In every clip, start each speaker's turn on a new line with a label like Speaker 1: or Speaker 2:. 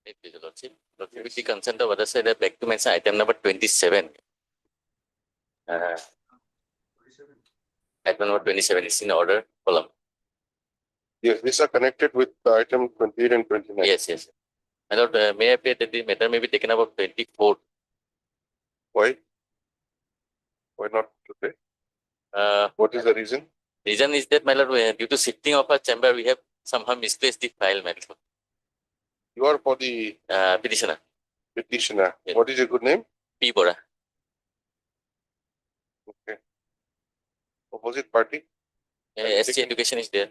Speaker 1: With the consent of other side, I'd like to mention item number 27. Item number 27 is in order column.
Speaker 2: Yes, these are connected with item 28 and 29.
Speaker 1: Yes, yes. My lord, may I appear that the matter may be taken up of 24.
Speaker 2: Why? Why not today?
Speaker 1: Uh,
Speaker 2: What is the reason?
Speaker 1: Reason is that, my lord, due to shifting of our chamber, we have somehow misplaced the file, my lord.
Speaker 2: You are for the
Speaker 1: Petitioner.
Speaker 2: petitioner.
Speaker 1: Yes.
Speaker 2: What is your good name?
Speaker 1: P. Bora.
Speaker 2: Okay. Opposite party?
Speaker 1: SC education is there.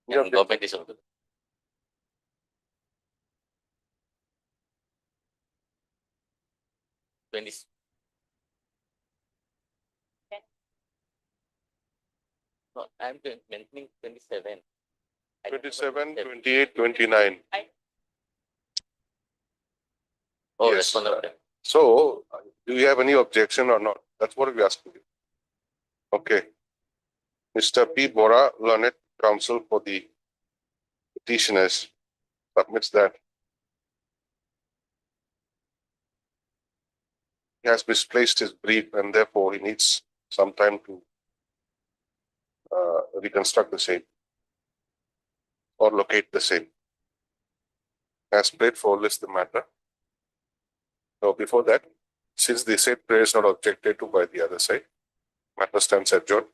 Speaker 2: Yeah,
Speaker 1: And government is also. No, I'm mentioning 27.
Speaker 2: 27, 28, 29.
Speaker 1: Oh,
Speaker 2: Yes.
Speaker 1: that's one of them.
Speaker 2: So, do you have any objection or not? That's what we're asking you. Okay. Mr. P. Bora, learned counsel for the petitioners, submits that he has misplaced his brief and therefore he needs some time to reconstruct the same or locate the same. As prayed for, list the matter. So before that, since the said prayer is not objected to by the other side, matter stands adjourned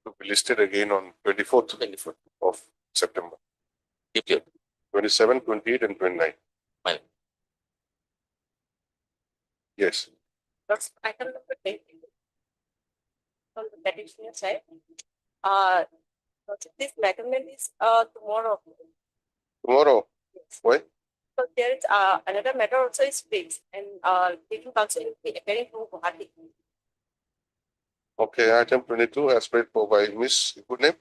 Speaker 2: to be listed again on 24th of September. 27, 28 and 29.
Speaker 1: Fine.
Speaker 2: Yes.
Speaker 3: That's item number 8. On the petitioner side, this document is tomorrow.
Speaker 2: Tomorrow.
Speaker 3: Yes.
Speaker 2: Why?
Speaker 3: So there is another matter also is fixed, and legal counsel will be appearing to Guwahati.
Speaker 2: Okay, item 22 as prayed for by Miss, good name?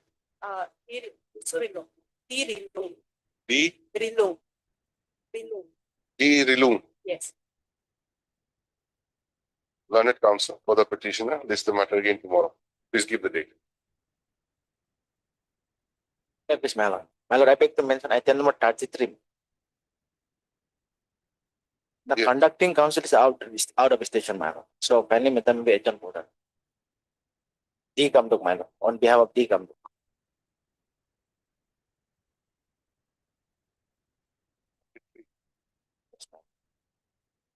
Speaker 3: Rilung.
Speaker 2: D.
Speaker 3: Rilung.
Speaker 2: D. Rilung,
Speaker 3: Yes.
Speaker 2: learned counsel for the petitioner. List the matter again tomorrow. Please give the date.
Speaker 4: Please, my lord. My lord, I beg to mention item number 33. The
Speaker 2: Yeah.
Speaker 4: conducting council is out of station, my lord. So kindly may them be adjourned order. D. Kamduk, my lord, on behalf of D. Kamduk.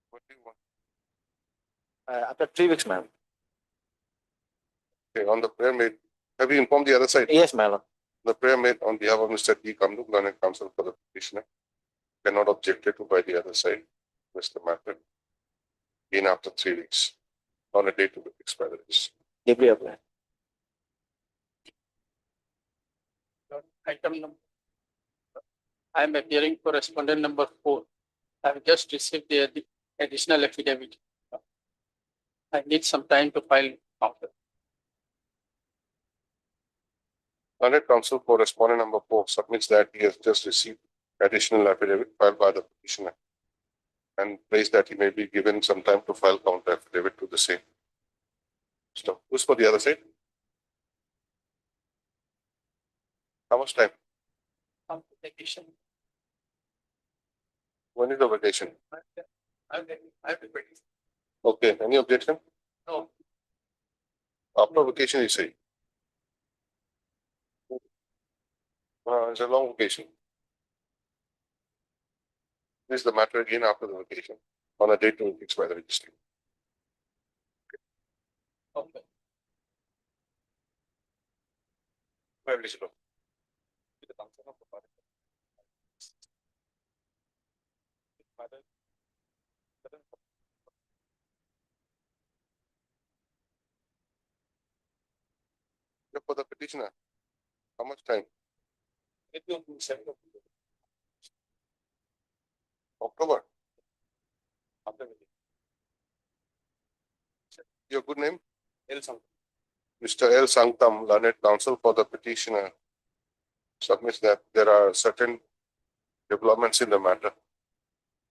Speaker 2: What do you want?
Speaker 4: After 3 weeks, ma'am.
Speaker 2: Okay, on the prayer made, have you informed the other side?
Speaker 4: Yes, my lord.
Speaker 2: The prayer made on behalf of Mr. D. Kamduk, learned counsel for the petitioner, cannot objected to by the other side. Mr. Matter. In after 3 weeks, on a date to be fixed by the registry.
Speaker 4: Deeply applied.
Speaker 5: Item number. I am appearing for respondent number 4. I have just received the additional affidavit. I need some time to file counter.
Speaker 2: Learned counsel for respondent number 4 submits that he has just received additional affidavit filed by the petitioner and prays that he may be given some time to file counter affidavit to the same. So, who's for the other side? How much time?
Speaker 5: Vacation.
Speaker 2: When is the vacation?
Speaker 5: I'm ready.
Speaker 2: Okay, any objection?
Speaker 5: No.
Speaker 2: After vacation, you say? It's a long vacation. This is the matter again after the vacation, on a date to be fixed by the registry.
Speaker 5: Okay.
Speaker 2: Where is it? For the petitioner, how much time?
Speaker 5: It will be 7
Speaker 2: October.
Speaker 5: after
Speaker 2: Your good name?
Speaker 5: L something.
Speaker 2: Mr. L. Sangtam, learned counsel for the petitioner, submits that there are certain developments in the matter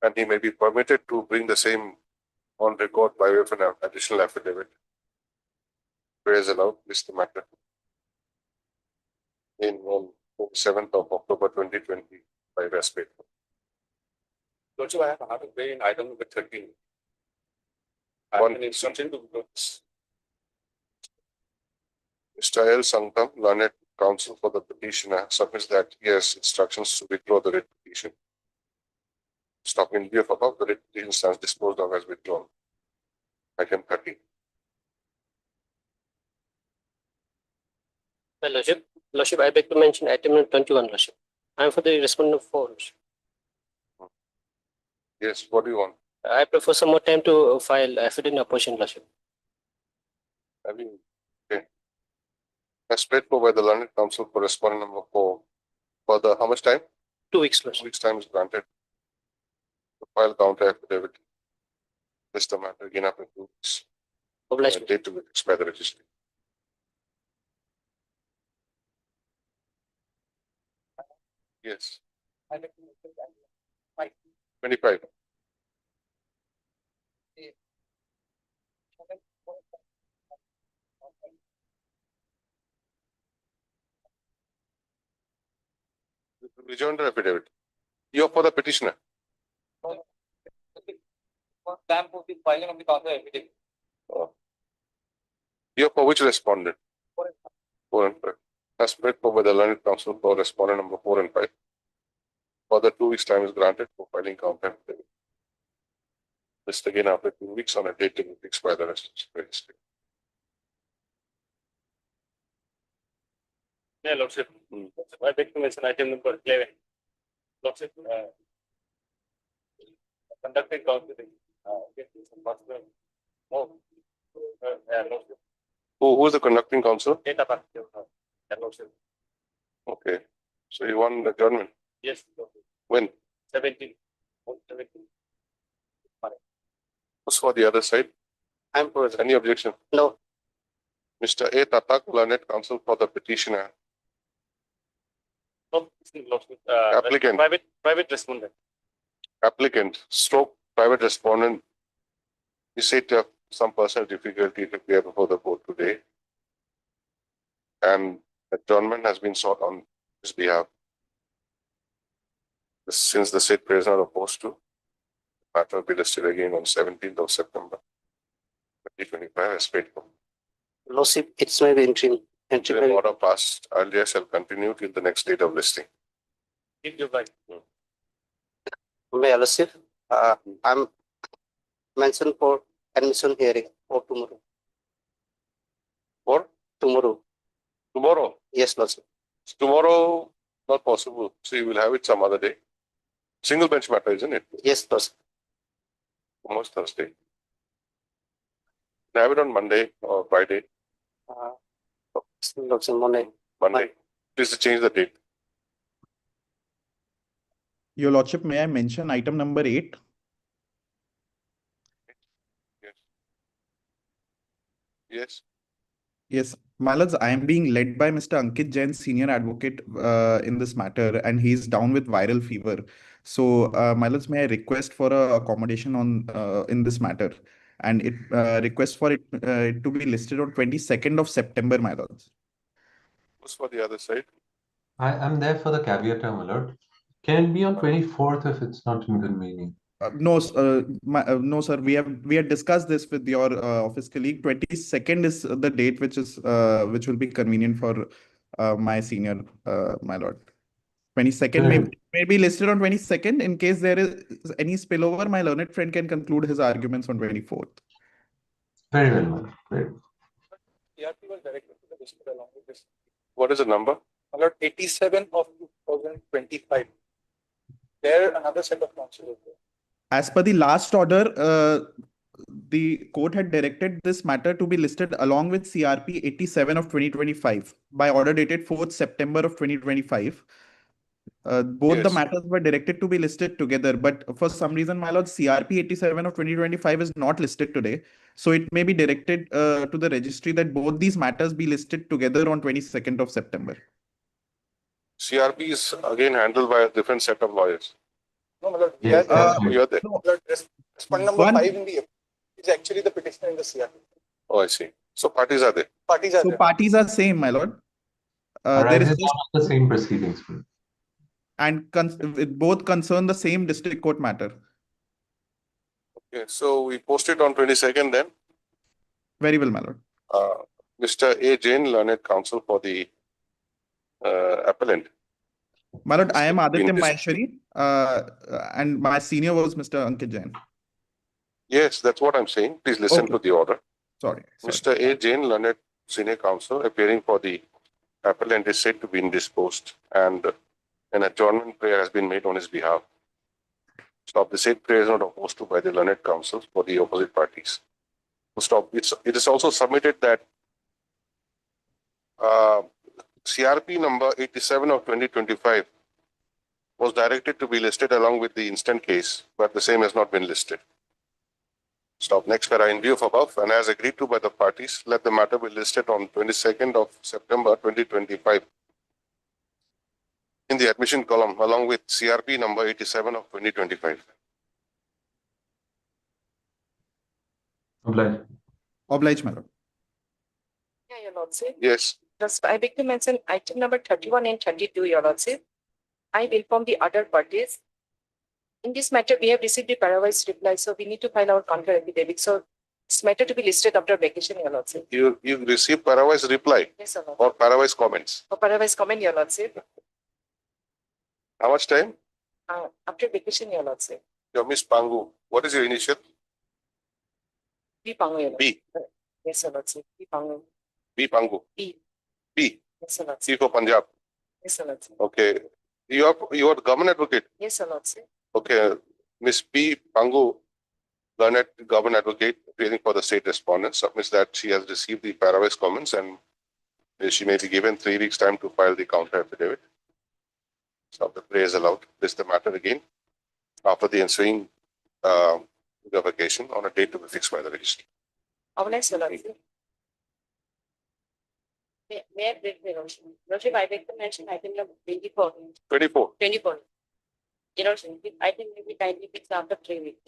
Speaker 2: and he may be permitted to bring the same on record by way of an additional affidavit. Praise allowed, list the matter. On 7th of October 2020 by West Bay. Don't you have to pay in item number 13? One instruction to goods. Mr. L. Sankam, learned counsel for the petitioner, submits that he has instructions to withdraw the writ petition. Stop in view of above, the writ petition stands disposed of as withdrawn. Item 30.
Speaker 6: My Lordship, I beg to mention item number 21, Lordship. I am for the respondent 4, Lordship.
Speaker 2: Yes, what do you want?
Speaker 6: I prefer some more time to file affidavit in opposition, Lordship.
Speaker 2: I mean, okay. As paid for by the learned counsel for respondent number 4. For the, how much time?
Speaker 6: 2 weeks,
Speaker 2: 2
Speaker 6: Lordship.
Speaker 2: weeks time is granted. To file counter affidavit. List the matter again after 2 weeks.
Speaker 6: Obliged.
Speaker 2: Date to be fixed by the registry. Yes. 25. Rejoinder affidavit. You are for the petitioner.
Speaker 7: Time for the filing of the counter affidavit.
Speaker 2: You are for which respondent? 4 and 5. As paid for by the learned counsel for respondent number 4 and 5. Further 2 weeks time is granted for filing counter affidavit. List again after 2 weeks on a date to be fixed by the registry.
Speaker 8: Yeah, Lordship. I beg to mention item number 11. Lordship, conducting counseling. Lordship.
Speaker 2: Who is the conducting counsel?
Speaker 8: Data pack. Lordship.
Speaker 2: Okay. So you want the adjournment?
Speaker 8: Yes. Lordship.
Speaker 2: When?
Speaker 8: 17.
Speaker 2: Who's for the other side?
Speaker 6: I am for
Speaker 2: Any objection?
Speaker 6: No.
Speaker 2: Mr. A. Tatak, learned counsel for the petitioner.
Speaker 8: No, Lordship.
Speaker 2: Applicant.
Speaker 8: Private respondent.
Speaker 2: Applicant, stroke, private respondent. You said you have some personal difficulty to appear before the court today. And adjournment has been sought on his behalf. Since the said prayers are opposed to, the matter will be listed again on 17th of September 2025 as paid for.
Speaker 6: Lordship, it's my interim.
Speaker 2: The order passed earlier shall continue till the next date of listing.
Speaker 8: If you like.
Speaker 6: My Lordship, I'm mentioned for admission hearing for tomorrow.
Speaker 2: For
Speaker 6: Tomorrow.
Speaker 2: tomorrow.
Speaker 6: Yes, Lordship.
Speaker 2: Tomorrow, not possible. So you will have it some other day. Single bench matter, isn't it?
Speaker 6: Yes, Lordship.
Speaker 2: Almost Thursday. Have it on Monday or Friday.
Speaker 6: Lordship, Monday.
Speaker 2: Monday. Please change the date.
Speaker 9: Your Lordship, may I mention item number 8?
Speaker 2: Yes.
Speaker 9: Yes, my lords, I am being led by Mr. Ankit Jain, senior advocate in this matter, and he's down with viral fever. So, my lords, may I request for a accommodation on in this matter, and it request for it to be listed on 22nd of September, my lords.
Speaker 2: Who's for the other side?
Speaker 10: I'm there for the caveat, my lord. Can it be on 24th if it's not inconvenient?
Speaker 9: No, no, sir. We had discussed this with your office colleague. 22nd is the date which will be convenient for my senior, my lord. 22nd may be listed on 22nd. In case there is any spillover, my learned friend can conclude his arguments on 24th.
Speaker 10: Very well, my lord. Very well.
Speaker 7: CRP was directed to the district along with this.
Speaker 2: What is the number?
Speaker 7: Alert 87 of 2025. There another set of counsel is there.
Speaker 9: As per the last order, the court had directed this matter to be listed along with CRP 87 of 2025 by order dated 4th September of 2025. Both the
Speaker 2: Yes.
Speaker 9: matters were directed to be listed together, but for some reason, my lord, CRP 87 of 2025 is not listed today. So it may be directed to the registry that both these matters be listed together on 22nd of September.
Speaker 2: CRP is again handled by a different set of lawyers.
Speaker 7: No, my lord, we
Speaker 10: Yes,
Speaker 7: are
Speaker 10: that's
Speaker 7: there.
Speaker 10: right.
Speaker 2: You are there.
Speaker 9: No,
Speaker 7: Lord, respondent number
Speaker 9: One-
Speaker 7: 5 in the is actually the petitioner in the CRP.
Speaker 2: Oh, I see. So parties are there.
Speaker 7: Parties are
Speaker 9: so
Speaker 7: there.
Speaker 9: parties are same, my lord. There is
Speaker 10: Arises
Speaker 9: just,
Speaker 10: out of the same proceedings.
Speaker 9: and it both concern the same district court matter.
Speaker 2: Okay, so we posted on 22nd then.
Speaker 9: Very well, my lord.
Speaker 2: Mr. A. Jain, learned counsel for the appellant.
Speaker 9: My lord, I am Aditya
Speaker 2: In this-
Speaker 9: Maheshwari, and my senior was Mr. Ankit Jain.
Speaker 2: Yes, that's what I'm saying. Please listen
Speaker 9: Okay.
Speaker 2: to the order.
Speaker 9: Sorry.
Speaker 2: Mr. A. Jain, learned senior counsel, appearing for the appellant is said to be indisposed, and an adjournment prayer has been made on his behalf. Stop. The said prayer is not opposed to by the learned counsel for the opposite parties. Stop. It is also submitted that CRP number 87 of 2025 was directed to be listed along with the instant case, but the same has not been listed. Stop. Next para. In view of above, and as agreed to by the parties, let the matter be listed on 22nd of September 2025 in the admission column along with CRP number 87 of 2025.
Speaker 10: Obliged.
Speaker 9: Oblige, my lord.
Speaker 3: Yeah, your lordship.
Speaker 2: Yes.
Speaker 3: Just I beg to mention item number 31 and 32, your lordship. I will inform the other parties. In this matter, we have received the parawise reply, so we need to file our counter affidavit. So this matter to be listed after vacation, your lordship.
Speaker 2: You received parawise reply
Speaker 3: Yes, sir.
Speaker 2: or parawise comments.
Speaker 3: For parawise comment, your lordship.
Speaker 2: How much time?
Speaker 3: After vacation, your lordship.
Speaker 2: Your Miss Pangu. What is your initial?
Speaker 3: B Pangu, your
Speaker 2: B.
Speaker 3: lordship. Yes, sir, lordship. B Pangu.
Speaker 2: B Pangu.
Speaker 3: B.
Speaker 2: B.
Speaker 3: Yes, sir, lordship.
Speaker 2: C for Punjab.
Speaker 3: Yes, sir, lordship.
Speaker 2: Okay. You are the government advocate.
Speaker 3: Yes, sir, lordship.
Speaker 2: Okay. Miss P. Pangu, learned government advocate, appearing for the state respondent, submits that she has received the parawise comments and she may be given 3 weeks' time to file the counter affidavit. So the prayer is allowed. This is the matter again after the ensuing vacation on a date to be fixed by the registry.
Speaker 3: Obliged, your lordship. May I break the motion? Lordship, I beg to mention item number 24.
Speaker 2: 24.
Speaker 3: 24. Your lordship, I think we kindly fix after 3 weeks.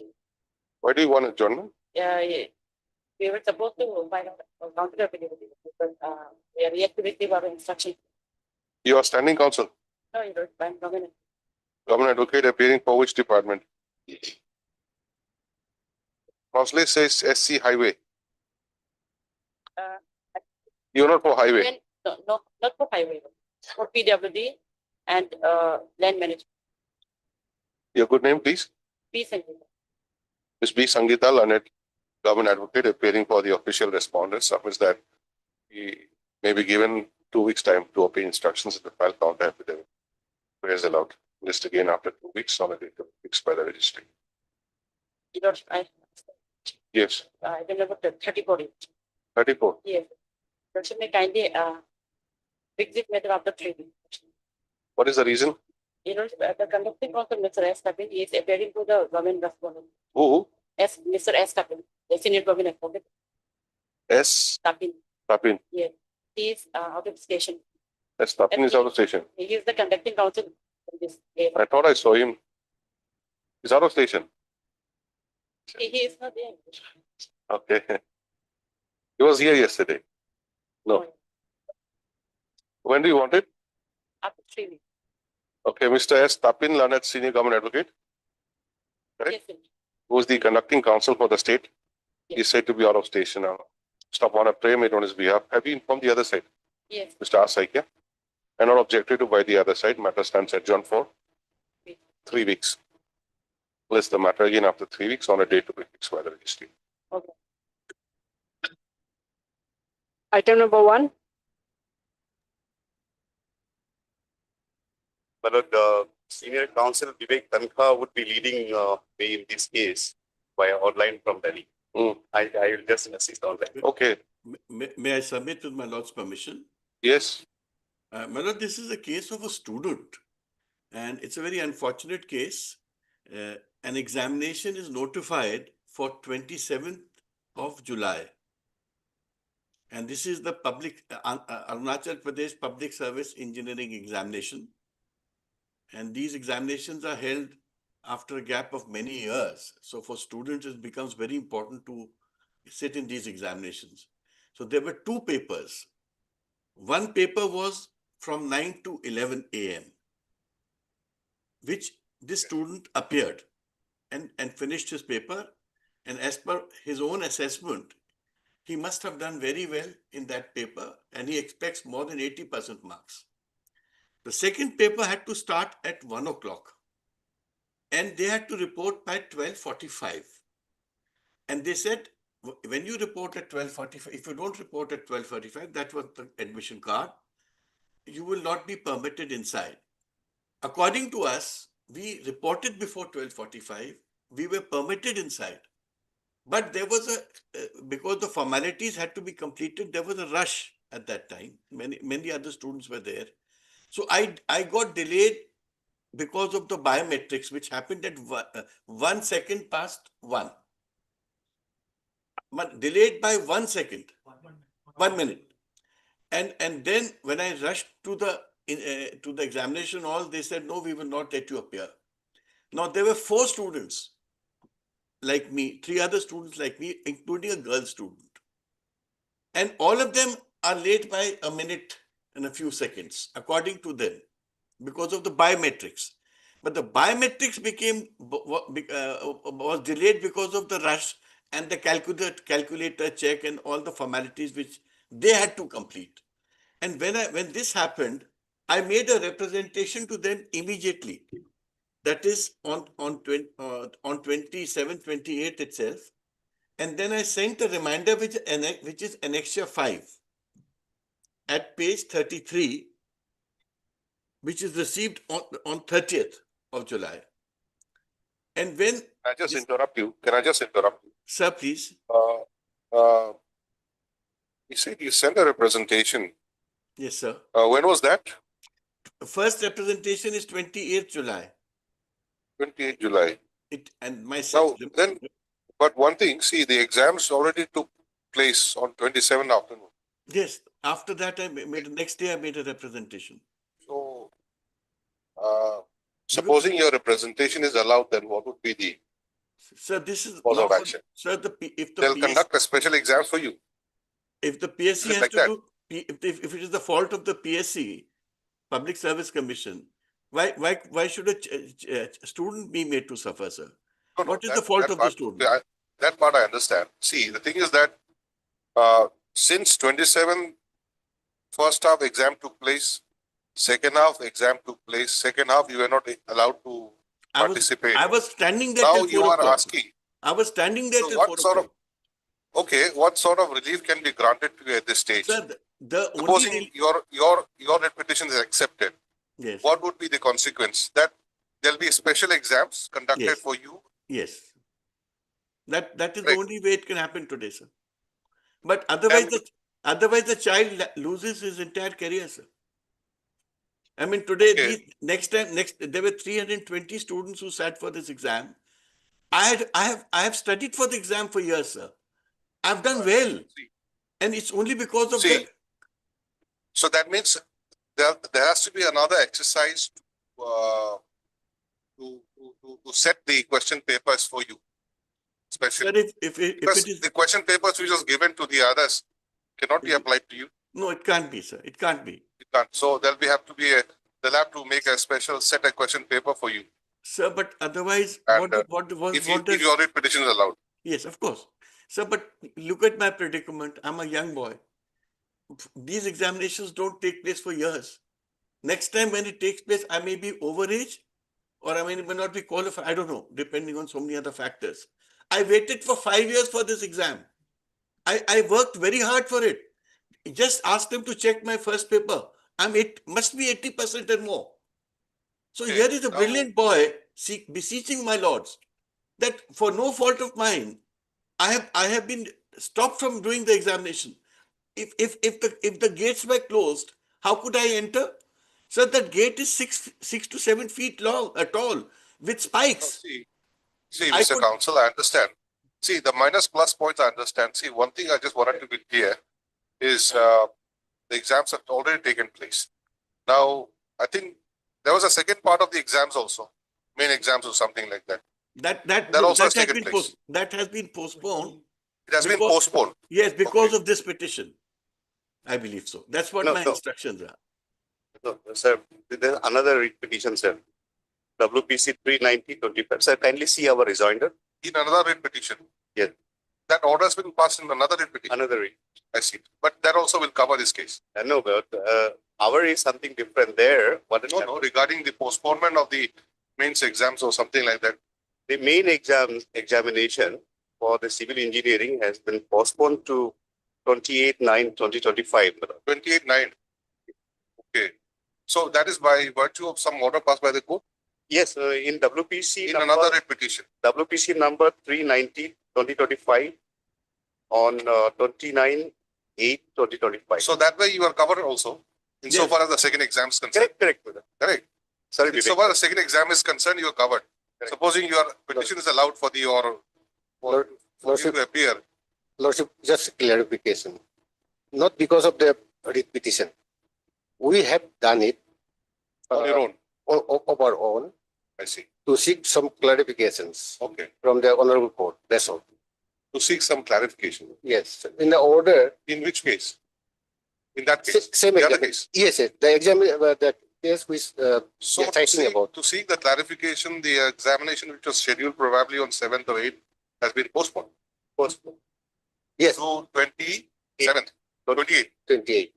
Speaker 2: Why do you want adjournment?
Speaker 3: Yeah, we were supposed to find out counter affidavit, but we are yet to receive our instruction.
Speaker 2: You are standing counsel,
Speaker 3: No, you don't find government.
Speaker 2: government advocate appearing for which department? Counsel says SC highway.
Speaker 3: Uh,
Speaker 2: You're not for highway.
Speaker 3: No, not for highway, for PWD and land management.
Speaker 2: Your good name, please.
Speaker 3: Peace and
Speaker 2: Ms. B. Sangeeta, learned government advocate appearing for the official respondent, submits that he may be given 2 weeks' time to obtain instructions in the file counter affidavit. Prayer is allowed. List again after 2 weeks on a date to be fixed by the registry.
Speaker 3: you know,
Speaker 2: Yes.
Speaker 3: item number 34.
Speaker 2: 34.
Speaker 3: Yes. Lordship may kindly fix this matter after 3 weeks.
Speaker 2: What is the reason?
Speaker 3: You know, the conducting counsel, Mr. S. Tapin, is appearing to the government respondent.
Speaker 2: Who?
Speaker 3: Mr. S. Tapin, the senior government respondent.
Speaker 2: S.
Speaker 3: Tapin,
Speaker 2: Tapin.
Speaker 3: he is out of station.
Speaker 2: S. Tapin is out of station.
Speaker 3: He is the conducting counsel in this case.
Speaker 2: I thought I saw him. He's out of station.
Speaker 3: He is not there.
Speaker 2: Okay. He was here yesterday. No. When do you want it?
Speaker 3: After 3 weeks.
Speaker 2: Okay, Mr. S. Tapin, learned senior government advocate, Right.
Speaker 3: Yes, sir.
Speaker 2: who is the conducting counsel for the state. He is said to be out of station now. Stop on a prayer made on his behalf. Have you informed the other side,
Speaker 3: Yes.
Speaker 2: Mr. R. Saikia? And not objected to by the other side. Matter stands adjourned for 3 weeks. List the matter again after 3 weeks on a date to be fixed by the registry.
Speaker 3: Item number 1.
Speaker 11: But the senior counsel Vivek Tankha would be leading me in this case via online from Delhi. I will just assist on that.
Speaker 2: Okay.
Speaker 12: May I submit with my lord's permission?
Speaker 2: Yes.
Speaker 12: My lord, this is a case of a student and it's a very unfortunate case. An examination is notified for 27th of July. And this is the public Arunachal Pradesh Public Service Engineering Examination. And these examinations are held after a gap of many years. So for students, it becomes very important to sit in these examinations. So there were 2 papers. One paper was from 9 to 11 a.m., which this student appeared and finished his paper. And as per his own assessment, he must have done very well in that paper and he expects more than 80% marks. The second paper had to start at 1 o'clock and they had to report by 12:45. And they said, when you report at 12:45, if you don't report at 12:45, that was the admission card, you will not be permitted inside. According to us, we reported before 12:45, we were permitted inside. But there was because the formalities had to be completed, there was a rush at that time. Many other students were there. So I got delayed because of the biometrics, which happened at 1 second past 1. Delayed by 1 second, 1 minute. And then when I rushed to the examination hall, they said, no, we will not let you appear. Now there were 4 students like me, 3 other students like me, including a girl student. And all of them are late by a minute and a few seconds, according to them, because of the biometrics. But the biometrics was delayed because of the rush and the calculator check and all the formalities which they had to complete. And when this happened, I made a representation to them immediately. That is on 27, 28 itself. And then I sent a reminder which is Annexure 5 at page 33, which is received on 30th of July. And when...
Speaker 2: Can I just interrupt you? Can I just interrupt you?
Speaker 12: Sir, please.
Speaker 2: You said you sent a representation.
Speaker 12: Yes, sir.
Speaker 2: When was that?
Speaker 12: First representation is 28th July.
Speaker 2: 28th July.
Speaker 12: And my
Speaker 2: Now, then, but one thing, see, the exams already took place on 27th afternoon.
Speaker 12: Yes. After that, next day I made a representation.
Speaker 2: So, supposing your representation is allowed, then what would be the
Speaker 12: Sir, this is
Speaker 2: course of action?
Speaker 12: Sir,
Speaker 2: They'll conduct a special exam for you.
Speaker 12: If the PSC has
Speaker 2: like
Speaker 12: to
Speaker 2: that?
Speaker 12: do, if it is the fault of the PSC, Public Service Commission, why should a student be made to suffer, sir?
Speaker 2: No,
Speaker 12: What is the fault of the student?
Speaker 2: That part I understand. See, the thing is that since 27, first half exam took place, second half exam took place, second half you were not allowed to participate.
Speaker 12: I was standing there
Speaker 2: Now
Speaker 12: till 4
Speaker 2: you are
Speaker 12: o'clock.
Speaker 2: asking.
Speaker 12: I was standing there
Speaker 2: So
Speaker 12: till
Speaker 2: what
Speaker 12: 4
Speaker 2: sort
Speaker 12: o'clock.
Speaker 2: Okay, what sort of relief can be granted to you at this stage?
Speaker 12: Sir, the
Speaker 2: Supposing
Speaker 12: only...
Speaker 2: your petition is accepted,
Speaker 12: Yes.
Speaker 2: what would be the consequence? That there'll be special exams conducted
Speaker 12: Yes.
Speaker 2: for you.
Speaker 12: Yes. That is the
Speaker 2: Right.
Speaker 12: only way it can happen today, sir. But otherwise the child loses his entire career, sir. I mean, today,
Speaker 2: Okay.
Speaker 12: there were 320 students who sat for this exam. I have studied for the exam for years, sir. I've done well.
Speaker 2: See.
Speaker 12: And it's only because of
Speaker 2: See,
Speaker 12: that.
Speaker 2: so that means there has to be another exercise to set the question papers for you. Especially
Speaker 12: Sir, if
Speaker 2: because
Speaker 12: it is...
Speaker 2: the question papers which was given to the others cannot be applied to you.
Speaker 12: No, it can't be, sir. It can't be.
Speaker 2: You can't. So they'll have to make a special set a question paper for you.
Speaker 12: Sir, but otherwise,
Speaker 2: And,
Speaker 12: what
Speaker 2: If
Speaker 12: does...
Speaker 2: your writ petition is allowed.
Speaker 12: Yes, of course. Sir, but look at my predicament. I'm a young boy. These examinations don't take place for years. Next time when it takes place, I may be overage or I may not be qualified. I don't know, depending on so many other factors. I waited for 5 years for this exam. I worked very hard for it. Just ask them to check my first paper. Must be 80% and more. So
Speaker 2: Okay,
Speaker 12: here is a
Speaker 2: now-
Speaker 12: brilliant boy beseeching my lords that for no fault of mine, I have been stopped from doing the examination. If the gates were closed, how could I enter? So that gate is 6 to 7 feet long, tall, with spikes.
Speaker 2: See,
Speaker 12: I
Speaker 2: Mr.
Speaker 12: could-
Speaker 2: Counsel, I understand. See, the minus plus points I understand. See, one thing I just wanted to be clear is the exams have already taken place. Now, I think there was a second part of the exams also, main exams or something like that.
Speaker 12: That
Speaker 2: also has
Speaker 12: has
Speaker 2: taken
Speaker 12: been
Speaker 2: place.
Speaker 12: that has been postponed.
Speaker 2: It has been
Speaker 12: Because-
Speaker 2: postponed.
Speaker 12: Yes, because
Speaker 2: Okay.
Speaker 12: of this petition. I believe so. That's what
Speaker 11: No,
Speaker 12: my
Speaker 11: no.
Speaker 12: instructions are.
Speaker 11: No, sir, there's another writ petition, sir. WPC 39025. Sir, kindly see our rejoinder.
Speaker 2: In another writ petition.
Speaker 11: Yes.
Speaker 2: That order has been passed in another writ petition.
Speaker 11: Another read.
Speaker 2: I see. But that also will cover this case.
Speaker 11: No, but our is something different there. What is
Speaker 2: No, no, regarding the postponement of the mains exams or something like that.
Speaker 11: The main examination for the civil engineering has been postponed to 28/9/2025.
Speaker 2: 28/9. Okay. So that is by virtue of some order passed by the court
Speaker 11: Yes, in WPC
Speaker 2: in
Speaker 11: number,
Speaker 2: another writ petition.
Speaker 11: WPC number 390/2025 on 29/8/2025.
Speaker 2: So that way you are covered also insofar as the second exam is concerned.
Speaker 11: Correct, brother.
Speaker 2: Correct.
Speaker 11: Sorry, Vivek.
Speaker 2: Insofar as the second exam is concerned, you are covered. Supposing your petition is allowed for the or for you to appear.
Speaker 13: Lordship, just clarification. Not because of the writ petition. We have done it
Speaker 2: On your own.
Speaker 13: of our own
Speaker 2: I see.
Speaker 13: to seek some clarifications
Speaker 2: Okay.
Speaker 13: from the honorable court. That's all.
Speaker 2: To seek some clarification.
Speaker 13: Yes, in the order.
Speaker 2: In which case? In that case?
Speaker 13: Same
Speaker 2: The other
Speaker 13: exam.
Speaker 2: case?
Speaker 13: Yes, yes. The exam, the case which
Speaker 2: So
Speaker 13: we are talking about.
Speaker 2: to seek the clarification, the examination which was scheduled probably on 7th or 8th has been postponed.
Speaker 11: Postponed.
Speaker 13: Yes,
Speaker 2: To 27th, 28th.
Speaker 13: 28.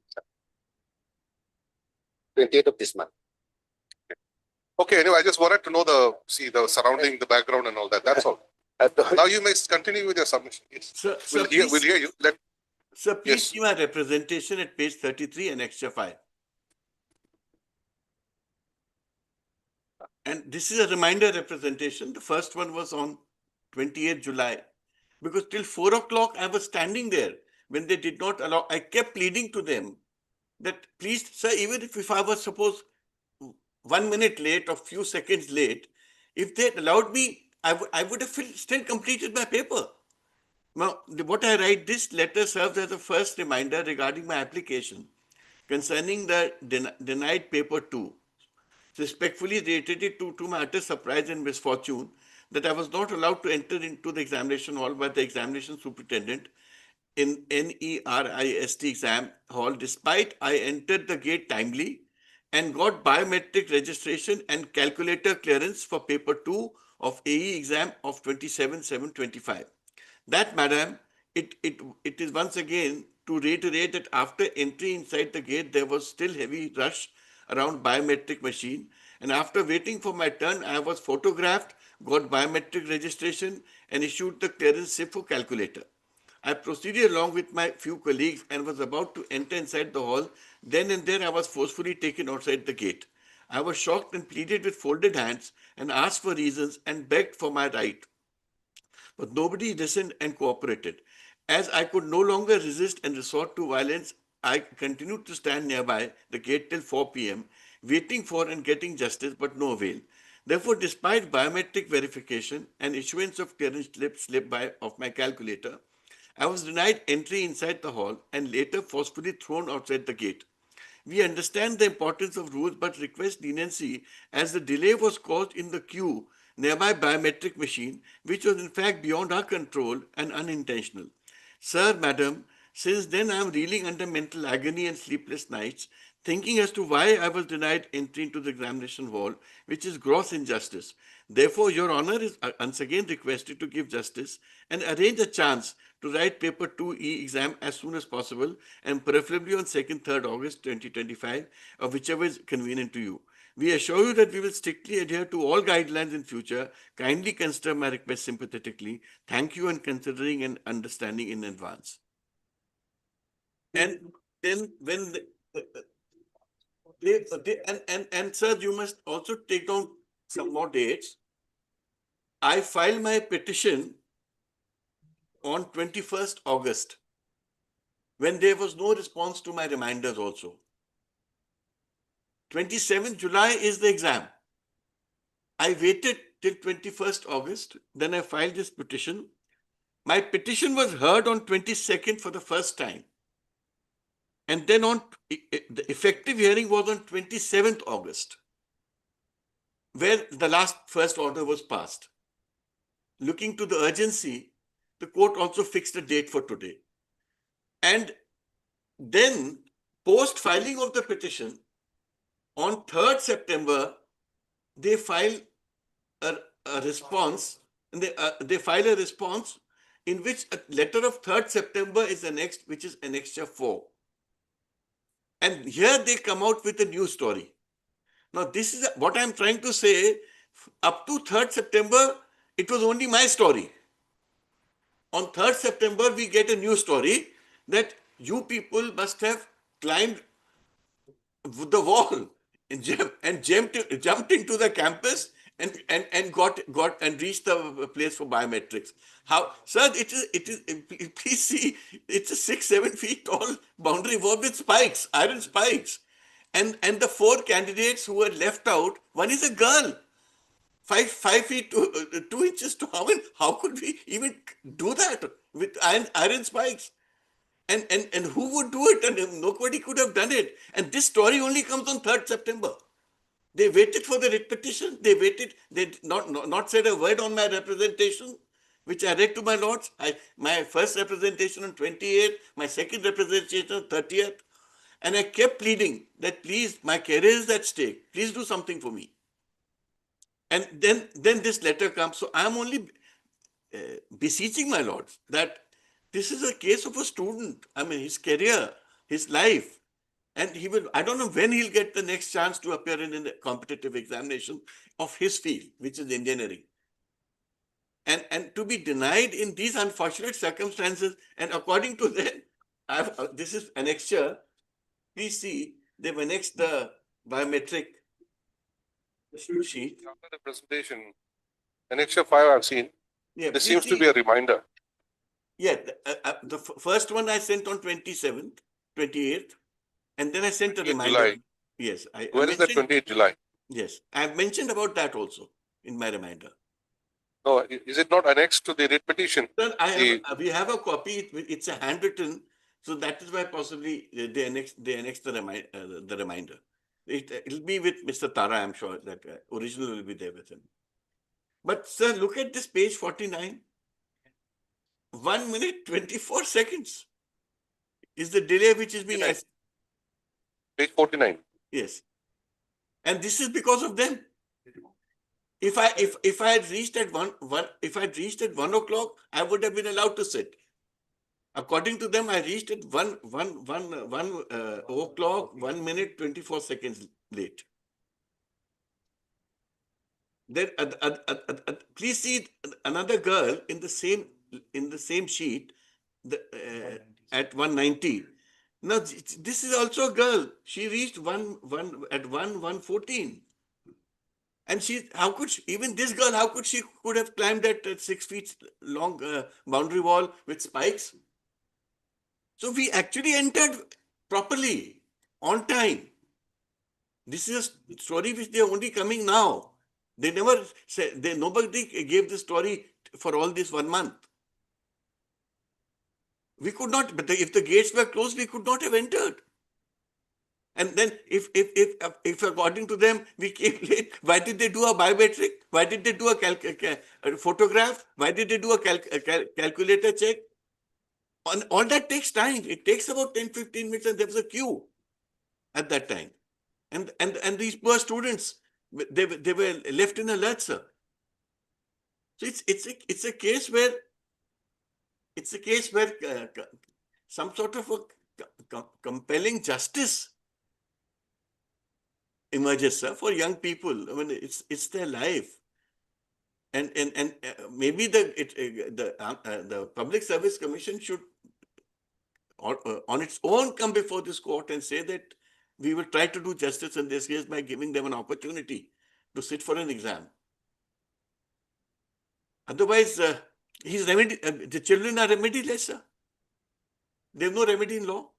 Speaker 13: 28th of this month.
Speaker 2: Okay, anyway, I just wanted to know the surrounding, the background and all that. That's all. Now you may continue with your submission. Yes.
Speaker 12: Sir,
Speaker 2: We'll hear you.
Speaker 12: Sir, please
Speaker 2: Yes.
Speaker 12: see my representation at page 33 and Annexure 5. And this is a reminder representation. The first one was on 28th July. Because till 4 o'clock, I was standing there when they did not allow. I kept pleading to them that, please, sir, even if I was suppose 1 minute late or few seconds late, if they had allowed me, I would have still completed my paper. Now, what I write, this letter serves as a first reminder regarding my application concerning the denied paper 2. Respectfully related to my utter surprise and misfortune that I was not allowed to enter into the examination hall by the examination superintendent in NERIST exam hall, despite I entered the gate timely and got biometric registration and calculator clearance for paper 2 of AE exam of 27/7/25. That, madam, it is once again to reiterate that after entry inside the gate, there was still heavy rush around biometric machine. And after waiting for my turn, I was photographed, got biometric registration and issued the clearance slip for calculator. I proceeded along with my few colleagues and was about to enter inside the hall. Then and there I was forcefully taken outside the gate. I was shocked and pleaded with folded hands and asked for reasons and begged for my right. But nobody listened and cooperated. As I could no longer resist and resort to violence, I continued to stand nearby the gate till 4 p.m., waiting for and getting justice, but no avail. Therefore, despite biometric verification and issuance of clearance slip of my calculator, I was denied entry inside the hall and later forcefully thrown outside the gate. We understand the importance of rules, but request leniency as the delay was caused in the queue nearby biometric machine, which was in fact beyond our control and unintentional. Sir, madam, since then I am reeling under mental agony and sleepless nights, thinking as to why I was denied entry into the examination hall, which is gross injustice. Therefore, Your Honor is once again requested to give justice and arrange a chance to write paper 2E exam as soon as possible and preferably on 2nd, 3rd August 2025 or whichever is convenient to you. We assure you that we will strictly adhere to all guidelines in future. Kindly consider my request sympathetically. Thank you and considering and understanding in advance. And then when and sir, you must also take down some more dates. I filed my petition on 21st August when there was no response to my reminders also. 27th July is the exam. I waited till 21st August, then I filed this petition. My petition was heard on 22nd for the first time. And then the effective hearing was on 27th August, where the first order was passed. Looking to the urgency, the court also fixed a date for today. And then, post filing of the petition, on 3rd September, they file a response, and they file a response in which a letter of 3rd September is annexed, which is annexure 4. And here they come out with a new story. Now, this is what I'm trying to say. Up to 3rd September, it was only my story. On 3rd September, we get a new story that you people must have climbed the wall and jumped into the campus and got and reached the place for biometrics. How, sir? It is. Please see, it's a 6-7 feet tall boundary wall with spikes, iron spikes, and the 4 candidates who were left out. One is a girl, 5 feet 2 inches tall. How could we even do that with iron spikes? And who would do it? And nobody could have done it. And this story only comes on 3rd September. They waited for the writ petition. They waited. They did not said a word on my representation, which I read to my lords. My first representation on 28th, my second representation on 30th. And I kept pleading that, please, my career is at stake. Please do something for me. And then this letter comes. So I'm only beseeching my lords that this is a case of a student. I mean, his career, his life. And he will, I don't know when he'll get the next chance to appear in a competitive examination of his field, which is engineering. And to be denied in these unfortunate circumstances, and according to them, this is annexure. Please see, they've annexed the biometric sheet.
Speaker 2: After the presentation, annexure 5 I've seen.
Speaker 12: Yeah,
Speaker 2: this seems to be a reminder.
Speaker 12: Yeah, the first one I sent on 27th, 28th. And then I sent a reminder.
Speaker 2: July.
Speaker 12: Yes.
Speaker 2: Where is the 28th July?
Speaker 12: Yes. I mentioned about that also in my reminder.
Speaker 2: No, is it not annexed to the writ petition?
Speaker 12: Sir, we have a copy. It's a handwritten. So that is why possibly they annexed the reminder. It'll be with Mr. Tara, I'm sure that original will be there with him. But sir, look at this page 49. 1 minute, 24 seconds is the delay which is being asked.
Speaker 2: Page 49.
Speaker 12: Yes. And this is because of them. If I had reached at 1 o'clock, I would have been allowed to sit. According to them, I reached at 1 o'clock, 1 minute, 24 seconds late. Then please see another girl in the same sheet at 190. Now, this is also a girl. She reached 1:14. And how could she, even this girl, how could she could have climbed that 6 feet long boundary wall with spikes? So we actually entered properly, on time. This is a story which they are only coming now. They never said, nobody gave the story for all this 1 month. We could not, but if the gates were closed, we could not have entered. And then if according to them, we came late, why did they do a biometric? Why did they do a photograph? Why did they do a calculator check? All that takes time. It takes about 10-15 minutes, and there was a queue at that time. And these poor students, they were left in a lurch, sir. So it's a case where some sort of a compelling justice emerges, sir, for young people. I mean, it's their life, and maybe the Public Service Commission should, on its own, come before this court and say that we will try to do justice in this case by giving them an opportunity to sit for an exam. Otherwise, the children are remediless, sir. They have no remedy in law.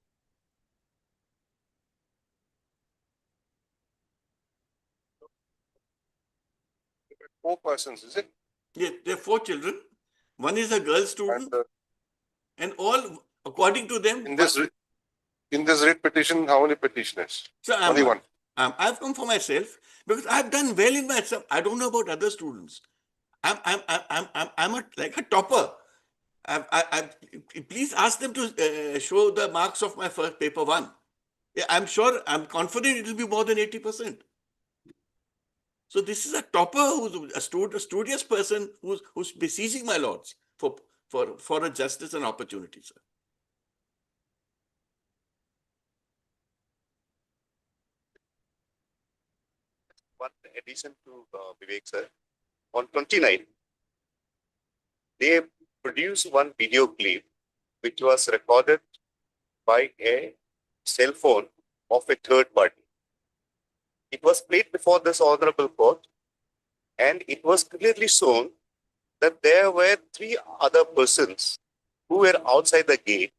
Speaker 2: Four persons, is it?
Speaker 12: Yes, there are 4 children. One is a girl student, and all, according to them.
Speaker 2: In this writ petition, how many petitioners?
Speaker 12: So
Speaker 2: only one.
Speaker 12: I've come for myself because I've done well in myself. I don't know about other students. I'm like a topper. Please ask them to show the marks of my first paper 1. I'm sure, I'm confident it will be more than 80%. So this is a topper, who's a studious person who's besieging my lords for for a justice and opportunity, sir.
Speaker 11: One addition to Vivek sir. On 29, they produced one video clip which was recorded by a cell phone of a third party. It was played before this honorable court, and it was clearly shown that there were 3 other persons who were outside the gate.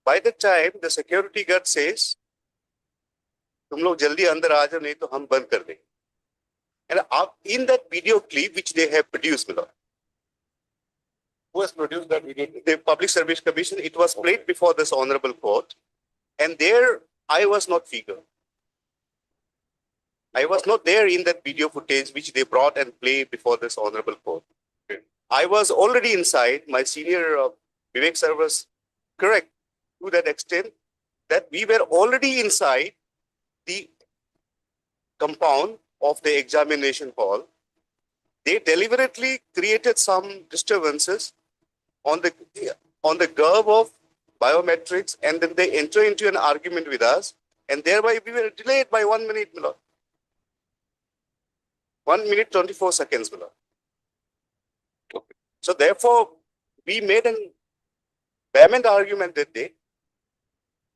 Speaker 11: By the time the security guard says, "तुम लोग जल्दी अंदर आ जाओ, नहीं तो हम बंद कर देंगे." And in that video clip which they have produced, Milord,
Speaker 2: Who has produced that video?
Speaker 11: the Public Service Commission, it was played before this honorable court, and there I was not figure. I was not there in that video footage which they brought and played before this honorable court. I was already inside. My senior Vivek sir was correct to that extent that we were already inside the compound of the examination hall. They deliberately created some disturbances on the curve of biometrics, and then they enter into an argument with us, and thereby we were delayed by 1 minute, Milord. 1 minute 24 seconds, Milord.
Speaker 2: Okay.
Speaker 11: So therefore, we made an vehement argument that day.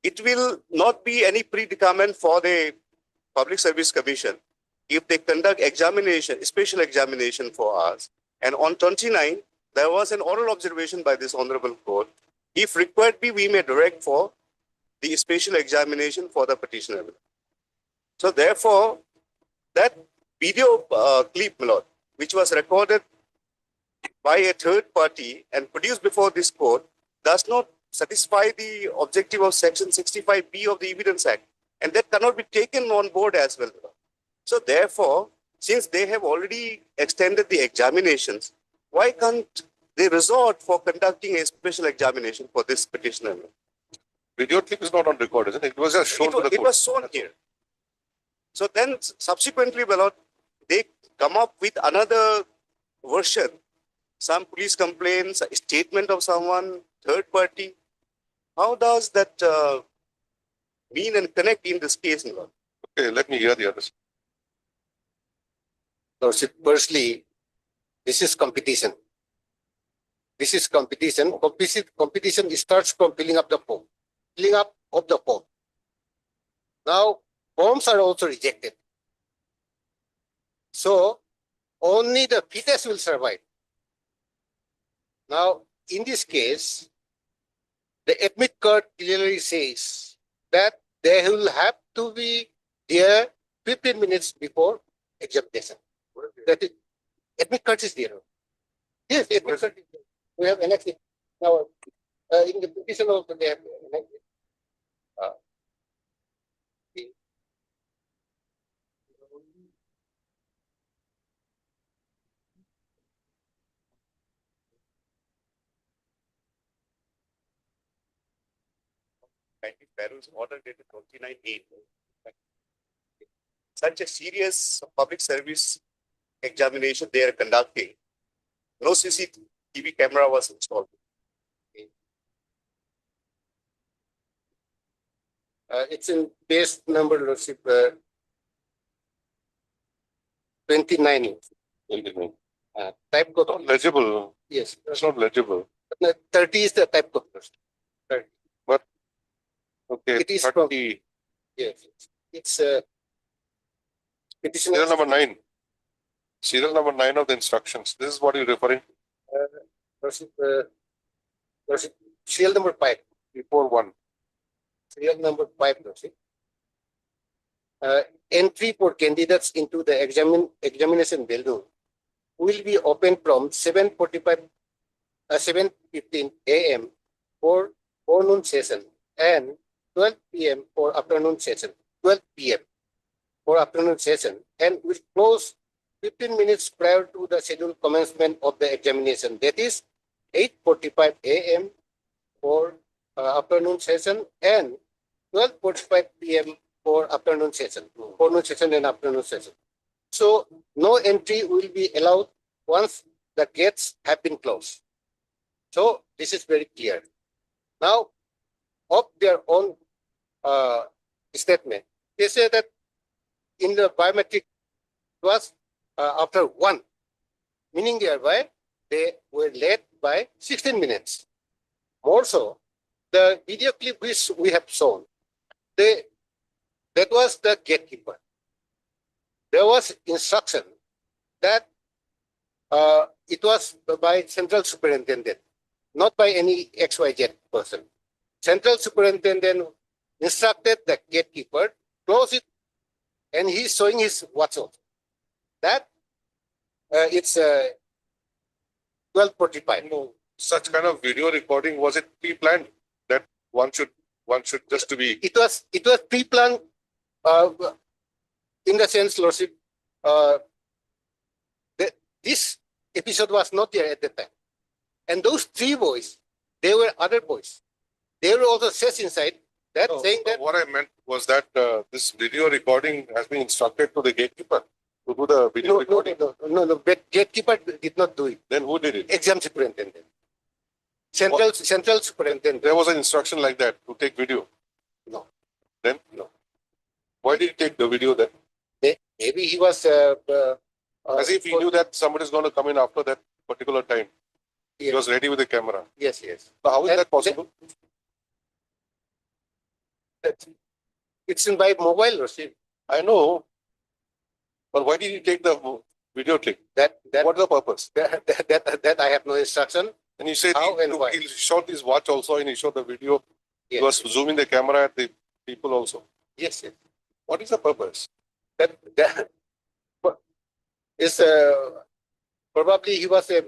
Speaker 11: It will not be any predicament for the Public Service Commission if they conduct examination, special examination for us. And on 29, there was an oral observation by this honorable court. If required be, we may direct for the special examination for the petitioner. So therefore, that video clip, Milord, which was recorded by a third party and produced before this court, does not satisfy the objective of Section 65B of the Evidence Act. And that cannot be taken on board as well. So therefore, since they have already extended the examinations, why can't they resort for conducting a special examination for this petitioner?
Speaker 2: Video clip is not on record, isn't it? It was just shown to the court.
Speaker 11: It was shown here. So then subsequently, Milord, they come up with another version. Some police complaints, a statement of someone, third party. How does that mean and connect in this case, Milord?
Speaker 2: Okay, let me hear the others.
Speaker 13: Lordship, firstly, this is competition. This is competition. Competition starts from filling up the form. Filling up of the form. Now, forms are also rejected. So, only the fittest will survive. Now, in this case, the admit card clearly says that they will have to be there 15 minutes before examination. That is, admit card is there. Yes, admit card is there. We have annexed it. Now, in the petition also they have annexed it.
Speaker 11: Barrow's order dated 29/8. Such a serious public service examination they are conducting. No CCTV camera was installed.
Speaker 13: It's in base number, Lordship, 29.
Speaker 2: 29.
Speaker 13: Type code.
Speaker 2: Not legible.
Speaker 13: Yes.
Speaker 2: It's not legible.
Speaker 13: 30 is the type code. Lordship. 30.
Speaker 2: But okay,
Speaker 13: It is
Speaker 2: 30.
Speaker 13: Yes. It's petition.
Speaker 2: Serial number 9. Serial number 9 of the instructions. This is what you're referring to.
Speaker 13: Lordship, Lordship, serial number 5.
Speaker 2: Before 1.
Speaker 13: Serial number 5, Lordship. Entry for candidates into the examination building will be open from 7:15 a.m. for forenoon session and 12 p.m. for afternoon session. 12 p.m. for afternoon session, and will close 15 minutes prior to the scheduled commencement of the examination. That is 8:45 a.m. for afternoon session and 12:45 p.m. for afternoon session, forenoon session and afternoon session. So no entry will be allowed once the gates have been closed. So this is very clear. Now, of their own statement, they say that in the biometric was after 1, meaning thereby they were late by 16 minutes. More so, the video clip which we have shown, that was the gatekeeper. There was instruction that it was by central superintendent, not by any XYZ person. Central superintendent instructed the gatekeeper close it, and he's showing his watch also. That it's 12:45.
Speaker 2: No, such kind of video recording, was it pre-planned that one should just to be?
Speaker 13: It was pre-planned in the sense, Lordship, this episode was not there at the time. And those 3 boys, they were other boys. They were also set inside that
Speaker 2: No,
Speaker 13: saying that
Speaker 2: what I meant was that this video recording has been instructed to the gatekeeper to do the video recording.
Speaker 13: no, but gatekeeper did not do it.
Speaker 2: Then who did it?
Speaker 13: Exam superintendent. Central superintendent.
Speaker 2: There was an instruction like that to take video.
Speaker 13: No.
Speaker 2: Then no. Why did he take the video then?
Speaker 13: Maybe he was
Speaker 2: As if he knew that somebody is going to come in after that particular time. He
Speaker 13: Yes.
Speaker 2: was ready with the camera.
Speaker 13: Yes.
Speaker 2: So how is
Speaker 13: And
Speaker 2: that possible?
Speaker 13: It's in by mobile, Lordship.
Speaker 2: I know. But why did he take the video clip?
Speaker 13: That
Speaker 2: What is the purpose?
Speaker 13: that I have no instruction.
Speaker 2: And he said
Speaker 13: How and why?
Speaker 2: he shot his watch also and he shot the video. He
Speaker 13: Yes.
Speaker 2: was zooming the camera at the people also.
Speaker 13: Yes.
Speaker 2: What is the purpose?
Speaker 13: That is probably he was a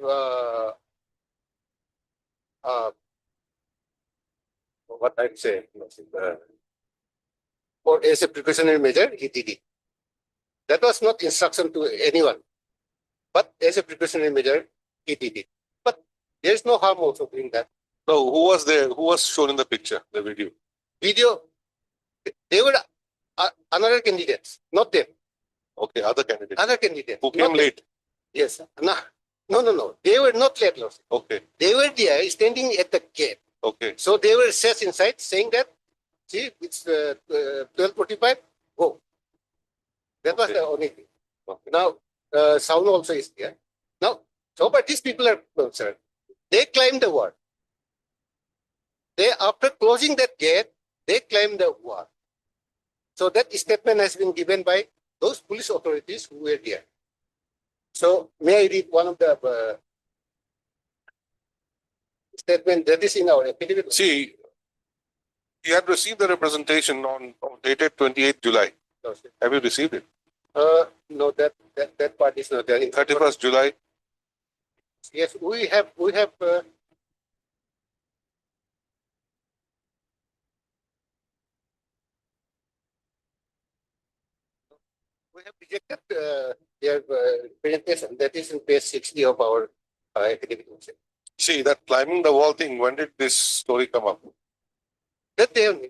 Speaker 13: what I'd say, or as a precautionary measure, he did it. That was not instruction to anyone, but as a precautionary measure, he did it. But there is no harm also doing that.
Speaker 2: No, who was there? Who was shown in the picture, the video?
Speaker 13: Video, they were another candidates, not them.
Speaker 2: Okay, other candidates.
Speaker 13: Other candidates.
Speaker 2: Who came
Speaker 13: not
Speaker 2: late?
Speaker 13: them. Yes. No. They were not late, Lord.
Speaker 2: Okay,
Speaker 13: They were there standing at the gate.
Speaker 2: okay.
Speaker 13: So they were set inside saying that, see, it's 12:45, go. That was
Speaker 2: Okay.
Speaker 13: the only thing.
Speaker 2: Okay.
Speaker 13: Now, sound also is there. Now, so but these people are concerned. They climbed the wall. They, after closing that gate, they climbed the wall. So that statement has been given by those police authorities who were there. So may I read one of the statement that is in our affidavit?
Speaker 2: See, he had received the representation on dated 28th July. Have you received it?
Speaker 13: No, that part is not there. In
Speaker 2: 31st July.
Speaker 13: Yes, we have rejected their presentation. That is in page 60 of our affidavit.
Speaker 2: See, that climbing the wall thing, when did this story come up?
Speaker 13: That they have,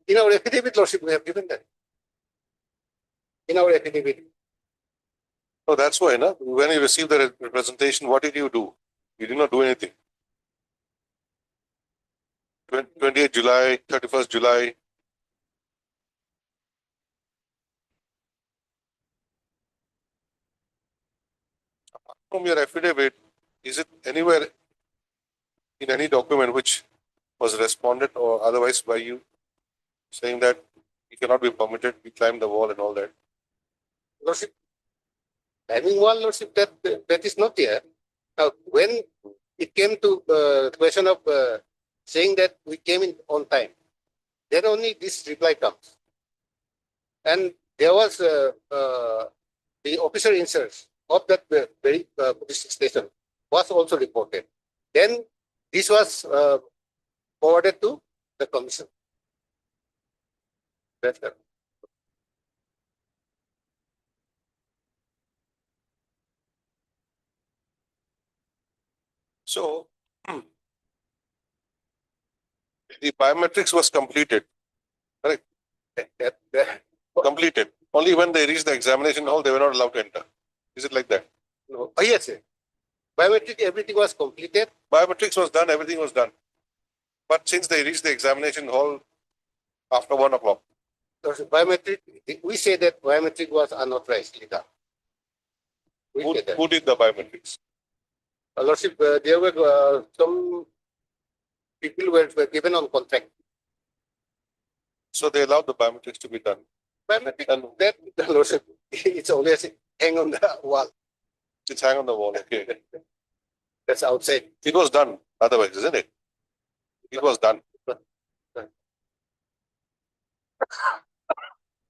Speaker 13: in our affidavit, Lordship, we have given that. In our affidavit.
Speaker 2: No, that's why, no? When you received the representation, what did you do? You did not do anything. 28th July, 31st July. From your affidavit, is it anywhere in any document which was responded or otherwise by you saying that you cannot be permitted, we climb the wall and all that?
Speaker 13: Lordship, climbing wall, Lordship, that is not there. Now, when it came to the question of saying that we came in on time, then only this reply comes. And there was the officer in charge of that very police station was also reported. Then this was forwarded to the commission. That's it.
Speaker 2: So, the biometrics was completed, correct? Completed. Only when they reached the examination hall, they were not allowed to enter. Is it like that?
Speaker 13: No. Oh, yes, sir. Biometric, everything was completed.
Speaker 2: Biometrics was done, everything was done. But since they reached the examination hall after 1 o'clock,
Speaker 13: Biometric, we say that biometric was unauthorized, legal. We say that.
Speaker 2: who did the biometrics?
Speaker 13: Lordship, there were some people were given on contract.
Speaker 2: So they allowed the biometrics to be done.
Speaker 13: Biometric,
Speaker 2: And
Speaker 13: that, Lordship, it's always hang on the wall.
Speaker 2: it's hang on the wall, okay.
Speaker 13: That's outside.
Speaker 2: It was done otherwise, isn't it? It was done.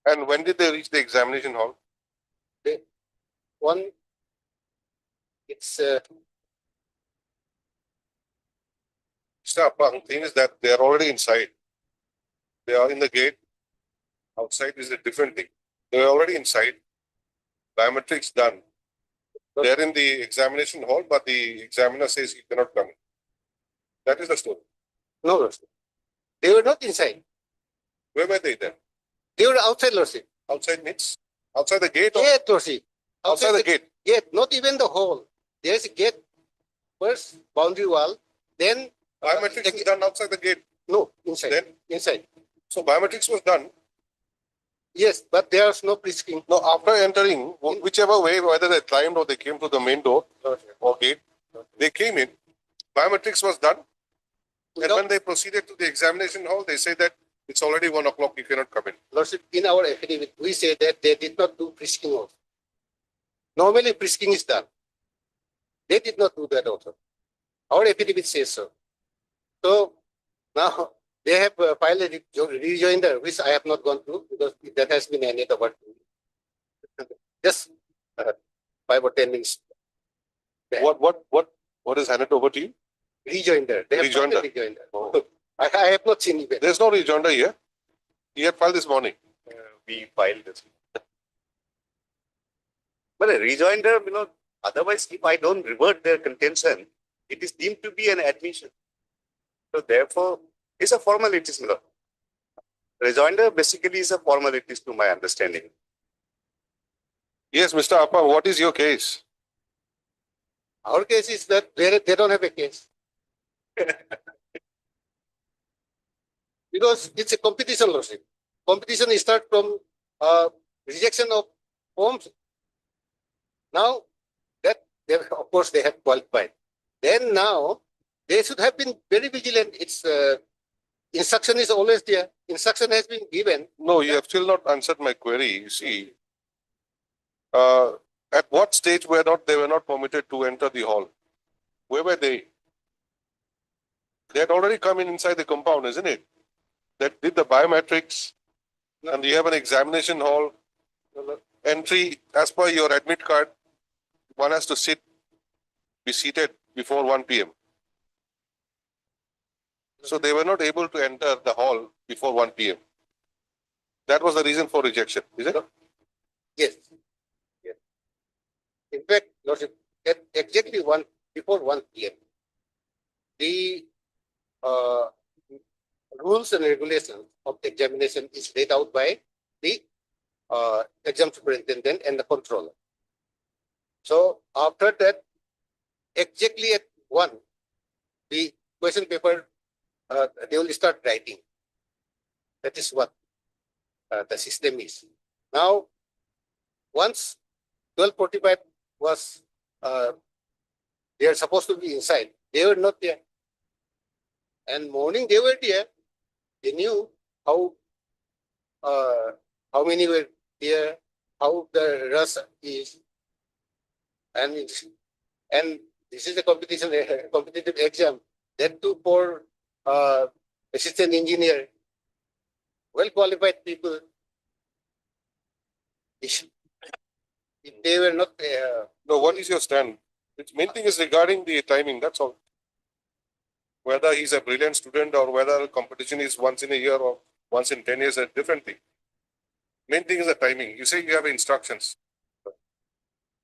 Speaker 2: And when did they reach the examination hall?
Speaker 13: One, it's
Speaker 2: Stop. Thing is that they are already inside. They are in the gate. Outside is a different thing. They are already inside. Biometrics done. They're in the examination hall, but the examiner says you cannot come in. That is the story.
Speaker 13: no, Lordship. They were not inside.
Speaker 2: Where were they then?
Speaker 13: They were outside, Lordship.
Speaker 2: Outside means? Outside the gate or
Speaker 13: Gate, Lordship.
Speaker 2: outside the gate?
Speaker 13: Gate, not even the hall. There's a gate, first boundary wall, then
Speaker 2: Biometrics is done outside the gate.
Speaker 13: no, inside.
Speaker 2: Then?
Speaker 13: Inside.
Speaker 2: So biometrics was done.
Speaker 13: Yes, but there's no pre-screen.
Speaker 2: Now, after entering, whichever way, whether they climbed or they came to the main door or gate, they came in. Biometrics was done. And when they proceeded to the examination hall, they say that it's already 1 o'clock, you cannot come in.
Speaker 13: Lordship, in our affidavit, we say that they did not do pre-screen also. Normally, pre-screen is done. They did not do that also. Our affidavit says so. So now they have filed a rejoinder, which I have not gone through because that has been handed over to me. Just 5 or 10 minutes.
Speaker 2: What is handed over to you?
Speaker 13: Rejoinder. They have filed a
Speaker 2: Rejoinder.
Speaker 13: rejoinder.
Speaker 2: Oh.
Speaker 13: I have not seen even.
Speaker 2: There's no rejoinder here. He had filed this morning.
Speaker 11: We filed this. But a rejoinder, otherwise, if I don't revert their contention, it is deemed to be an admission. So therefore, it's a formalities, Rejoinder basically is a formalities to my understanding.
Speaker 2: Yes, Mr. Appa, what is your case?
Speaker 13: Our case is that they don't have a case. Because it's a competition, Lordship. Competition starts from rejection of forms. Now, that of course they have qualified. Then now, they should have been very vigilant. It's instruction is always there. Instruction has been given.
Speaker 2: No, you have still not answered my query. You see, at what stage they were not permitted to enter the hall? Where were they? They had already come in inside the compound, isn't it? That did the biometrics, and you have an examination hall entry as per your admit card. One has to be seated before 1 p.m. So they were not able to enter the hall before 1 p.m. That was the reason for rejection, is it?
Speaker 13: Yes. Yes. In fact, Lordship, at exactly before 1 p.m., the rules and regulations of the examination is laid out by the exam superintendent and the controller. So after that, exactly at 1, the question paper, they will start writing. That is what the system is. Now, once 12:45 was, they are supposed to be inside. They were not there. And morning they were there. They knew how many were there, how the rush is, and this is a competitive exam. That too for assistant engineer, well qualified people. If they were not
Speaker 2: No, what is your stand? The main thing is regarding the timing, that's all. Whether he's a brilliant student or whether competition is once in a year or once in 10 years, a different thing. Main thing is the timing. You say you have instructions.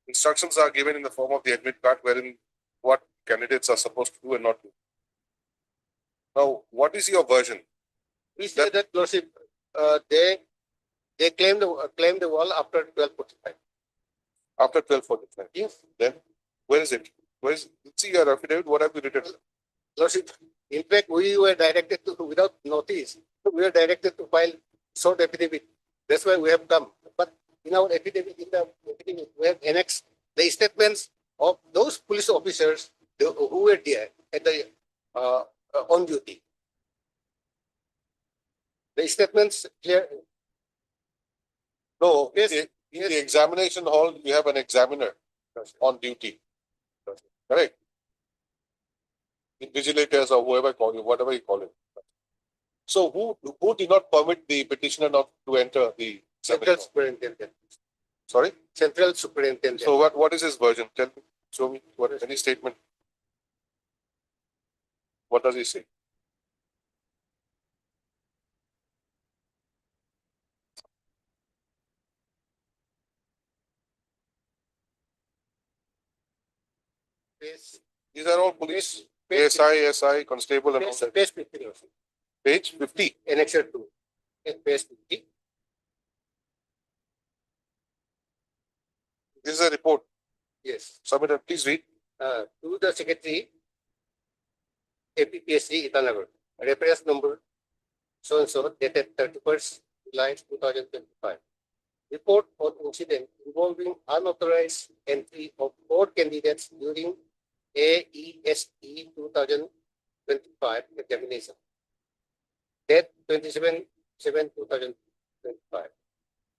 Speaker 2: Instructions are given in the form of the admit card wherein what candidates are supposed to do and not do. Now, what is your version?
Speaker 13: we say that Lordship, they claim the wall after 12:45.
Speaker 2: After 12:45.
Speaker 13: Yes.
Speaker 2: Then, where is it? Let's see your affidavit. What have you written?
Speaker 13: Lordship, in fact, we were directed to, without notice, we were directed to file short affidavit. That's why we have come. But in our affidavit, we have annexed the statements of those police officers who were there at the on duty. The statements clear.
Speaker 2: No,
Speaker 13: Yes,
Speaker 2: in the examination hall, you have an examiner on duty. Correct? Invigilators or whoever call you, whatever you call it. So who did not permit the petitioner not to enter the
Speaker 13: Central
Speaker 2: examination hall?
Speaker 13: Superintendent.
Speaker 2: Sorry?
Speaker 13: Central Superintendent.
Speaker 2: So what is his version? Tell me, show me, what is any statement? What does he say?
Speaker 13: Page-
Speaker 2: These are all police,
Speaker 13: page-
Speaker 2: ASI, SI, constable and all
Speaker 13: page-
Speaker 2: that.
Speaker 13: page 50 also.
Speaker 2: Page 50.
Speaker 13: Annexure 2. Page 50.
Speaker 2: This is a report.
Speaker 13: Yes.
Speaker 2: Submitted, please read.
Speaker 13: To the Secretary, APPSC Itanagar, reference number so and so dated 31st July 2025. Report on incident involving unauthorized entry of 4 candidates during AESE 2025 examination. Date 27/7/2025.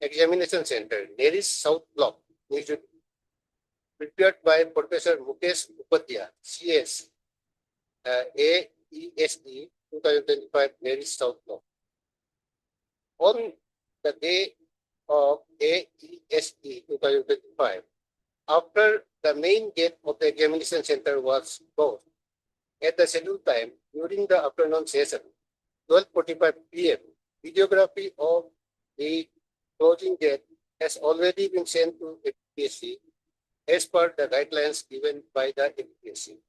Speaker 13: Examination Center, Neris South Block, New Delhi. Prepared by Professor Mukesh Upadhyay, CS, AESE 2025, Neris South Block. On the day of AESE 2025, after the main gate of the examination center was closed, at the scheduled time during the afternoon session, 12:45 p.m., videography of the closing gate has already been sent to APPSC as per the guidelines given by the APPSC.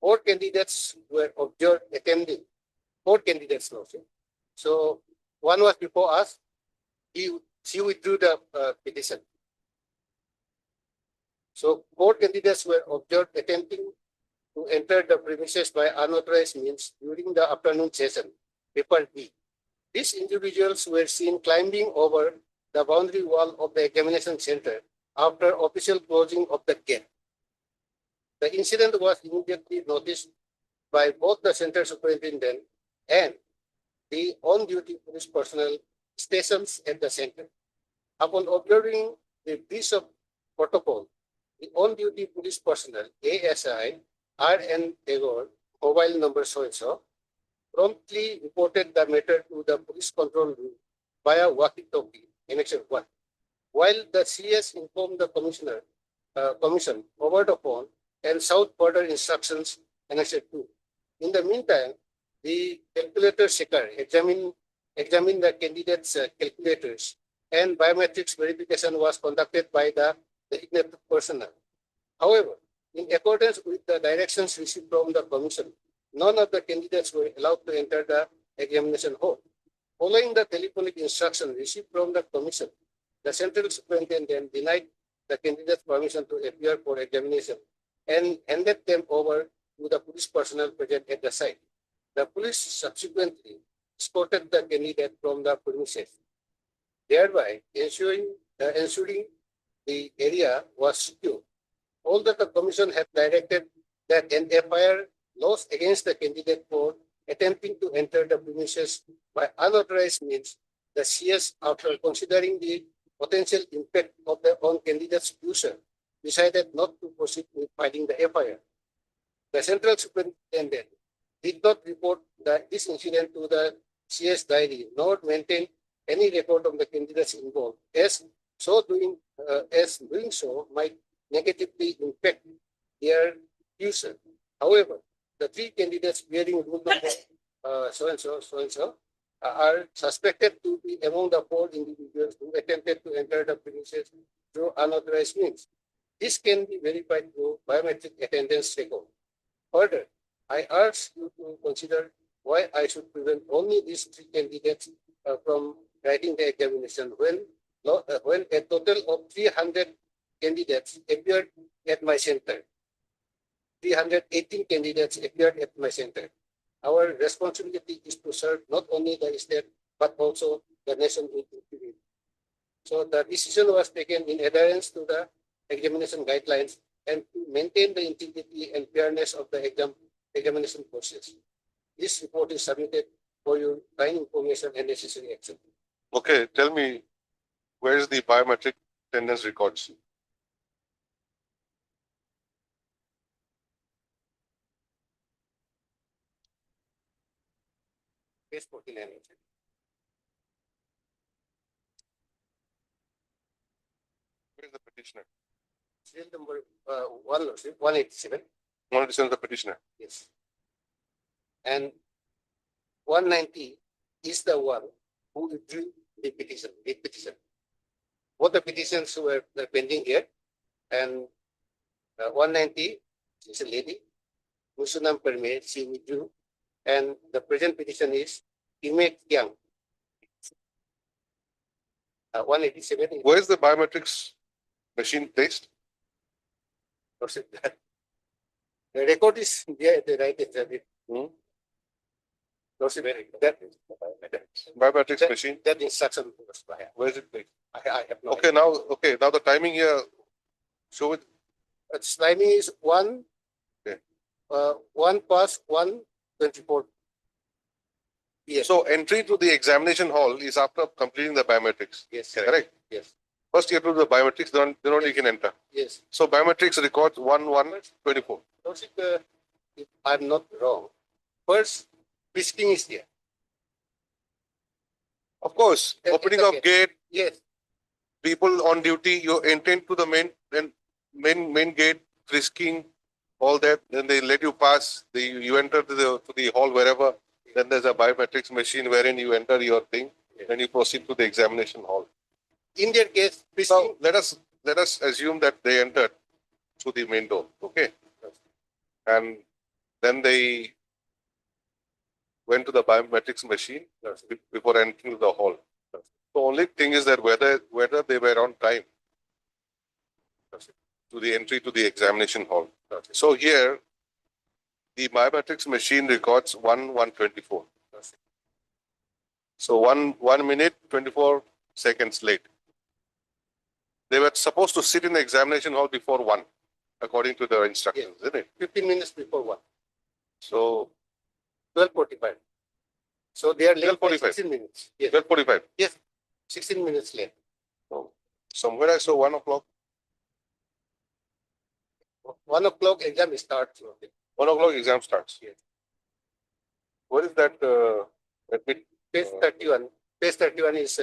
Speaker 13: 4 candidates were observed attending. 4 candidates also. So one was before us. She withdrew the petition. So 4 candidates were observed attempting to enter the premises by unauthorized means during the afternoon session, paper B. These individuals were seen climbing over the boundary wall of the examination center after official closing of the gate. The incident was immediately noticed by both the center superintendent and the on-duty police personnel stations at the center. Upon observing the breach of protocol, the on-duty police personnel, ASI, RN Tagore, mobile number so-and-so, promptly reported the matter to the police control room via walkie-talkie, Annexure 1. While the CS informed the commission over the phone and sought further instructions, Annexure 2. In the meantime, the calculator checker examined the candidates' calculators, and biometrics verification was conducted by the designated personnel. However, in accordance with the directions received from the commission, none of the candidates were allowed to enter the examination hall. Following the telephonic instruction received from the commission, the central superintendent denied the candidates permission to appear for examination and handed them over to the police personnel present at the site. The police subsequently escorted the candidate from the premises, thereby ensuring the area was secure. Although the commission had directed that an FIR lodged against the candidate for attempting to enter the premises by unauthorized means, the CS, after considering the potential impact of the on candidate's future, decided not to proceed with filing the FIR. The central superintendent did not report this incident to the CS diary, nor maintain any record of the candidates involved, as doing so might negatively impact their future. However, the 3 candidates bearing rule number so-and-so are suspected to be among the 4 individuals who attempted to enter the premises through unauthorized means. This can be verified through biometric attendance record. Further, I urge you to consider why I should prevent only these 3 candidates from writing the examination when a total of 300 candidates appeared at my center. 318 candidates appeared at my center. Our responsibility is to serve not only the state, but also the nation with integrity. So the decision was taken in adherence to the examination guidelines and to maintain the integrity and fairness of the examination process. This report is submitted for your kind information and necessary action.
Speaker 2: Okay, tell me, where is the biometric attendance records?
Speaker 13: Page 49.
Speaker 2: Where is the petitioner?
Speaker 13: Serial number 187.
Speaker 2: One is the petitioner.
Speaker 13: Yes. And 190 is the one who withdrew the petition. Both the petitions were pending here, and 190 is a lady, Musunam Perme, she withdrew, and the present petition is Imek Yang. 187 is
Speaker 2: Where is the biometrics machine placed?
Speaker 13: the record is there at the right end.
Speaker 2: Hmm?
Speaker 13: That
Speaker 2: Biometrics machine,
Speaker 13: that instruction was by.
Speaker 2: where is it placed?
Speaker 13: I have no
Speaker 2: Okay, now the timing here, show it.
Speaker 13: Its timing is 1 past 1:24 p.m.
Speaker 2: So entry to the examination hall is after completing the biometrics,
Speaker 13: Yes,
Speaker 2: correct?
Speaker 13: Yes,
Speaker 2: First you have to do the biometrics, then only you can enter.
Speaker 13: yes.
Speaker 2: So biometrics records 1/1/24.
Speaker 13: Lordship, if I'm not wrong, first frisking is there.
Speaker 2: Of course,
Speaker 13: Yes,
Speaker 2: opening
Speaker 13: it's
Speaker 2: of
Speaker 13: okay.
Speaker 2: gate,
Speaker 13: Yes,
Speaker 2: people on duty, you enter to the main gate, frisking, all that, then they let you pass, you enter to the hall wherever, then there's a biometrics machine wherein you enter your thing, then you proceed to the examination hall.
Speaker 13: in their case, frisking.
Speaker 2: So let us assume that they entered through the main door, okay? And then they went to the biometrics machine before entering the hall. The only thing is that whether they were on time to the entry to the examination hall. So here, the biometrics machine records 1/1/24. So 1 minute, 24 seconds late. They were supposed to sit in the examination hall before 1, according to their instructions, isn't it?
Speaker 13: 15 minutes before 1,
Speaker 2: So
Speaker 13: 12:45. So they are late by
Speaker 2: 12:45.
Speaker 13: 16 minutes. Yes,
Speaker 2: 12:45.
Speaker 13: 16 minutes late.
Speaker 2: Somewhere I saw 1 o'clock.
Speaker 13: 1 o'clock exam starts.
Speaker 2: 1 o'clock exam starts.
Speaker 13: Yes.
Speaker 2: What is that? Admit?
Speaker 13: Page 31. Page 31 is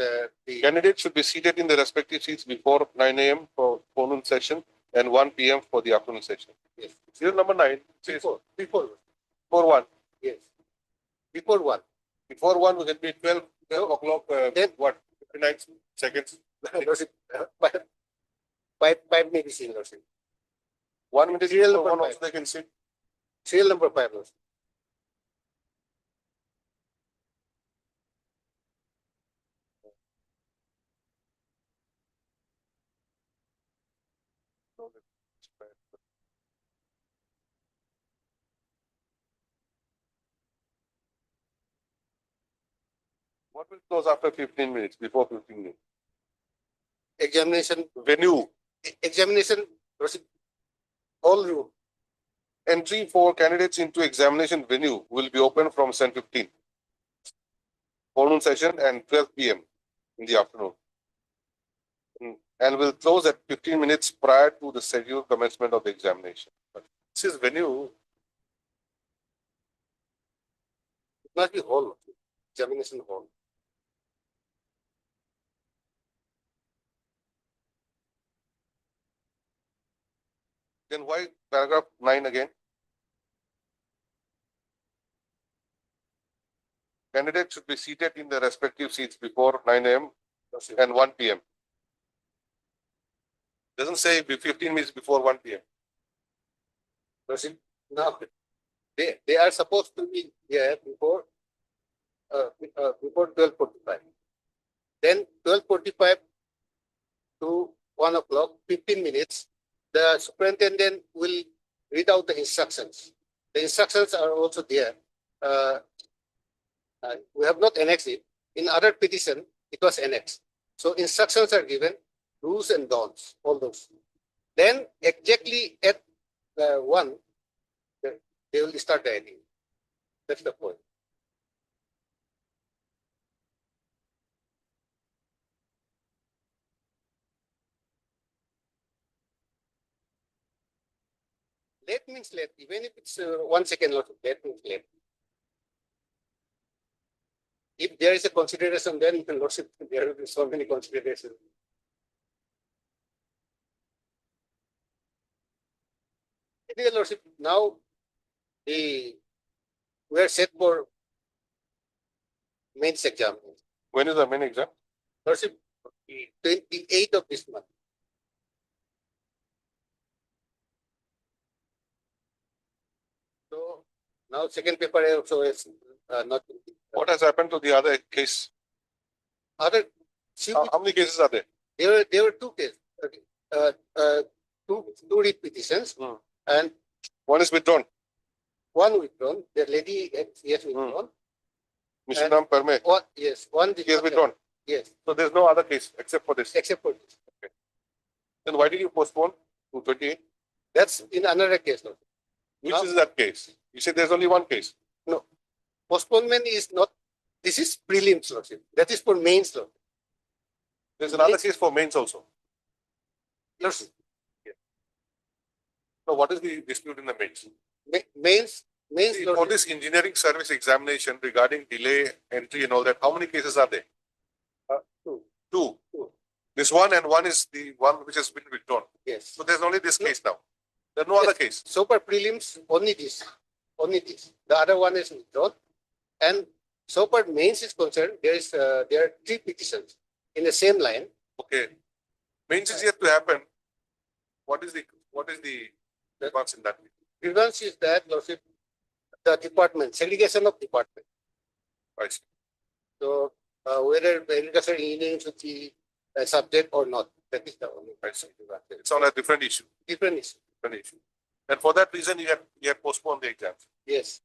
Speaker 13: the
Speaker 2: Candidates should be seated in their respective seats before 9 a.m. for forenoon session and 1 p.m. for the afternoon session.
Speaker 13: yes.
Speaker 2: Serial number 9 says
Speaker 13: Before
Speaker 2: 1.
Speaker 13: yes. Before 1.
Speaker 2: Before 1 will be 12 o'clock.
Speaker 13: Then-
Speaker 2: What? 59 seconds.
Speaker 13: Lordship, 5 may be seen, Lordship.
Speaker 2: 1 minute.
Speaker 13: Serial
Speaker 2: So
Speaker 13: number
Speaker 2: one
Speaker 13: 5.
Speaker 2: also they can sit.
Speaker 13: Serial number 5, Lordship.
Speaker 2: What will close after 15 minutes? Before 15 minutes.
Speaker 13: Examination,
Speaker 2: Venue.
Speaker 13: examination, Lordship, all room.
Speaker 2: Entry for candidates into examination venue will be open from 10:15. Forenoon session and 12 p.m. in the afternoon. And will close at 15 minutes prior to the scheduled commencement of the examination. But this is venue.
Speaker 13: It must be hall, examination hall.
Speaker 2: Then why paragraph 9 again? Candidates should be seated in their respective seats before 9 a.m. and 1 p.m. Doesn't say 15 minutes before 1 p.m.
Speaker 13: Lordship, now, they are supposed to be here before 12:45. Then 12:45 to 1 o'clock, 15 minutes, the superintendent will read out the instructions. The instructions are also there. We have not annexed it. In other petition, it was annexed. So instructions are given, rules and don'ts, all those. Then exactly at one, they will start the editing. That's the point. Late means late, even if it's 1 second lot, late means late. If there is a consideration, then lordship, there will be so many considerations. Anyway, lordship, now we are set for mains exam.
Speaker 2: When is the main exam?
Speaker 13: Lordship, 28th of this month. So now second paper also is not.
Speaker 2: What has happened to the other case?
Speaker 13: Other,
Speaker 2: How many cases are there?
Speaker 13: there were two cases. Two read petitions and
Speaker 2: One is withdrawn.
Speaker 13: one withdrawn. The lady yes withdrawn.
Speaker 2: Mr.
Speaker 13: And-
Speaker 2: Nam Perme,
Speaker 13: One yes, one did
Speaker 2: he has
Speaker 13: not
Speaker 2: withdrawn.
Speaker 13: have- Yes,
Speaker 2: So there's no other case except for this.
Speaker 13: except for this.
Speaker 2: Then why did you postpone to 28?
Speaker 13: That's in another case. No.
Speaker 2: Which
Speaker 13: Now-
Speaker 2: is that case? You said there's only one case.
Speaker 13: Postponement is not. This is prelims, lordship. That is for mains, lordship.
Speaker 2: There's another
Speaker 13: Yes.
Speaker 2: case for mains also.
Speaker 13: Lordship.
Speaker 2: So what is the dispute in the mains?
Speaker 13: Mains,
Speaker 2: See, for
Speaker 13: lordship.
Speaker 2: this engineering service examination regarding delay, entry and all that, how many cases are there?
Speaker 13: Two.
Speaker 2: Two.
Speaker 13: Two.
Speaker 2: This one and one is the one which has been withdrawn.
Speaker 13: Yes.
Speaker 2: So there's only this case now. There's no other case.
Speaker 13: So for prelims, only this. Only this. The other one is withdrawn. And so far mains is concerned, there are three petitions in the same line.
Speaker 2: Okay. Mains is yet to happen. What is the response in that?
Speaker 13: Grievance is that, lordship, the department, segregation of department.
Speaker 2: I see.
Speaker 13: So whether the agricultural engineering should be a subject or not, that is the only question.
Speaker 2: It's on a different issue.
Speaker 13: Different issue.
Speaker 2: Different issue. And for that reason, you have postponed the exams.
Speaker 13: Yes.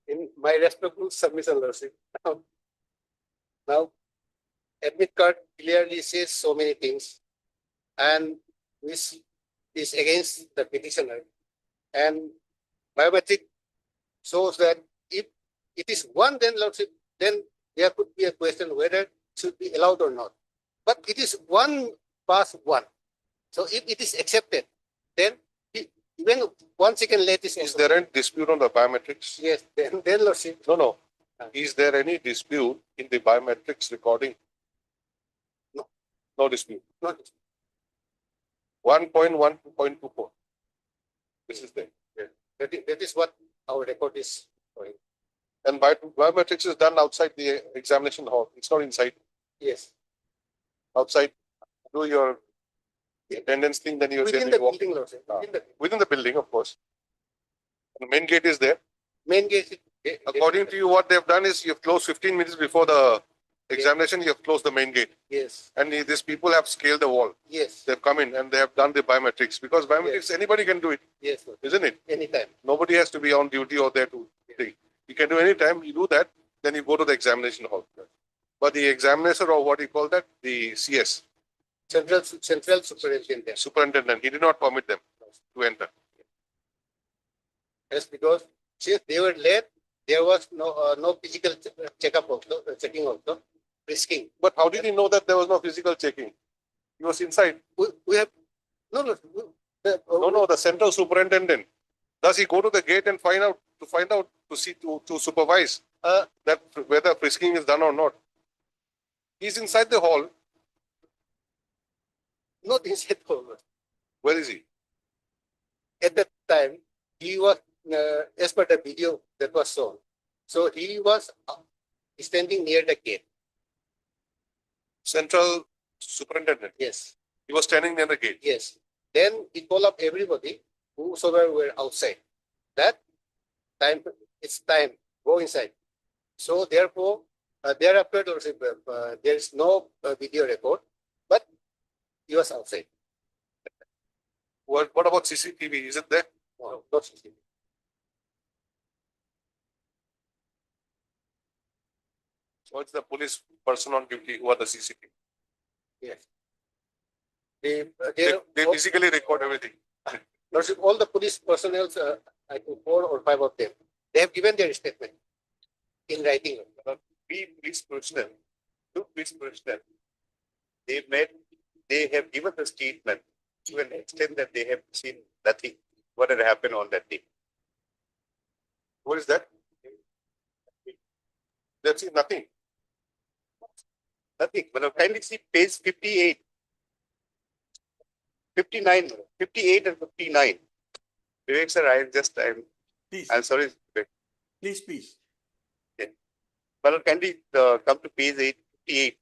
Speaker 13: In my respectful submission, lordship. Now, admit card clearly says so many things, and which is against the petitioner. And biometric shows that if it is one, then lordship, then there could be a question whether it should be allowed or not. But it is one past one. So if it is accepted, then even 1 second late is
Speaker 2: Is
Speaker 13: also-
Speaker 2: there any dispute on the biometrics?
Speaker 13: Yes, then lordship.
Speaker 2: No. Is there any dispute in the biometrics recording?
Speaker 13: No.
Speaker 2: No dispute.
Speaker 13: Not
Speaker 2: 1.1.24. This is there.
Speaker 13: that is what our record is showing.
Speaker 2: And biometrics is done outside the examination hall. It's not inside.
Speaker 13: Yes.
Speaker 2: Outside. Do your attendance thing, then you
Speaker 13: Within
Speaker 2: then
Speaker 13: the
Speaker 2: you walk
Speaker 13: building, lordship.
Speaker 2: within the building, of course. The main gate is there.
Speaker 13: Main gate.
Speaker 2: According to you, what they've done is you've closed 15 minutes before the examination, you have closed the main gate.
Speaker 13: Yes,
Speaker 2: And these people have scaled the wall.
Speaker 13: yes,
Speaker 2: They've come in and they have done the biometrics because biometrics, anybody can do it,
Speaker 13: yes, lordship.
Speaker 2: isn't it?
Speaker 13: Anytime.
Speaker 2: Nobody has to be on duty or there to take. You can do anytime, you do that, then you go to the examination hall. But the examiner or what you call that, the CS,
Speaker 13: Central superintendent.
Speaker 2: superintendent, he did not permit them to enter.
Speaker 13: Yes, because since they were late, there was no physical checkup also, checking also, risking.
Speaker 2: But how did he know that there was no physical checking? He was inside.
Speaker 13: We have, no,
Speaker 2: No, the central superintendent. Does he go to the gate and find out to supervise that whether frisking is done or not? He's inside the hall.
Speaker 13: not inside hall.
Speaker 2: Where is he?
Speaker 13: At that time, he was, as per the video that was shown, so he was standing near the gate.
Speaker 2: Central superintendent.
Speaker 13: Yes,
Speaker 2: He was standing near the gate.
Speaker 13: yes. Then he called up everybody, whosoever were outside. That time, it's time, go inside. So therefore, thereafter, Lordship, there is no video record, but he was outside.
Speaker 2: What about CCTV? Is it there?
Speaker 13: No, not CCTV.
Speaker 2: So it's the police person on duty who are the CCTV.
Speaker 13: Yes. They,
Speaker 2: They physically record everything.
Speaker 13: Lordship, all the police personnel, I think 4 or 5 of them, they have given their statement in writing.
Speaker 11: We police personnel, two police personnel, they have given a statement to an extent that they have seen nothing, what had happened on that day.
Speaker 2: What is that? They've seen nothing.
Speaker 11: Nothing. But kindly see page 58. 59, 58 and 59. Vivek sir,
Speaker 12: Please,
Speaker 11: I'm sorry. Vivek.
Speaker 12: please.
Speaker 11: But kindly come to page 58.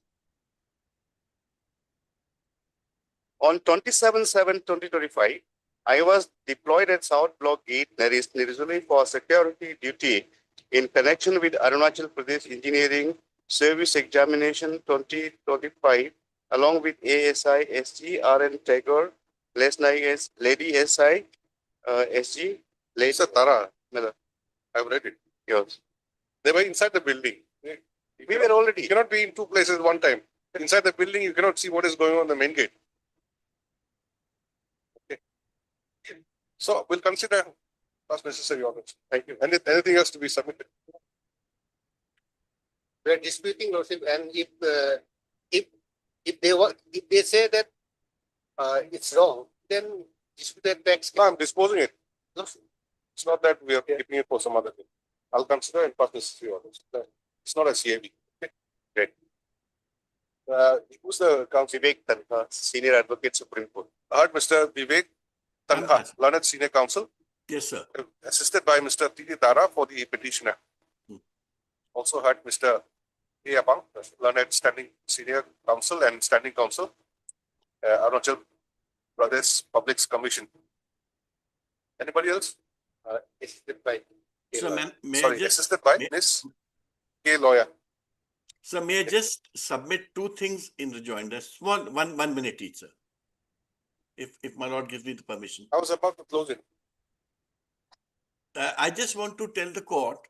Speaker 11: On 27/7/2025, I was deployed at South Block Gate, Narizuli for security duty in connection with Arunachal Pradesh Engineering Service Examination 2025, along with ASI, SG, RN Tagore, Lady SI, SG, Lady
Speaker 2: Mr. Tara, I've read it.
Speaker 11: Yes.
Speaker 2: They were inside the building.
Speaker 11: We were already.
Speaker 2: You cannot be in two places one time. Inside the building, you cannot see what is going on the main gate. Okay. So we'll consider as necessary orders. Thank you. And if anything else to be submitted.
Speaker 13: We are disputing, Lordship, and if they say that it's wrong, then dispute that tax.
Speaker 2: No, I'm disposing it.
Speaker 13: No,
Speaker 2: It's not that we are keeping it for some other thing. I'll consider and pass necessary orders. It's not a CAB. Okay. Great. Who's the counsel?
Speaker 11: Vivek Tanha, Senior Advocate, Supreme Court.
Speaker 2: I heard Mr. Vivek Tanha,
Speaker 12: Tanha.
Speaker 2: learned senior counsel,
Speaker 12: Yes, sir.
Speaker 2: assisted by Mr. T.T. Tara for the petitioner. Also heard Mr. A. Apang, learned standing senior counsel and standing counsel, Arunachal Pradesh Public Commission. Anybody else?
Speaker 13: assisted by.
Speaker 12: So, may I
Speaker 2: Sorry,
Speaker 12: just,
Speaker 2: assisted by
Speaker 12: may-
Speaker 2: Ms. K. Lawyer.
Speaker 12: so may I just submit two things in rejoinder? Small, one minute each, sir. If my lord gives me the permission.
Speaker 2: I was about to close it.
Speaker 12: I just want to tell the court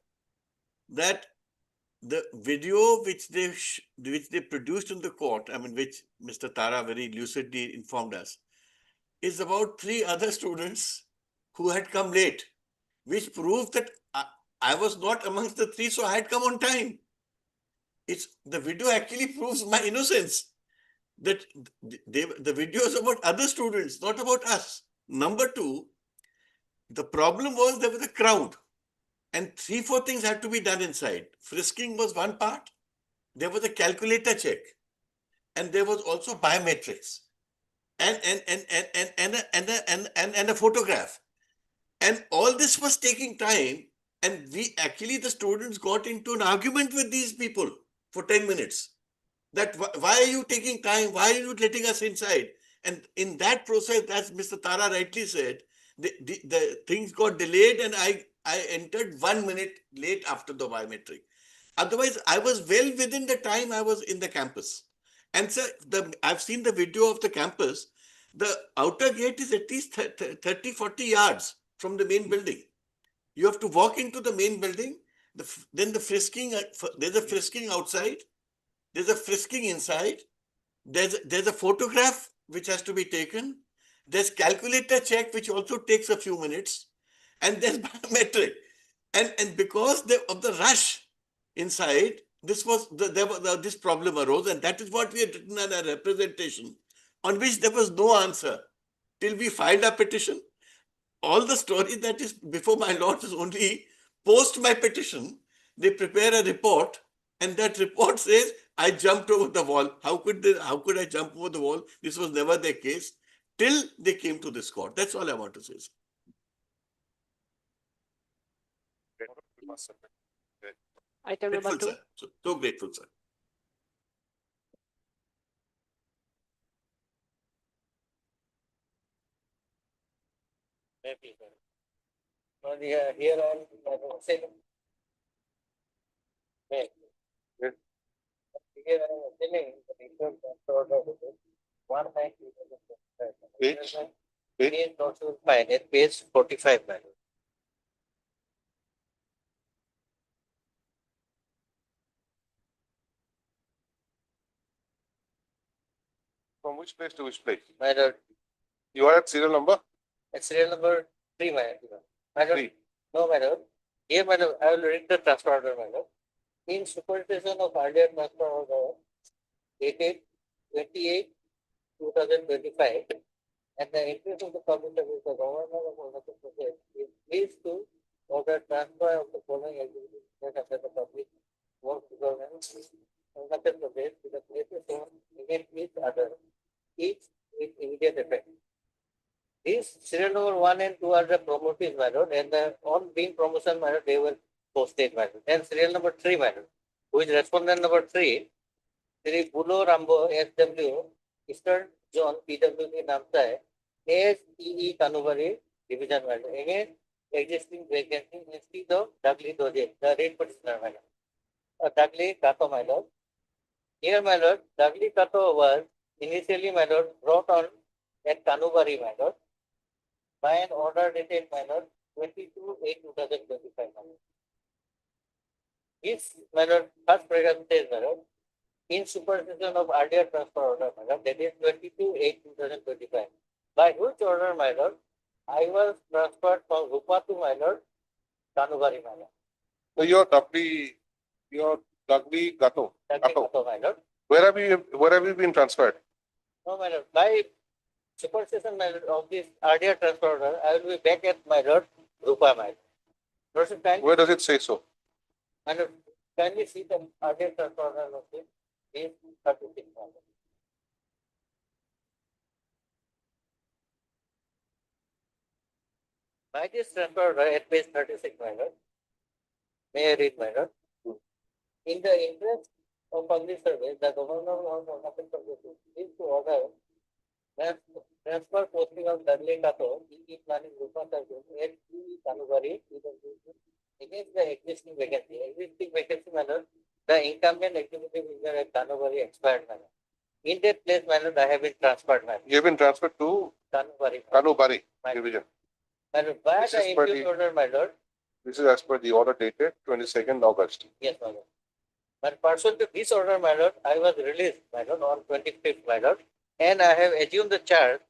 Speaker 12: that the video which they produced in the court, I mean, which Mr. Tara very lucidly informed us, is about 3 other students who had come late, which proves that I was not amongst the 3, so I had come on time. The video actually proves my innocence. That the video is about other students, not about us. Number 2, the problem was there was a crowd and 3-4 things had to be done inside. Frisking was one part. There was a calculator check, and there was also biometrics, and a photograph. And all this was taking time, and the students got into an argument with these people for 10 minutes. That why are you taking time? Why are you letting us inside? And in that process, as Mr. Tara rightly said, the things got delayed, and I entered 1 minute late after the biometric. Otherwise, I was well within the time I was in the campus. And so I've seen the video of the campus. The outer gate is at least 30-40 yards from the main building. You have to walk into the main building. Then the frisking, there's a frisking outside. There's a frisking inside. There's a photograph which has to be taken. There's calculator check, which also takes a few minutes. And there's biometric. And because of the rush inside, this problem arose. And that is what we had written in a representation on which there was no answer till we filed our petition. All the story that is before my lord is only post my petition. They prepare a report, and that report says I jumped over the wall. How could I jump over the wall? This was never the case till they came to this court. That's all I want to say, sir.
Speaker 6: Item number
Speaker 12: Grateful,
Speaker 6: 2.
Speaker 12: sir. So grateful, sir.
Speaker 13: Here on Yes.
Speaker 2: Yes.
Speaker 13: Here I am telling the issue order is 190.
Speaker 2: Page?
Speaker 13: Page not to find it, page 45, my lord.
Speaker 2: From which place to which place?
Speaker 13: My lord,
Speaker 2: You are at serial number
Speaker 13: it's serial number 3, my lord. My lord,
Speaker 2: 3.
Speaker 13: no, my lord. Here, my lord, I will read the transfer order, my lord. In supervision of earlier transfer order dated 28/2025, and the interest of the public service, the governor of Arunachal Pradesh is pleased to order transfer of the following activities under the public works governance Arunachal Pradesh to the places shown against each other, each with immediate effect. These serial number 1 and 2 are the promotees, my lord, and the on being promotion, my lord, they were posted, my lord. And serial number 3, my lord, who is respondent number 3, Sri Bulo Rambo, SW, Eastern Zone, PWD Namsai, ASEE Kanubari, Division, my lord. Again, existing vacancy instead of Dudley Doje, the rate petitioner, my lord. Dudley Kato, my lord. Here, my lord, Dudley Kato was initially, my lord, brought on at Kanubari, my lord, by an order dated, my lord, 22/8/2025, my lord. This, my lord, first paragraph says, my lord, in supervision of earlier transfer order, my lord, that is 22/8/2025, by which order, my lord, I was transferred from Rupa to, my lord, Kanubari, my lord.
Speaker 2: So you're Dudley Gato.
Speaker 13: Dudley Kato, my lord.
Speaker 2: Where have you been transferred?
Speaker 13: No, my lord, by supervision, my lord, of this earlier transfer order, I will be back at, my lord, Rupa, my lord. Lordship,
Speaker 2: Where does it say so?
Speaker 13: my lord, kindly see the earlier transfer order of this page 36, my lord. By this transfer order at page 36, my lord, may I read, my lord? In the interest of public service, the governor of Arunachal Pradesh is to order transfer posting of Dudley Kato, EE planning Rupa Service at EE Kanubari, against the existing vacancy. Existing vacancy, my lord, the incumbent executive engineer at Kanubari expired, my lord. In that place, my lord, I have been transferred, my lord.
Speaker 2: You have been transferred to
Speaker 13: Kanubari.
Speaker 2: Kanubari
Speaker 13: My lord.
Speaker 2: Division.
Speaker 13: My lord, by
Speaker 2: This
Speaker 13: the
Speaker 2: is per
Speaker 13: impute
Speaker 2: the-
Speaker 13: order, my lord.
Speaker 2: This is as per the order dated 22nd August.
Speaker 13: Yes, my lord. But pursuant to this order, my lord, I was released, my lord, on 25th, my lord, and I have assumed the charge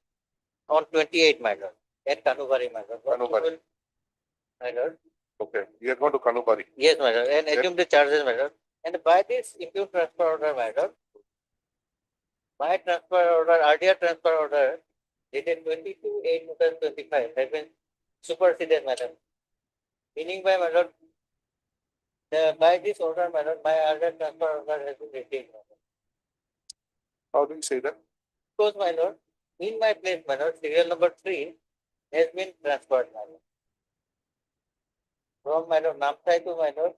Speaker 13: on 28th, my lord, at Kanubari, my lord.
Speaker 2: Kanubari.
Speaker 13: My lord.
Speaker 2: Okay. You have gone to Kanubari.
Speaker 13: Yes, my lord, and assumed the charges, my lord. And by this impute transfer order, my lord, my transfer order, earlier transfer order, dated 22/8/2025, has been superseded, my lord. Meaning by, my lord, by this order, my lord, my earlier transfer order has been retained, my lord.
Speaker 2: How do you say that?
Speaker 13: Because, my lord, in my place, my lord, serial number 3 has been transferred, my lord. From, my lord, Namsai to, my lord,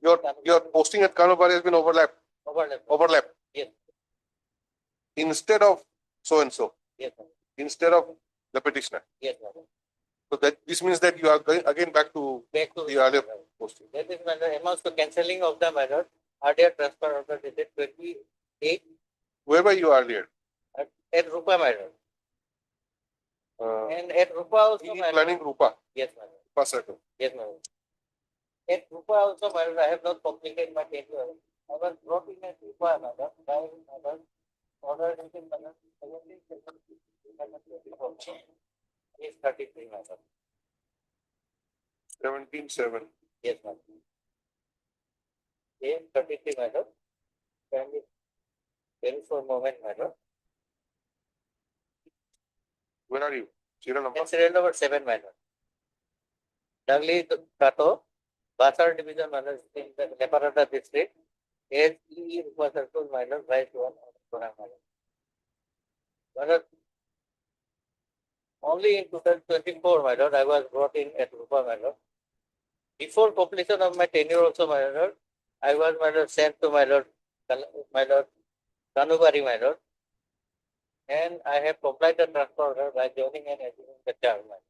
Speaker 2: Your posting at Kanubari has been overlapped.
Speaker 13: overlap. Yes.
Speaker 2: Instead of so and so.
Speaker 13: Yes, my lord.
Speaker 2: Instead of the petitioner.
Speaker 13: Yes, my lord.
Speaker 2: So that this means that you are going again back to the earlier posting.
Speaker 13: That is, my lord, amounts to cancelling of the, my lord, earlier transfer order dated 28
Speaker 2: Where were you earlier?
Speaker 13: at Rupa, my lord. And at Rupa also, my lord.
Speaker 2: Planning Rupa.
Speaker 13: Yes, my lord.
Speaker 2: First circle.
Speaker 13: Yes, my lord. At Rupa also, my lord, I have not completed my tenure. I was brought in at Rupa, my lord, by, my lord, order dated, my lord, 17/7/2024. Is 33, my lord.
Speaker 2: 17/7.
Speaker 13: Yes, my lord. Is 33, my lord. Can you wait for a moment, my lord?
Speaker 2: Where are you? Serial number?
Speaker 13: And serial number 7, my lord. Dudley Kato, Basar Division, my lord, in the Leparada district. SEE Rupa Circle, my lord, Vice 1, my lord. My lord, only in 2024, my lord, I was brought in at Rupa, my lord. Before completion of my tenure also, my lord, I was, my lord, sent to my lord, Kanubari, my lord. And I have complied the transfer order by joining and assuming the charge, my lord.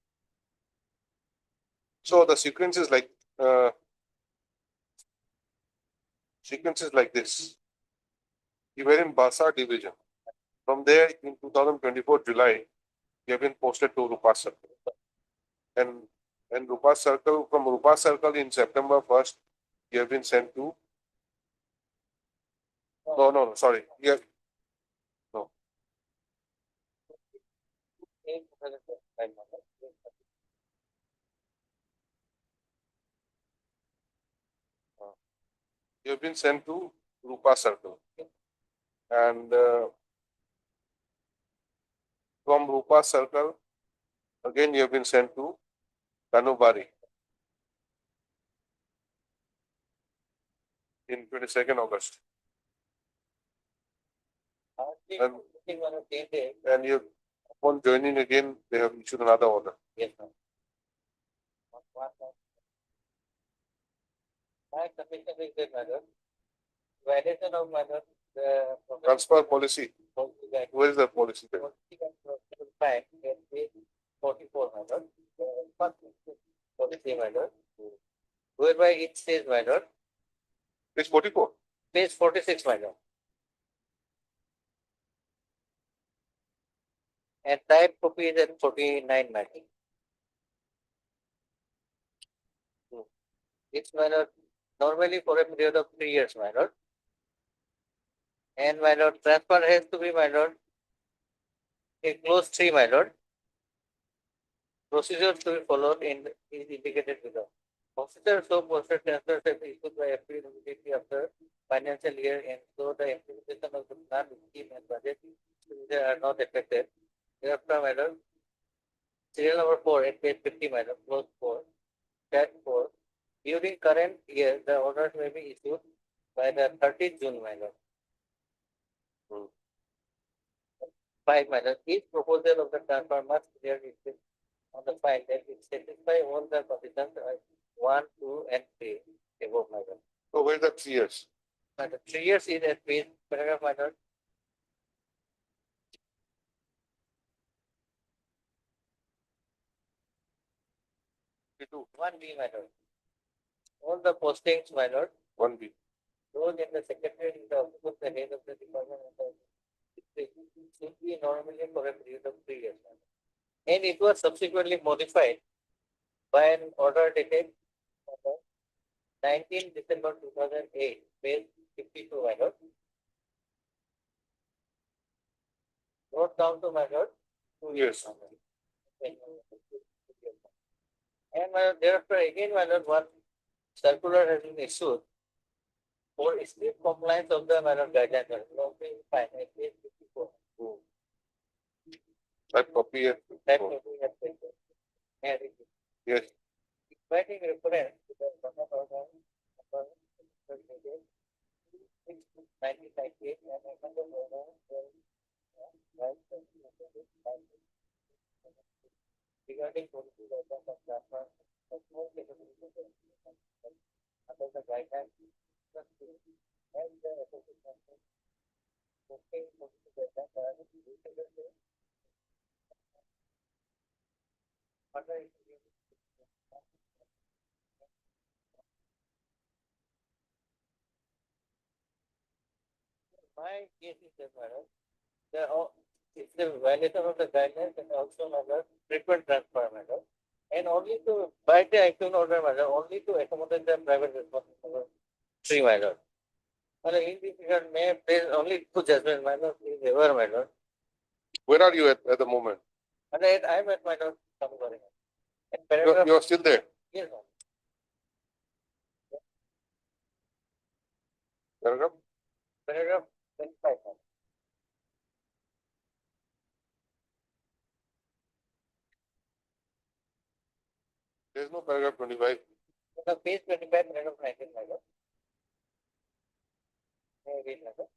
Speaker 2: So the sequence is like sequence is like this. You were in Basa division. From there, in 2024 July, you have been posted to Rupa Circle. And Rupa Circle, from Rupa Circle in September 1st, you have been sent to. No, sorry. You have, no. You have been sent to Rupa Circle. And from Rupa Circle, again you have been sent to Kanubari in 22nd August. And you, upon joining again, they have issued another order.
Speaker 4: Yes, sir. My submission is that, madam, violation of madam, the.
Speaker 2: Transfer policy. Where is the policy there?
Speaker 4: Fine, page 44, madam. Policy, madam. Whereby it says, madam,
Speaker 2: Page 44.
Speaker 4: page 46, madam. And type copy is at 49, madam. It's minor, normally for a period of 3 years, my lord. And my lord, transfer has to be, my lord, a close 3, my lord. Procedure to be followed in is indicated below. Officer so posted transfer shall be issued by April immediately after financial year, and so the implementation of the plan, scheme and budget are not affected. Thereafter, my lord, serial number 4 at page 50, my lord, close 4, chat 4. During current year, the orders may be issued by the 30th June, my lord. 5, my lord. Each proposal of the transfer must clearly state on the file that it satisfy all the conditions 1, 2, and 3 above, my lord.
Speaker 2: So where is the 3 years?
Speaker 4: My lord, 3 years is at page paragraph, my lord.
Speaker 2: Two.
Speaker 4: 1B, my lord. All the postings, my lord,
Speaker 2: 1B.
Speaker 4: those in the secretary, the office of the head of the department, and the should be normally for a period of 3 years. And it was subsequently modified by an order dated 19 December 2008, page 52, my lord. Wrote down to my lord, 2 years. And my lord, thereafter again, my lord, one circular has been issued for strict compliance of the my lord guidelines. Okay, fine, I page 54.
Speaker 2: That copy here.
Speaker 4: That copy has been added.
Speaker 2: Yes.
Speaker 4: Inviting reference to the government order number 1998 and amended order regarding policy guidelines of transfer of more capabilities under the guidelines and the association okay, policy guidelines are under my case is that it's the violation of the guidelines and also another frequent transfer matter. And only to by the action order matter, only to accommodate the private responsibility 3 matter. And in this regard, may place only 2 judgment matter is ever matter.
Speaker 2: Where are you at the moment?
Speaker 4: And I'm at matter. And paragraph.
Speaker 2: You're still there?
Speaker 4: Yes, ma'am.
Speaker 2: Paragraph?
Speaker 4: Paragraph 25.
Speaker 2: There is no paragraph 25.
Speaker 4: The page 25, paragraph 19, matter. May I read, matter?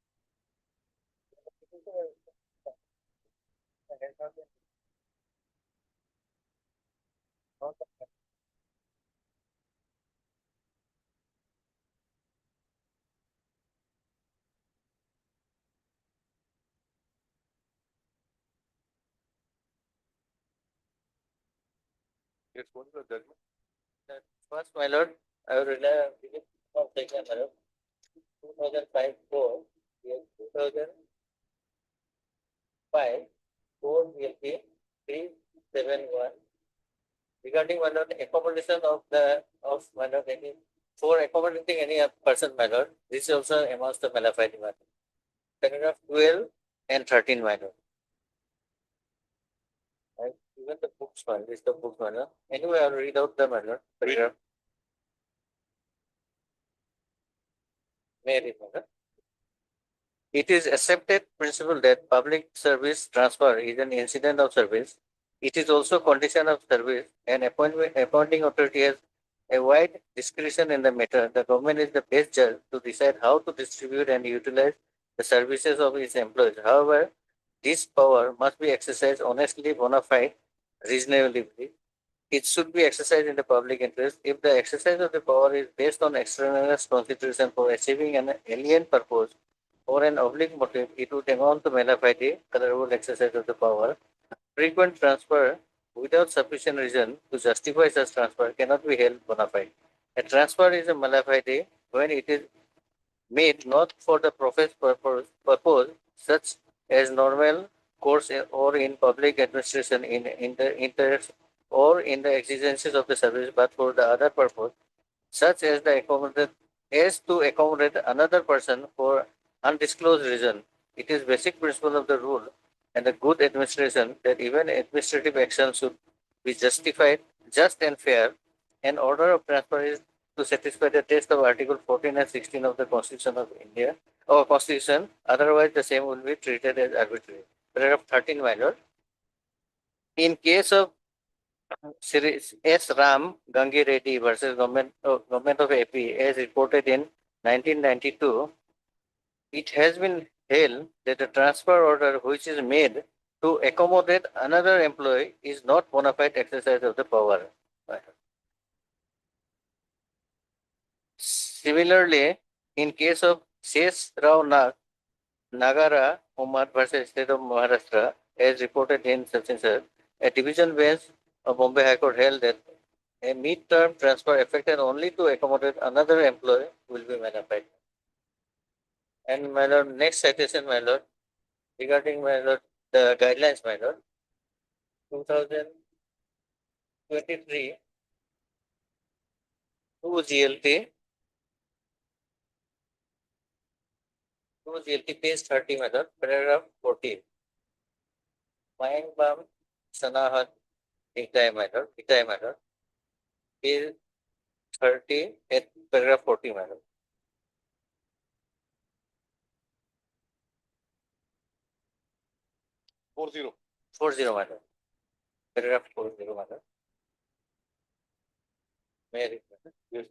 Speaker 2: Yes, what is the judgment?
Speaker 4: First, my lord, I will rely on the my lord. 2005-4, we have 2005-4 VLP 371. Regarding my lord, accommodation of my lord, for accommodating any person, my lord, this is also amounts to mala fide, my lord. Paragraph 12 and 13, my lord. And even the books, my lord, this is the book, my lord. Anyway, I'll read out the, my lord. Paragraph. May I read, my lord? It is accepted principle that public service transfer is an incident of service. It is also condition of service, and appointing authority has a wide discretion in the matter. The government is the best judge to decide how to distribute and utilize the services of its employees. However, this power must be exercised honestly, bona fide, reasonably. It should be exercised in the public interest. If the exercise of the power is based on extraneous consideration for achieving an alien purpose or an oblique motive, it would amount to mala fide, colorable exercise of the power. Frequent transfer without sufficient reason to justify such transfer cannot be held bona fide. A transfer is a mala fide when it is made not for the professed purpose such as normal course or in public administration in the interest or in the exigencies of the service, but for the other purpose, such as to accommodate another person for undisclosed reason. It is basic principle of the rule and the good administration that even administrative action should be justified, just and fair. An order of transfer is to satisfy the test of Article 14 and 16 of the Constitution of India or Constitution. Otherwise, the same will be treated as arbitrary. Paragraph 13, my lord. In case of Sri S. Ram Gangi Reddy versus Government of AP, as reported in 1992, it has been held that a transfer order which is made to accommodate another employee is not bona fide exercise of the power. Similarly, in case of Shesh Rao Nagara Umar versus State of Maharashtra, as reported in such a division bench of Bombay High Court held that a mid-term transfer effected only to accommodate another employee will be mala fide. And my lord, next citation, my lord, regarding my lord, the guidelines, my lord, 2023, 2 GLT, page 30, my lord, paragraph 14. Mayingbam Sanahat Itai, my lord, page 30, at paragraph 40, my lord. Four zero, my lord. Paragraph 40, my lord. May I read, my lord? Yes.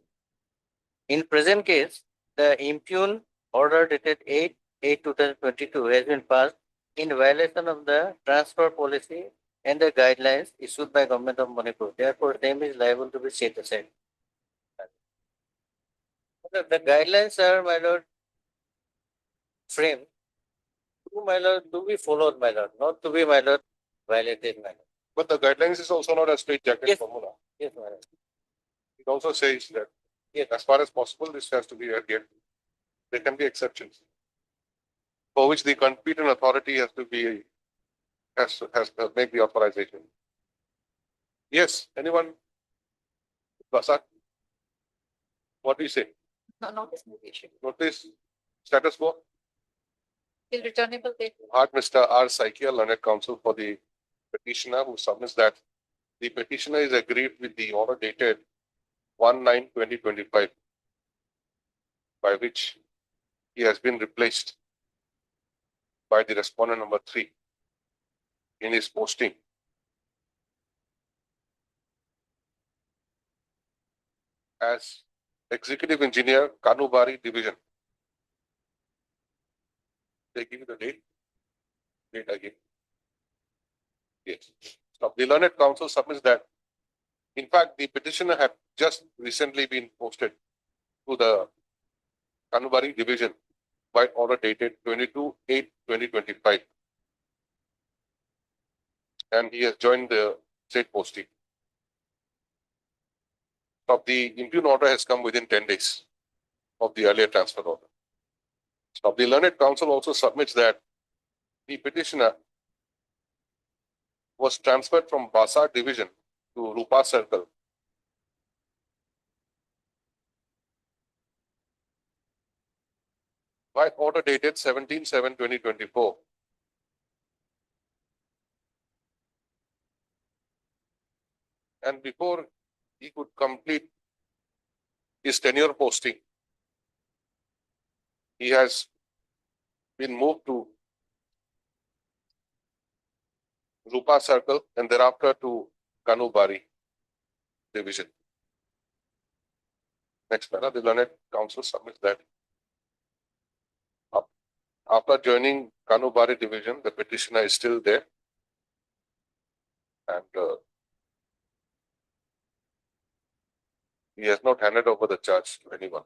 Speaker 4: In present case, the impugn order dated 8/8/2022 has been passed in violation of the transfer policy and the guidelines issued by Government of Manipur. Therefore, same is liable to be set aside. The guidelines are, my lord, framed to, my lord, to be followed, my lord, not to be, my lord, violated, my lord.
Speaker 2: But the guidelines is also not a straight jacket
Speaker 4: Yes.
Speaker 2: formula.
Speaker 4: Yes, my lord.
Speaker 2: It also says that as far as possible, this has to be adhered. There can be exceptions for which the competent authority has to make the authorization. Yes, anyone? Basat? What do you say?
Speaker 3: No, notice may be issued.
Speaker 2: Notice status quo?
Speaker 3: Till returnable date.
Speaker 2: Heard Mr. R. Saikia, learned counsel for the petitioner, who submits that the petitioner is agreed with the order dated 1/9/2025, by which he has been replaced by the respondent number 3 in his posting as Executive Engineer, Kanubari Division. They give you the date again. Yes. So the learned counsel submits that, in fact, the petitioner had just recently been posted to the Kanubari Division by order dated 22/8/2025. And he has joined the state posting. So the impugn order has come within 10 days of the earlier transfer order. Now, the learned counsel also submits that the petitioner was transferred from Basa division to Rupa circle by order dated 17/7/2024. And before he could complete his tenure posting, he has been moved to Rupa circle and thereafter to Kanubari division. Next para, the learned counsel submits that after joining Kanubari division, the petitioner is still there. And he has not handed over the charge to anyone,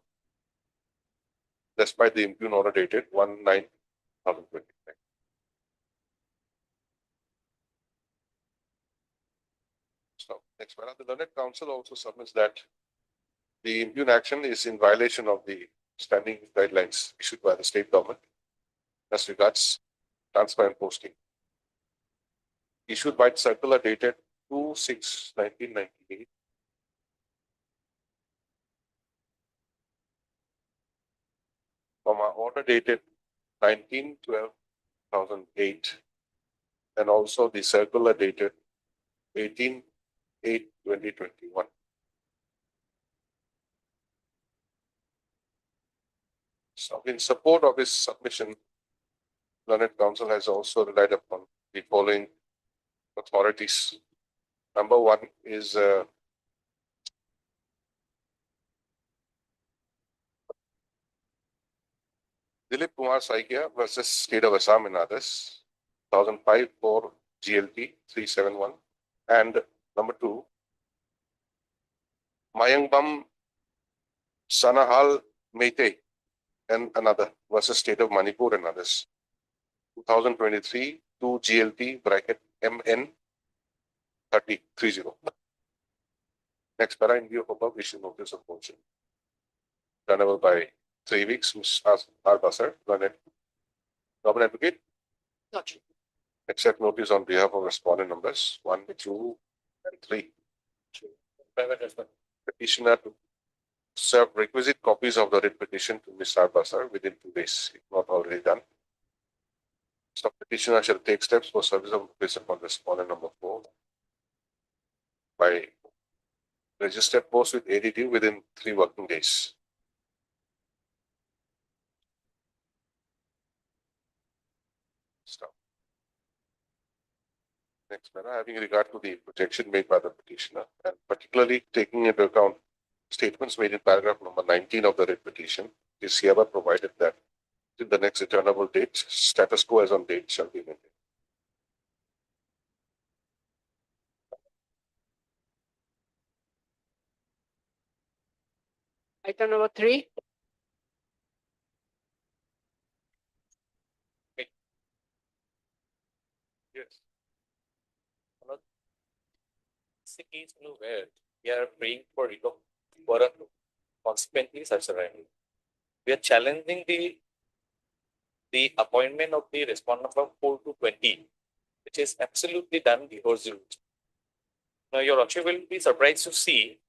Speaker 2: despite the impugn order dated 1/9/2025. So, next para, the learned counsel also submits that the impugn action is in violation of the standing guidelines issued by the state government as regards transfer and posting, issued by circular dated 2/6/1998, from our order dated 19/12/2008, and also the circular dated 18/8/2021. So, in support of his submission, learned counsel has also relied upon the following authorities. Number one is Dilip Kumar Saikia versus State of Assam and others, 2005 for GLT 371. And number two, Mayangbam Sanahal Meite and another versus State of Manipur and others, 2023 2 GLT bracket MN 3030. Next para, in view of above, issue notice of motion. Runnable by 3 weeks, Ms. R. Basar, learned government advocate.
Speaker 3: Not
Speaker 2: Accept notice on behalf of respondent numbers 1, 2, and 3. Petitioner to serve requisite copies of the writ petition to Ms. R. Basar within 2 days, if not already done. So, petitioner shall take steps for service of notice upon respondent number 4 by registered post with ADT within 3 working days. Stop. Next matter, having regard to the projection made by the petitioner, and particularly taking into account statements made in paragraph number 19 of the writ petition, is hereby provided that till the next returnable date, status quo as on date shall be maintained.
Speaker 3: Item number 3.
Speaker 2: Yes.
Speaker 1: It's a case where we are praying for recovery. Consequently, such a right. We are challenging the appointment of the respondent from 4 to 20, which is absolutely done before the route. Now, your Lordship will be surprised to see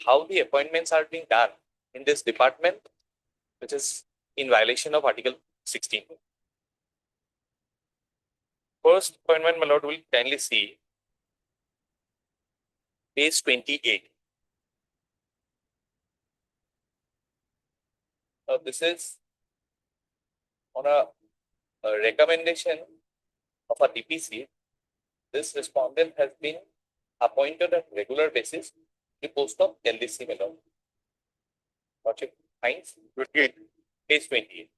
Speaker 1: how the appointments are being done in this department, which is in violation of Article 16. First appointment, my lord, will kindly see page 28. This is on a recommendation of a DPC. This respondent has been appointed on regular basis to the post of LDC, my lord. Lordship finds
Speaker 2: 28.
Speaker 1: page 28.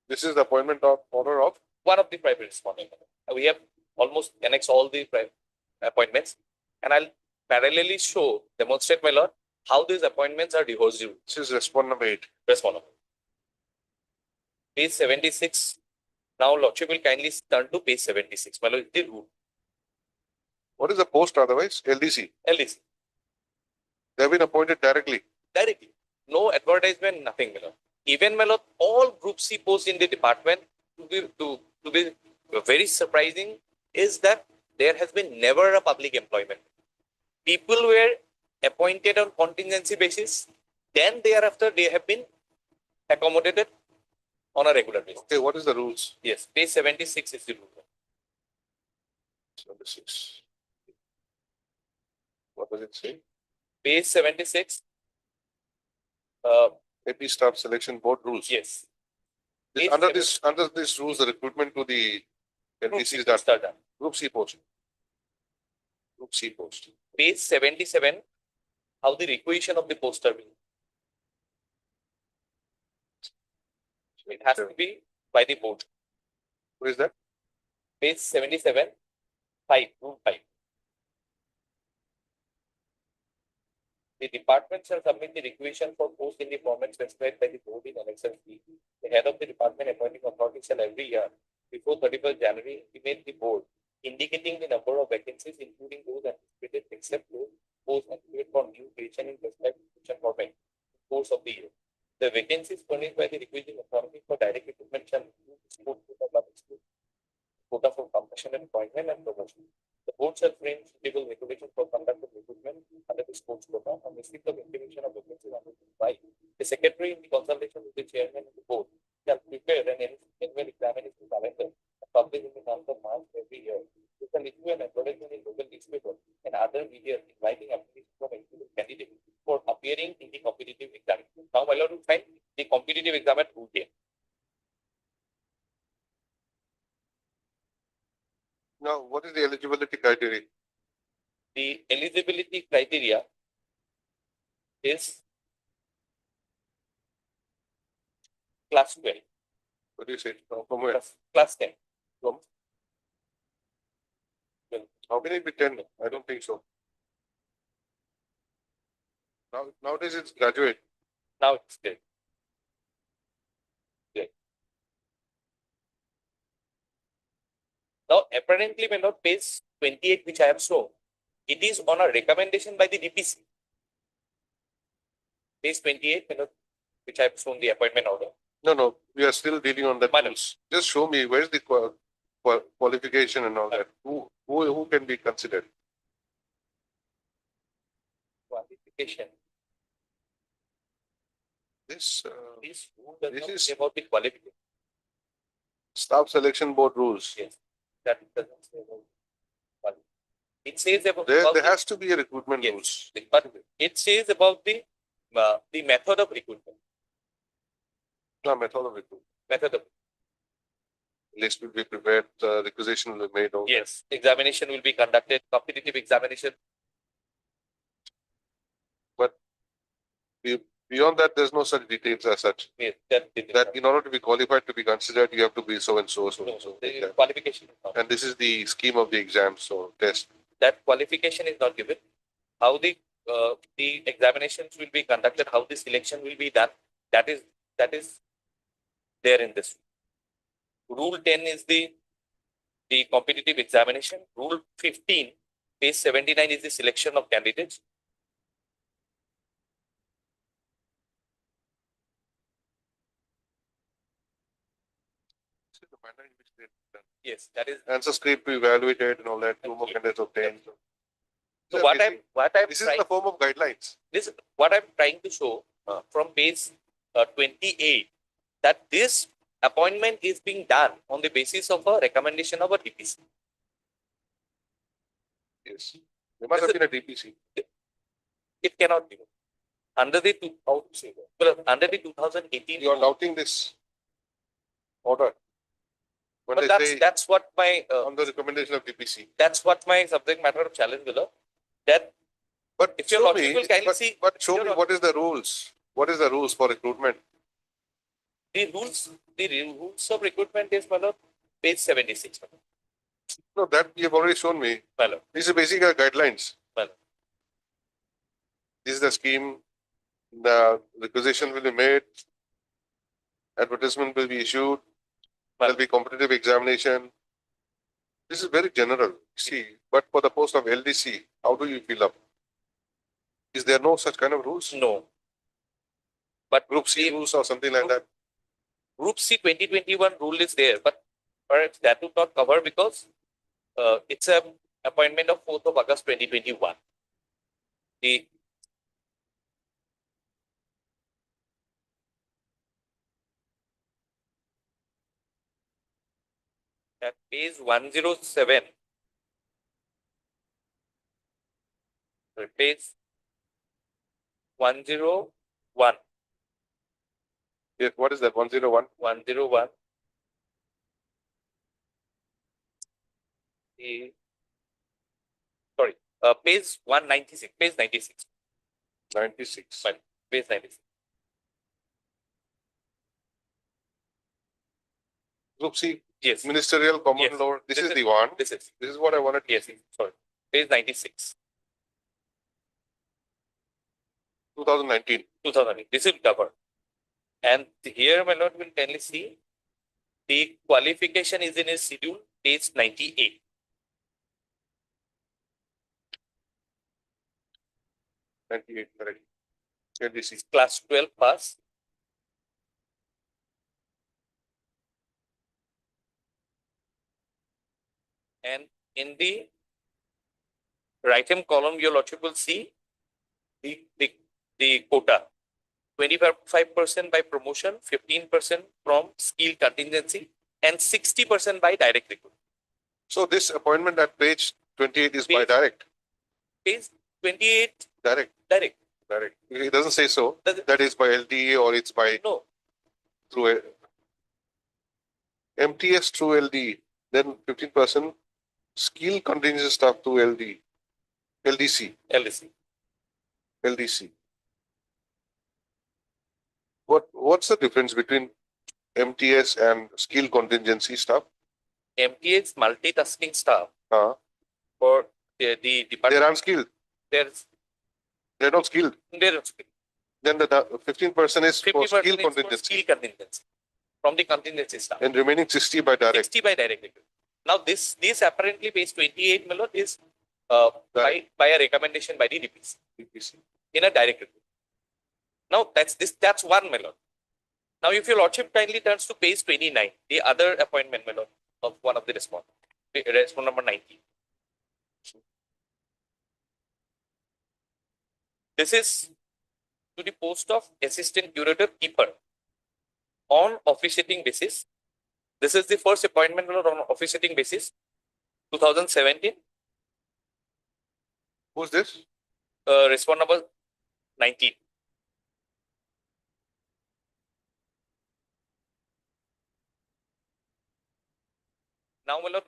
Speaker 2: This is the appointment of order of
Speaker 1: One of the private respondents. We have almost annexed all the appointments, and I'll parallelly demonstrate, my lord, how these appointments are divorced.
Speaker 2: This is respondent number 8.
Speaker 1: Respondent. Page 76. Now, Lordship will kindly turn to page 76. My lord, it is good.
Speaker 2: What is the post otherwise? LDC.
Speaker 1: LDC.
Speaker 2: They have been appointed directly.
Speaker 1: Directly. No advertisement, nothing, my lord. Even my lord, all group C posts in the department, to be very surprising, is that there has been never a public employment. People were appointed on contingency basis, then thereafter they have been accommodated on a regular basis.
Speaker 2: Okay, what is the rules?
Speaker 1: Yes, page 76 is the rule.
Speaker 2: 76. What does it say?
Speaker 1: Page 76.
Speaker 2: AP staff selection board rules.
Speaker 1: Yes.
Speaker 2: This-
Speaker 1: Page
Speaker 2: under
Speaker 1: 7
Speaker 2: this rules, the recruitment to the NPC is
Speaker 1: posts
Speaker 2: done.
Speaker 1: are done.
Speaker 2: Group C post. Group C post.
Speaker 1: Page 77, how the requisition of the poster will. It has to be by the board.
Speaker 2: Who is that?
Speaker 1: Page 77, 5, rule 5. The department shall submit the requisition for post in the format specified by the board in Annexure C. The head of the department appointing authority shall every year before 31st January intimate the board, indicating the number of vacancies, including those anticipated except those posts anticipated for new creation in prescribed format in the course of the year. The vacancies furnished by the requisition authority for direct recruitment shall include sport quota, public school, quota for compassionate appointment and promotion. The board shall frame suitable regulations for conduct of recruitment under the sports quota and receipt of information of vacancies under the by the secretary in the consultation with the chairman of the board shall prepare an annual examination calendar and publish in the month of March every year. You shall issue an advertisement in local newspaper and other media inviting applications from eligible candidates for appearing in the competitive examination. Now, my lord will find the competitive exam at rule 10.
Speaker 2: Now, what is the eligibility criteria?
Speaker 1: The eligibility criteria is class 12,
Speaker 2: What do you say? From where?
Speaker 1: class 10.
Speaker 2: How can it be 10? I don't think so. Nowadays it's graduate.
Speaker 1: Now it's there. Now, apparently, when on page 28, which I have shown, it is on a recommendation by the DPC. Page 28, which I have shown the appointment order.
Speaker 2: No, we are still dealing on that.
Speaker 1: Madam.
Speaker 2: rules. Just show me where's the qualification and all that. Who can be considered?
Speaker 1: Qualification.
Speaker 2: This
Speaker 1: This rule does
Speaker 2: This
Speaker 1: not
Speaker 2: is-
Speaker 1: say about the qualification.
Speaker 2: staff selection board rules.
Speaker 1: Yes, that doesn't say about qualification. It says about,
Speaker 2: There
Speaker 1: the-
Speaker 2: has to be a recruitment
Speaker 1: Yes.
Speaker 2: rules.
Speaker 1: but it says about the method of recruitment.
Speaker 2: No, method of recruitment.
Speaker 1: Method of
Speaker 2: List will be prepared, requisition will be made. all that.
Speaker 1: yes, examination will be conducted. Competitive examination.
Speaker 2: Beyond that, there's no such details as such.
Speaker 1: Yes,
Speaker 2: That in order to be qualified to be considered, you have to be so and so, so
Speaker 1: no,
Speaker 2: and so.
Speaker 1: the
Speaker 2: like that.
Speaker 1: qualification is not.
Speaker 2: And this is the scheme of the exam, so test.
Speaker 1: That qualification is not given. How the examinations will be conducted, how the selection will be done, that is there in this. Rule 10 is the competitive examination. Rule 15, page 79 is the selection of candidates.
Speaker 2: This is the manner in which they done.
Speaker 1: Yes, that is.
Speaker 2: Answer script to evaluated and all that, 2 more candidates obtained.
Speaker 1: So what I'm
Speaker 2: This is
Speaker 1: trying,
Speaker 2: in the form of guidelines.
Speaker 1: this what I'm trying to show from page 28, that this appointment is being done on the basis of a recommendation of a DPC.
Speaker 2: Yes. There must
Speaker 1: This
Speaker 2: have been a DPC.
Speaker 1: It cannot be under the how to say that? Well, under the 2018.
Speaker 2: You are doubting this order. When
Speaker 1: But
Speaker 2: they say
Speaker 1: that's what my
Speaker 2: on the recommendation of DPC.
Speaker 1: that's what my subject matter of challenge below. That
Speaker 2: But
Speaker 1: if your
Speaker 2: show
Speaker 1: lordship
Speaker 2: me,
Speaker 1: will kindly see,
Speaker 2: but show
Speaker 1: your
Speaker 2: me
Speaker 1: lord-
Speaker 2: what is the rules? What is the rules for recruitment?
Speaker 1: the rules of recruitment is page 76.
Speaker 2: No, that you have already shown me.
Speaker 1: Well,
Speaker 2: These are basic guidelines.
Speaker 1: well,
Speaker 2: This is the scheme. The requisition will be made. Advertisement will be issued. There will be competitive examination. This is very general. See, but for the post of LDC, how do you fill up? Is there no such kind of rules?
Speaker 1: no. But
Speaker 2: Group C rules or something like that.
Speaker 1: Group C 2021 rule is there, but perhaps that would not cover because it's a appointment of 4th of August 2021. The at page 107, page 101,
Speaker 2: Yes, what is that? 101?
Speaker 1: 101. Sorry, page 196, page 96.
Speaker 2: 96.
Speaker 1: Fine, page 96.
Speaker 2: Group C,
Speaker 1: Yes,
Speaker 2: ministerial common
Speaker 1: Yes.
Speaker 2: law. This
Speaker 1: This
Speaker 2: is
Speaker 1: is-
Speaker 2: the one.
Speaker 1: this is,
Speaker 2: This is what I wanted.
Speaker 1: yes, sorry, page 96,
Speaker 2: 2019.
Speaker 1: 2008. This will cover. And here, my lord, will kindly see the qualification is in his schedule, page 98.
Speaker 2: 98, correct. LDC.
Speaker 1: Class 12 pass. And in the right hand column, your lordship will see the quota. 25% by promotion, 15% from skill contingency, and 60% by direct recruit.
Speaker 2: So this appointment at page 28 is by
Speaker 1: Page-
Speaker 2: direct.
Speaker 1: Page 28,
Speaker 2: Direct.
Speaker 1: direct.
Speaker 2: Direct. It doesn't say so.
Speaker 1: Does-
Speaker 2: That is by LDA or it's by
Speaker 1: No,
Speaker 2: through a MTS through LD. Then 15% skill contingency staff through LD. LDC.
Speaker 1: LDC.
Speaker 2: LDC. What's the difference between MTS and skill contingency staff?
Speaker 1: MTH multitasking staff
Speaker 2: Uh,
Speaker 1: for the department.
Speaker 2: they're unskilled.
Speaker 1: There's
Speaker 2: They're not skilled.
Speaker 1: there
Speaker 2: Then the 15% is for
Speaker 1: 50%
Speaker 2: skill
Speaker 1: is for
Speaker 2: contingency
Speaker 1: skill contingency from the contingency staff.
Speaker 2: and remaining 60 by direct.
Speaker 1: 60 by direct recruit. Now this apparently page 28 Miller is by a recommendation by the DPC in a direct recruit. Now that's one Miller. Now if your lordship kindly turns to page 29, the other appointment Miller of one of the respondents, respondent number 19. This is to the post of assistant curator keeper on officiating basis. This is the first appointment on officiating basis, 2017.
Speaker 2: Who's this?
Speaker 1: Respondent number 19. Now, my lord,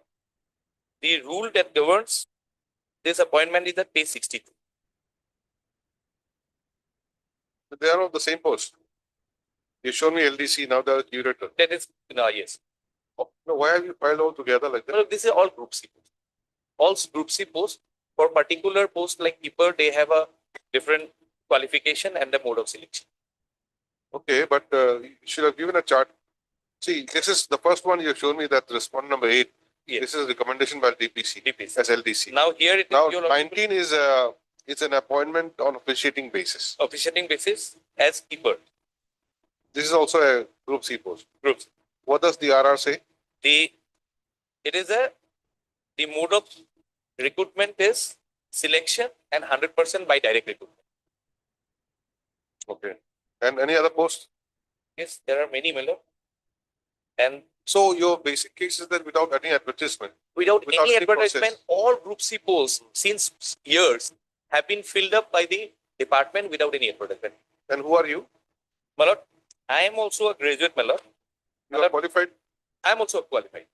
Speaker 1: the rule that governs this appointment is at page 62.
Speaker 2: They are on the same post. You showed me LDC, now they are curator.
Speaker 1: That is, yes.
Speaker 2: No, why have you piled all together like that?
Speaker 1: Well, this is all group C. All group C posts. For particular post like keeper, they have a different qualification and the mode of selection.
Speaker 2: Okay, but you should have given a chart. See, this is the first one you showed me, that respondent number 8.
Speaker 1: Yes.
Speaker 2: This is recommendation by DPC,
Speaker 1: DPC.
Speaker 2: as LDC.
Speaker 1: Now here it is
Speaker 2: Now
Speaker 1: your
Speaker 2: 19 is it's an appointment on officiating basis.
Speaker 1: officiating basis as keeper.
Speaker 2: This is also a group C post.
Speaker 1: Groups.
Speaker 2: What does the RR say?
Speaker 1: The mode of recruitment is selection and 100% by direct recruitment.
Speaker 2: Okay. And any other post?
Speaker 1: Yes, there are many, Miller. And
Speaker 2: So your basic case is that without any advertisement,
Speaker 1: without
Speaker 2: Without
Speaker 1: any
Speaker 2: any process.
Speaker 1: advertisement, all group C posts since years have been filled up by the department without any advertisement.
Speaker 2: and who are you?
Speaker 1: My lord, I am also a graduate, my lord.
Speaker 2: You are qualified?
Speaker 1: I am also qualified.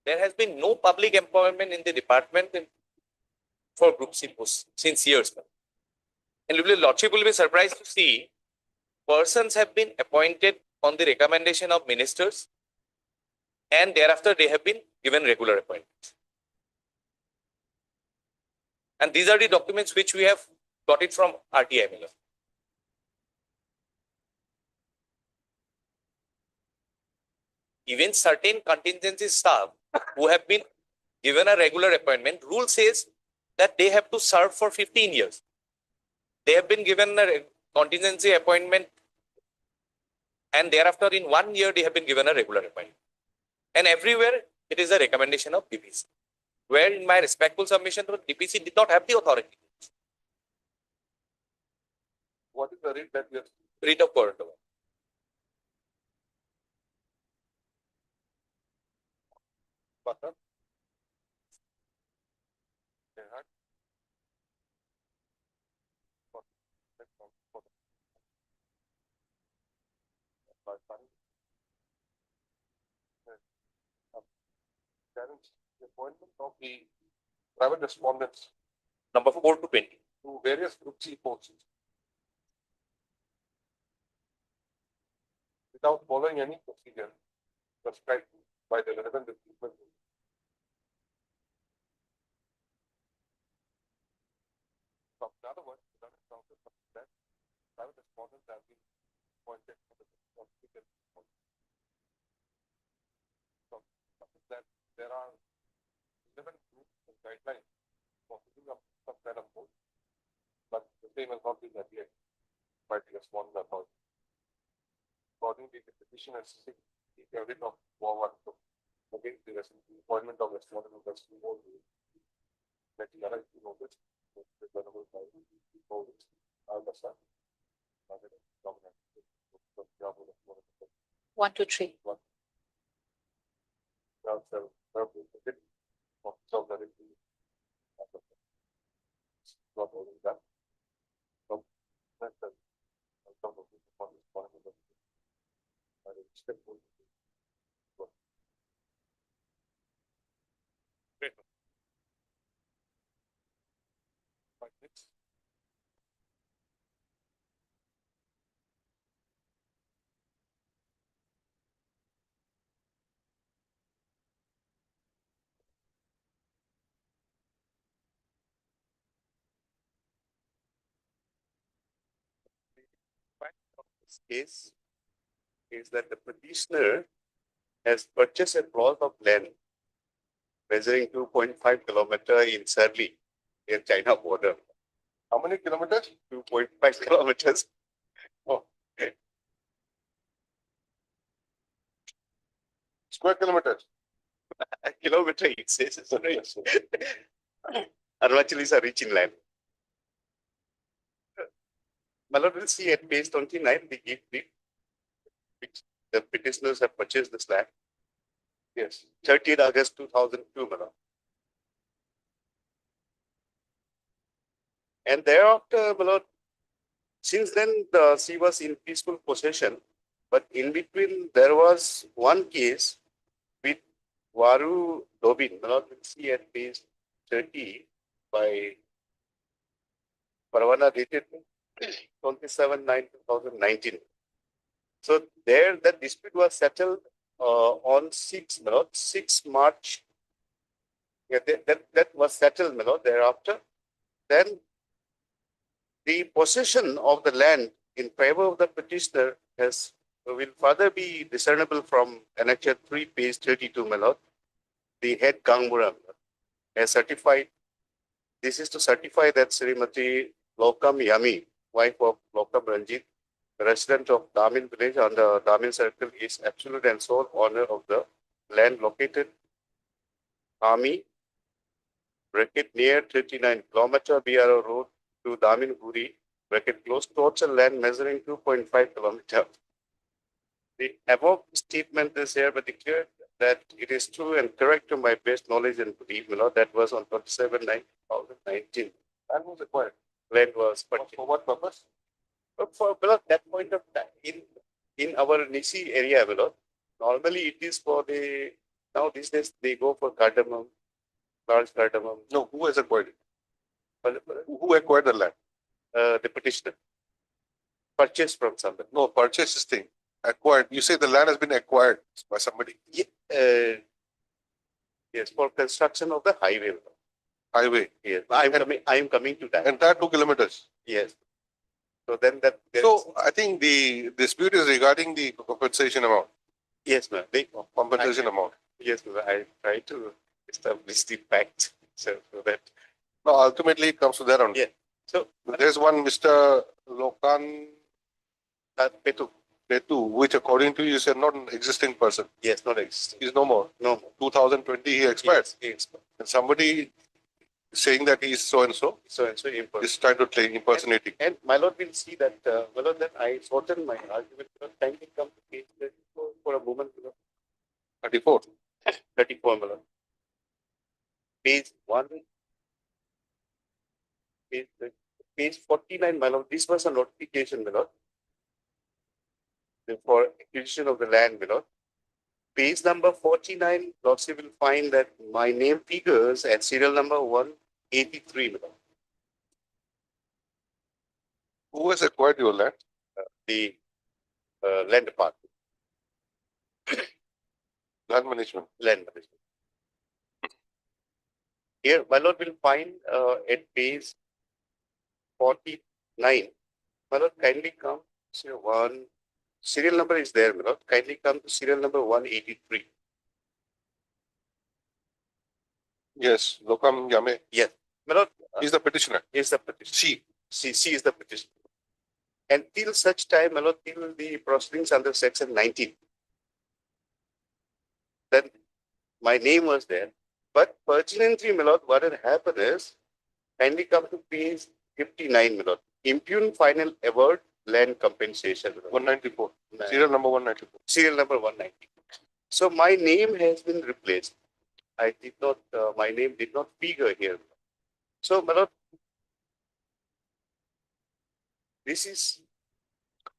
Speaker 1: There has been no public employment in the department for group C posts since years. And lordship will be surprised to see persons have been appointed on the recommendation of ministers and thereafter they have been given regular appointments. And these are the documents which we have got it from RTI, Miller. Even certain contingency staff who have been given a regular appointment, rule says that they have to serve for 15 years. they have been given a contingency appointment, and thereafter in 1 year they have been given a regular appointment. And everywhere it is a recommendation of DPC, where in my respectful submission, the DPC did not have the authority.
Speaker 2: What is the rate that we are?
Speaker 1: Rate of court.
Speaker 2: Butter? They had. The appointment of the private respondents
Speaker 1: Number 4 to 20.
Speaker 2: to various group C posts without following any procedure prescribed by the relevant recruitment. So, in other words, that private respondents have been appointed for the procedure. So, that there are 11 groups and guidelines for filling up some kind of post, but the same has not been adhered by the respondent authority. Accordingly, the petition has seek a writ of forward against the appointment of respondent of the school. That the other notice, the government by notice, I understand.
Speaker 3: 1, 2, 3.
Speaker 2: Not only that.
Speaker 11: This case is that the petitioner has purchased a plot of land measuring 2.5 kilometer in Surrey, near China border.
Speaker 2: How many kilometers?
Speaker 11: 2.5 kilometers.
Speaker 2: Oh, okay. Square kilometers.
Speaker 11: A kilometer, it says. It's rich. Arunachal is a rich in land. Malad will see at page 29, the gift deed, which the petitioners have purchased this land.
Speaker 2: Yes.
Speaker 11: 30th August 2002, Malad. And thereafter, Malad, since then, she was in peaceful possession, but in between, there was one case with Varu Dobin. Malad will see at page 30 by Paravana dated 27/9/2019. So there, the dispute was settled on 6 March. Yeah, that was settled, thereafter. Then the possession of the land in favor of the petitioner will further be discernible from Annexure 3, page 32, the head Gangmura has certified. This is to certify that Srimati Lokam Yami, wife of Lokam Ranjit, resident of Damin village on the Damin circle, is absolute and sole owner of the land located Ami, bracket near 39 kilometer BRO road to Damin Huri, bracket close, total land measuring 2.5 kilometer. The above statement is here, but declared that it is true and correct to my best knowledge and belief, that was on 27/9/2019.
Speaker 2: And was acquired.
Speaker 11: Land was purchased.
Speaker 2: For what purpose?
Speaker 11: But for that point of time, in our Nisi area, normally it is for the, now these days they go for cardamom, large cardamom.
Speaker 2: No, who has acquired it? Who acquired the land?
Speaker 11: The petitioner. Purchased from somebody.
Speaker 2: No, purchase this thing. Acquired. You say the land has been acquired by somebody.
Speaker 11: Yes, for construction of the highway.
Speaker 2: Highway.
Speaker 11: Yes, I am coming to that.
Speaker 2: Entire 2 kilometers.
Speaker 11: Yes. So then that.
Speaker 2: So I think the dispute is regarding the compensation amount.
Speaker 11: Yes, ma'am.
Speaker 2: Compensation amount.
Speaker 11: Yes, ma'am. I try to establish the fact so that.
Speaker 2: No, ultimately it comes to that only.
Speaker 11: Yeah. So
Speaker 2: There's one Mr. Lokan
Speaker 11: Petu,
Speaker 2: which according to you is a non-existing person.
Speaker 11: yes, not existing.
Speaker 2: He's no more.
Speaker 11: No more.
Speaker 2: 2020 he expired.
Speaker 11: Yes, he expired.
Speaker 2: And somebody saying that he's so and so
Speaker 11: So and so impersonate.
Speaker 2: is trying to claim impersonating.
Speaker 11: And my lord will see that, my lord, that I shortened my argument. Kindly come to page 34 for a moment.
Speaker 2: 34.
Speaker 11: 34, my lord. Page 1. Page 49, my lord. This was a notification, my lord, for acquisition of the land, my lord. Page number 49, lordship will find that my name figures at serial number 183, my lord.
Speaker 2: Who has acquired your land?
Speaker 11: The land department,
Speaker 2: Land management.
Speaker 11: land management. Here, my lord will find at page 49. My lord, kindly come. Serial number is there, my lord. Kindly come to serial number 183.
Speaker 2: Yes, Lokam Yame.
Speaker 11: Yes, my lord.
Speaker 2: He's the petitioner.
Speaker 11: Is the petition. C is the petition. And till such time, my lord, till the proceedings under section 19, then my name was there. But pertinently, my lord, what had happened is, kindly come to page 59, my lord. Impugn final award land compensation.
Speaker 2: 194. Serial number 194.
Speaker 11: Serial number 190. So my name has been replaced. I did not, my name did not figure here. So, my lord, this is,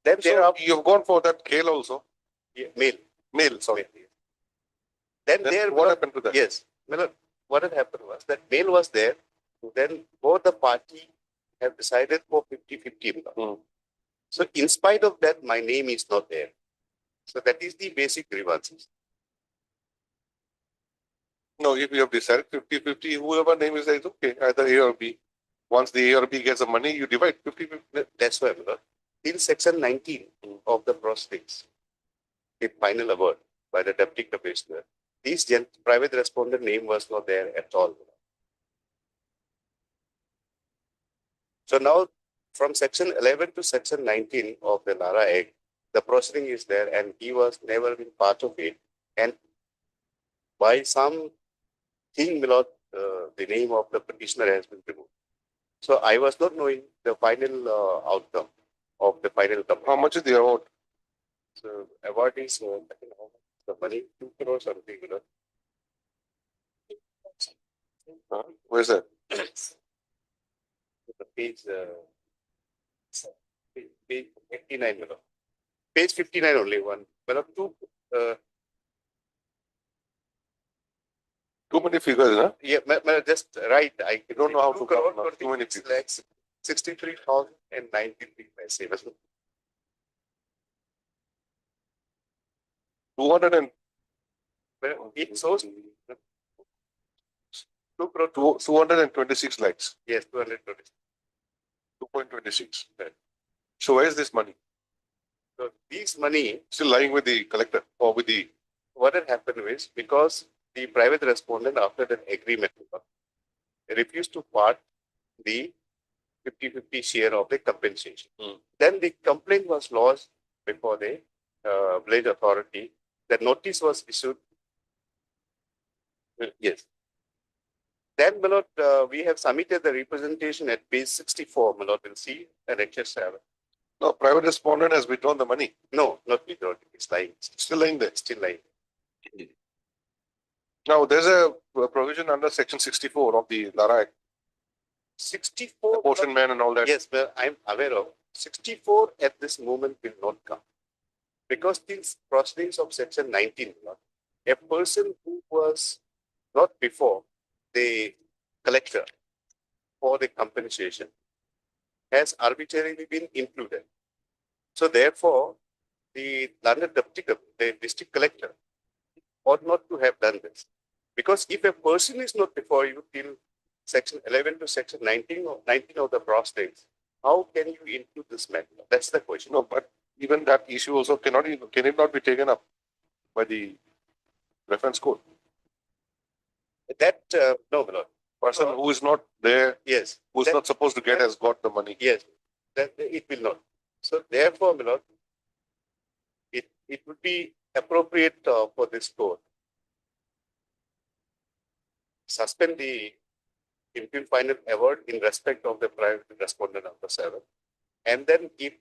Speaker 11: then there
Speaker 2: So
Speaker 11: are,
Speaker 2: you've gone for that Kale also.
Speaker 11: mail,
Speaker 2: Sorry.
Speaker 11: Then
Speaker 2: Then
Speaker 11: there,
Speaker 2: what happened to that?
Speaker 11: yes, my lord, what had happened was that mail was there. Then both the party have decided for 50-50.
Speaker 2: Hmm.
Speaker 11: So in spite of that, my name is not there. So that is the basic grievances.
Speaker 2: No, if you have decided 50-50, whoever name is there, it's okay. Either A or B. Once the A or B gets the money, you divide 50-50.
Speaker 11: That's why, my lord, till section 19 of the proceedings, a final award by the deputy commissioner, this private respondent name was not there at all. So now, from section 11 to section 19 of the Lara Act, the proceeding is there, and he was never been part of it. And by some thing, my lord, the name of the petitioner has been removed. So I was not knowing the final outcome of the final complaint.
Speaker 2: How much is the award?
Speaker 11: So award is, I think how much the money, 2 crores or something, you know.
Speaker 2: Where's that?
Speaker 11: The page, page 89, you know. Page 59 only one. Well,
Speaker 2: Too many figures, huh?
Speaker 11: yeah, just right. I
Speaker 2: don't know how to
Speaker 11: 2 crore
Speaker 2: count now. Too many
Speaker 11: 46 lakhs, 63,093 paise.
Speaker 2: 200 and
Speaker 11: Well, it shows 2 crore.
Speaker 2: 226 lakhs.
Speaker 11: Yes, 220.
Speaker 2: 2.26. So where is this money?
Speaker 11: So this money,
Speaker 2: Still lying with the collector or with the...
Speaker 11: what had happened is, because the private respondent, after the agreement, refused to part the 50-50 share of the compensation. Then the complaint was lodged before the village authority. The notice was issued. Yes. Then, my lord, we have submitted the representation at page 64. My lord will see Annexure 7.
Speaker 2: No, private respondent has withdrawn the money.
Speaker 11: No, not withdrawn. It's lying.
Speaker 2: Still lying there.
Speaker 11: Still lying.
Speaker 2: Now, there's a provision under section 64 of the Lara Act.
Speaker 11: 64.
Speaker 2: Apportionment and all that.
Speaker 11: Yes, well, I'm aware of. 64 at this moment will not come. Because these proceedings of section 19, a person who was not before the collector for the compensation has arbitrarily been included. So therefore, the London the district collector ought not to have done this. Because if a person is not before you till section 11 to section 19 of the proceedings, how can you include this matter? That's the question.
Speaker 2: No, but even that issue also can it not be taken up by the reference code?
Speaker 11: That, no, my lord.
Speaker 2: Person who is not there,
Speaker 11: Yes.
Speaker 2: who's
Speaker 11: that-
Speaker 2: not supposed to get has got the money.
Speaker 11: Yes, that it will not. So therefore, my lord, it would be appropriate for this court suspend the interim final award in respect of the private respondent number 7, and then if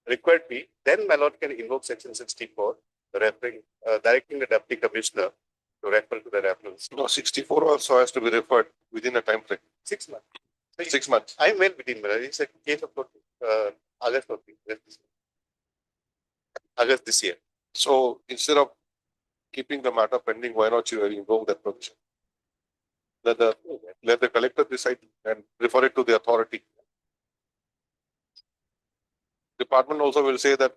Speaker 11: required be, then my lord can invoke section 64, directing the deputy commissioner to refer to the reference.
Speaker 2: No, 64 also has to be referred within a time frame.
Speaker 11: 6 months. So
Speaker 2: 6 months.
Speaker 11: I'm well within, my lord. It's a case of August 14, August this year.
Speaker 2: So instead of keeping the matter pending, why not you invoke that provision? Let the collector decide and refer it to the authority. Department also will say that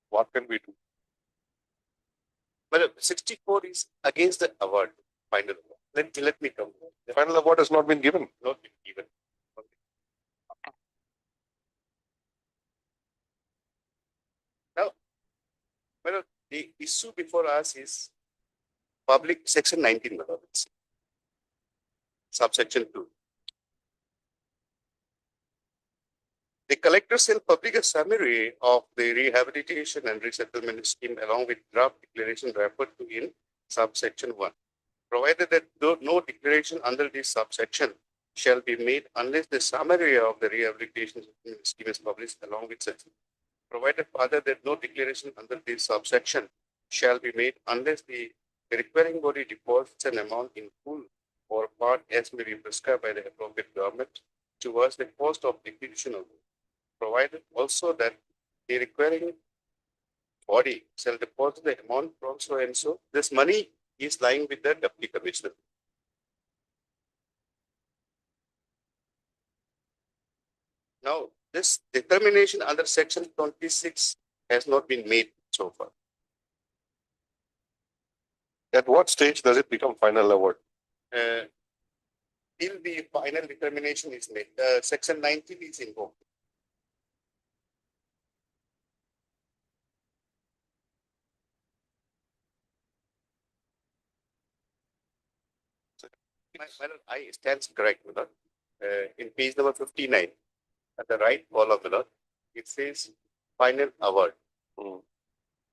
Speaker 2: what can we do?
Speaker 11: Well, 64 is against the award, final award. Let me come.
Speaker 2: The final award has not been given.
Speaker 11: Not been given. Okay. Now, well, the issue before us is public section 19, my lord. Subsection 2. The collector shall publish a summary of the rehabilitation and resettlement scheme along with draft declaration referred to in subsection 1. Provided that no declaration under this subsection shall be made unless the summary of the rehabilitation scheme is published along with such. Provided further that no declaration under this subsection shall be made unless the requiring body deposits an amount in full or part as may be prescribed by the appropriate government towards the cost of execution of it. Provided also that the requiring body shall deposit the amount from so and so. This money is lying with the deputy commissioner. Now, this determination under section 26 has not been made so far.
Speaker 2: At what stage does it become final award?
Speaker 11: Till the final determination is made, section 19 is invoked. I stand correct, Milord. In page number 59, at the right column, Milord, it says final award.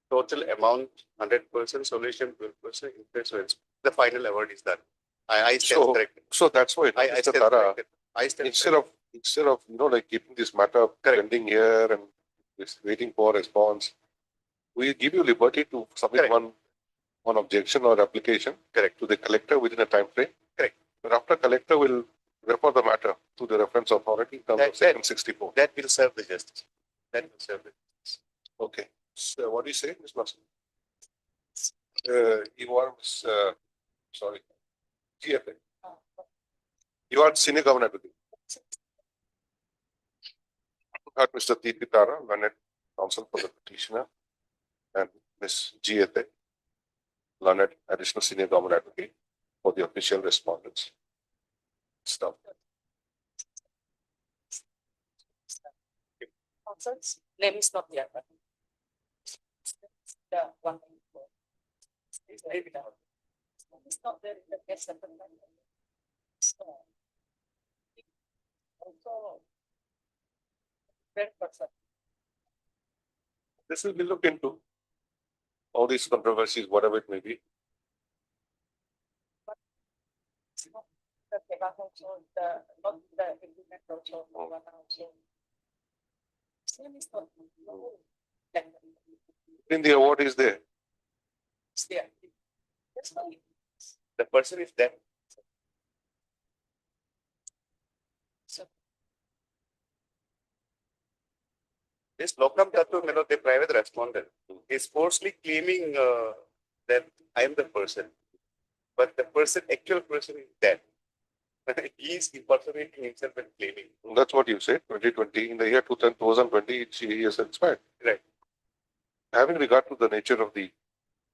Speaker 11: Total amount 100%, solution 12%, interest. The final award is that. I stand corrected.
Speaker 2: So that's why
Speaker 11: I
Speaker 2: Mr.
Speaker 11: stand
Speaker 2: Tara,
Speaker 11: corrected. I stand
Speaker 2: instead of like keeping this matter pending here and just waiting for response, we give you liberty to submit one objection or application to the collector within a time frame.
Speaker 11: Correct.
Speaker 2: But after collector will refer the matter to the reference authority in terms of section 64.
Speaker 11: That will serve the justice. That will serve the justice.
Speaker 2: Okay. So what do you say, Ms. Masan? You are, sorry, GFA. You are senior governor advocate. Got Mr. T.P. Tara, learned counsel for the petitioner, and Ms. GFA, learned additional senior government advocate for the official respondents. Stop.
Speaker 3: Concerns, name is not there. The one. It's not there in the case settlement. So. Also. 10%.
Speaker 2: This will be looked into. All these controversies, whatever it may be.
Speaker 3: The Keba also, not the agreement also, one also. Same is not.
Speaker 2: In the award is there.
Speaker 3: It's there. That's why.
Speaker 11: The person is there.
Speaker 3: So.
Speaker 11: This Lokam Tattva, the private respondent, is falsely claiming that I am the person, but the actual person is dead. He is impersonating himself and claiming.
Speaker 2: That's what you said, 2020. In the year 2020, he has expired.
Speaker 11: Right.
Speaker 2: Having regard to the nature of the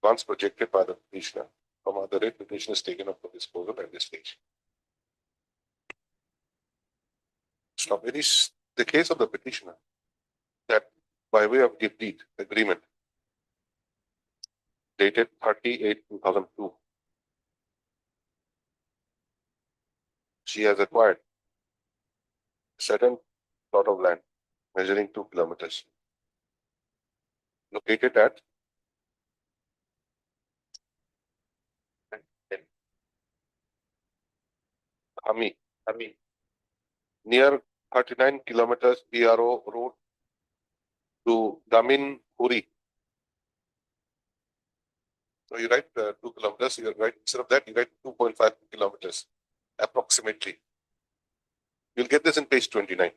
Speaker 2: funds projected by the petitioner, from other rate, petition is taken up for disposal at this stage. Stop. It is the case of the petitioner that by way of gift deed agreement dated 30/8/2002 she has acquired a certain plot of land measuring 2 kilometers located at Ami, near 39 kilometers PRO road to Damin Puri. So you write 2 kilometers, you write, instead of that, you write 2.5 kilometers approximately. You'll get this in page 29.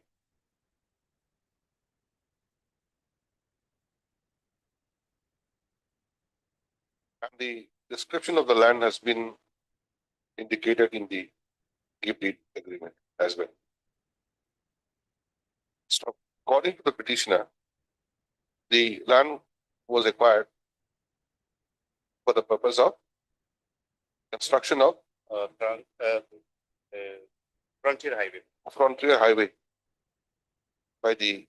Speaker 2: And the description of the land has been indicated in the gift deed agreement as well. So according to the petitioner, the land was acquired for the purpose of construction of Frontier Highway by the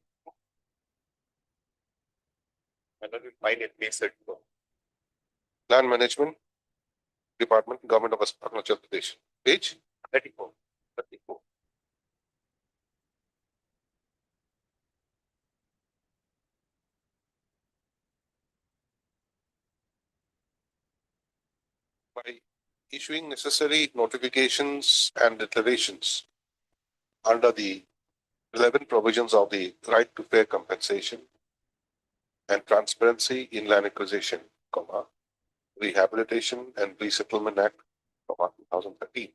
Speaker 2: Land Management Department, Government of Arunachal Pradesh. Page 34. By issuing necessary notifications and declarations under the 11 provisions of the Right to Fair Compensation and Transparency in Land Acquisition, Rehabilitation and Resettlement Act, 2013,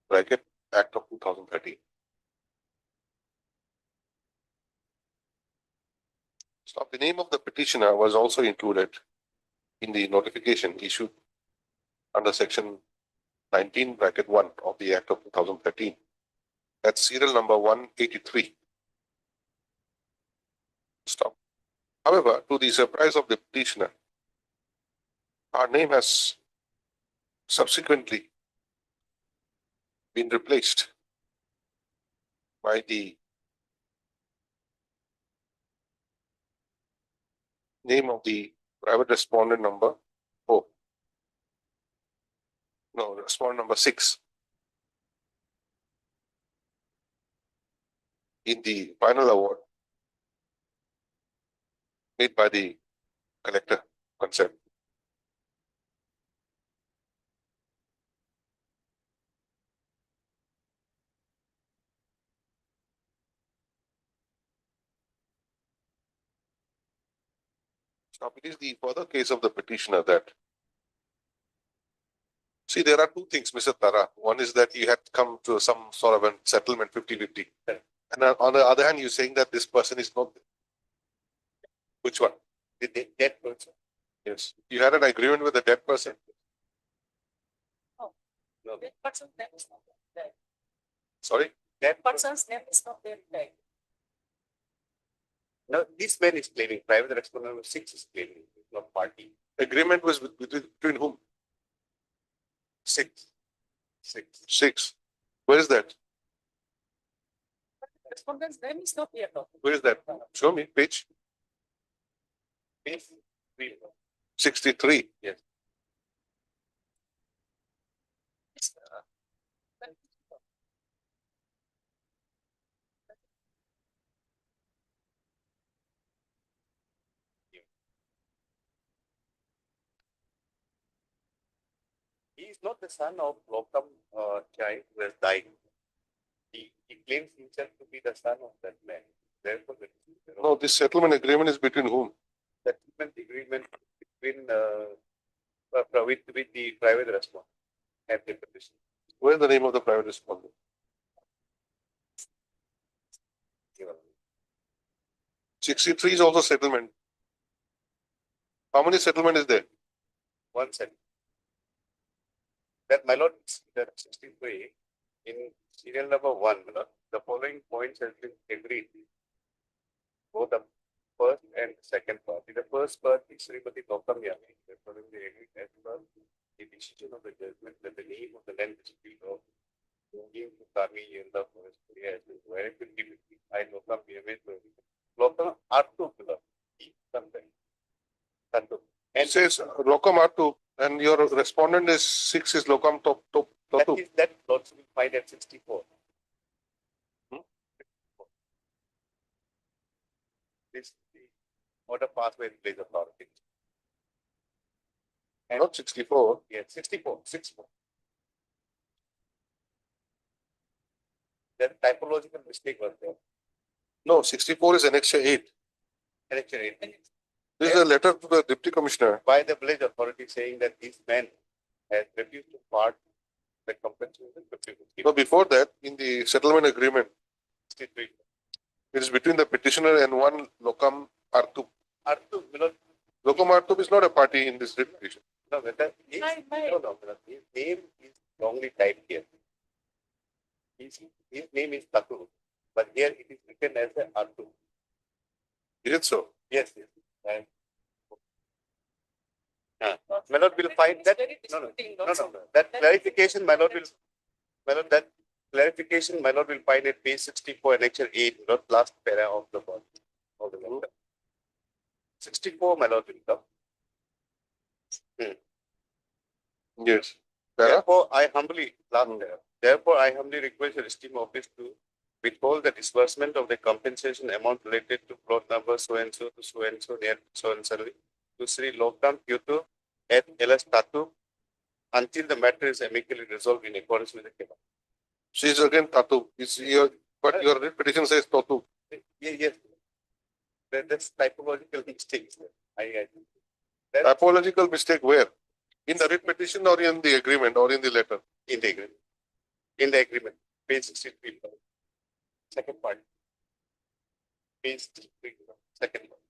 Speaker 2: bracket Act of 2013. So the name of the petitioner was also included in the notification issued under section 19 bracket 1 of the Act of 2013. That's serial number 183. Stop. However, to the surprise of the petitioner, our name has subsequently been replaced by the name of the private respondent number 4. No, respondent number 6. In the final award made by the collector concerned. Now, it is the further case of the petitioner that, see, there are two things, Mr. Tara. One is that you had come to some sort of a settlement 50-50. And on the other hand, you're saying that this person is not. Which one? The dead person. Yes. You had an agreement with the dead person?
Speaker 3: No. That person's name is not there.
Speaker 2: Sorry?
Speaker 3: That person's name is not there. Right?
Speaker 11: No, this man is claiming, private respondent number 6 is claiming, not party.
Speaker 2: Agreement was between whom?
Speaker 11: 6.
Speaker 2: 6. Where is that?
Speaker 3: Respondent's name is not here. No.
Speaker 2: Where is that? Show me, page
Speaker 11: Page
Speaker 2: 63.
Speaker 11: Yes. He is not the son of Lokam child who has died. He claims himself to be the son of that man. Therefore,
Speaker 2: No, this settlement agreement is between whom?
Speaker 11: settlement agreement between with the private respondent and the petition.
Speaker 2: Where is the name of the private respondent? 63 is also settlement. How many settlement is there?
Speaker 11: One second. That my lord, that 63 in serial number 1, the following points has been agreed. Both the first and second part. In the first part, Srimati Gautam Yami, the following the agreed as well, the decision of the judgment that the name of the land dispute of Yogi Kami Yenda Forest area has been very quickly. I Lokam Yami, Lokam Artu and
Speaker 2: It says Lokam Artu, and your respondent is 6 is Lokam Top.
Speaker 11: that is that lots will find find at 64. This the order pathway in place authority. And
Speaker 2: Not 64.
Speaker 11: yeah, 64. Then typological mistake was there.
Speaker 2: No, 64 is annexure 8.
Speaker 11: Annexure 8.
Speaker 2: This is a letter to the Deputy Commissioner.
Speaker 11: By the village authority saying that these men had refused to part the compensation.
Speaker 2: No, before that, in the settlement agreement,
Speaker 11: 63.
Speaker 2: it is between the petitioner and one Lokam Artup.
Speaker 11: Artu, Milot,
Speaker 2: Lokam Artup is not a party in this writ petition.
Speaker 11: no, whether his, no, his name is wrongly typed here. His name is Tatu, but here it is written as a Artu.
Speaker 2: Is it so?
Speaker 11: Yes, yes. And Melod will find that. No. That clarification, Melod that clarification, Melod will find at page 64, annexure 8, not last para of the body of the letter. 64, Melod will come.
Speaker 2: Yes. Para?
Speaker 11: Therefore, I humbly request the esteemed office to withhold the disbursement of the compensation amount related to plot number so and so to so and so near so and so to Sri Lokam Kyutu at LS Tatu until the matter is amicably resolved in accordance with the case.
Speaker 2: She is again Tatu. But your writ petition says Tatu.
Speaker 11: Yes. That's typological mistake.
Speaker 2: Typological mistake where? In the writ petition or in the agreement or in the letter?
Speaker 11: In the agreement. In the agreement. Page 63. Second part. Page 63. Second part.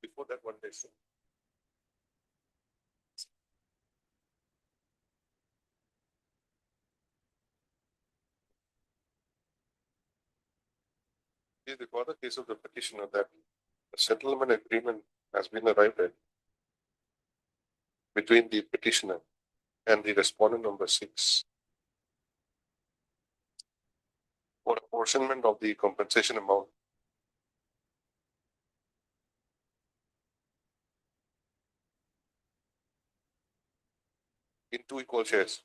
Speaker 11: Before that, one day.
Speaker 2: Is the further case of the petitioner that a settlement agreement has been arrived at between the petitioner and the respondent number 6 for apportionment of the compensation amount. In 2 equal shares.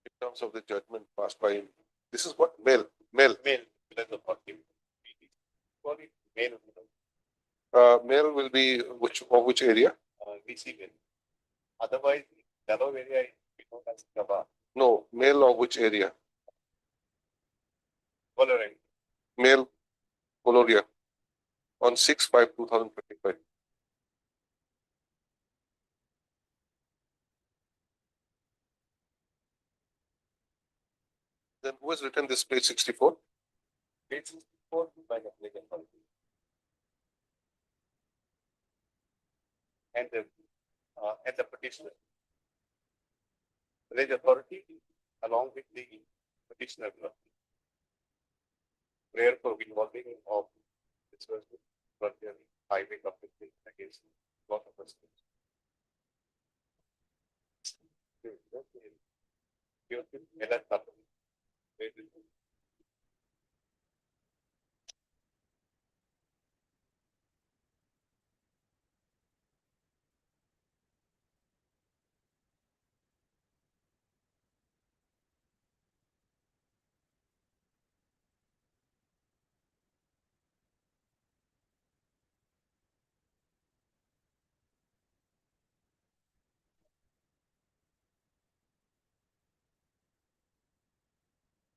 Speaker 2: In terms of the judgment passed by him. This is what male.
Speaker 11: Male
Speaker 2: Male will be which area?
Speaker 11: BC male. Otherwise, yellow area is known as Gaba.
Speaker 2: No, male of which area?
Speaker 11: Tolerant.
Speaker 2: Male Coloria on 6/5/2025. Then who has written this page 64?
Speaker 11: Page 64 by the village authority. And the petitioner. Village authority along with the petitioner. Prayer for involving of disbursement frontier highway compensation against lot of residents.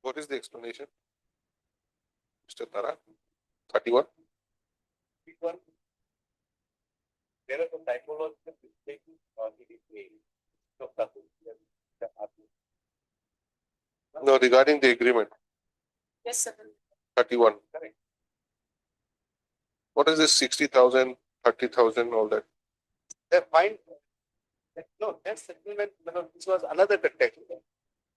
Speaker 2: What is the explanation? Mr. Tara, 31.
Speaker 11: There are some typological mistakes it is made. So,
Speaker 2: No, regarding the agreement,
Speaker 3: Yes, sir.
Speaker 2: 31.
Speaker 11: Correct.
Speaker 2: What is this 60,000 30,000, all that.
Speaker 11: They find, no, that settlement, this was another context.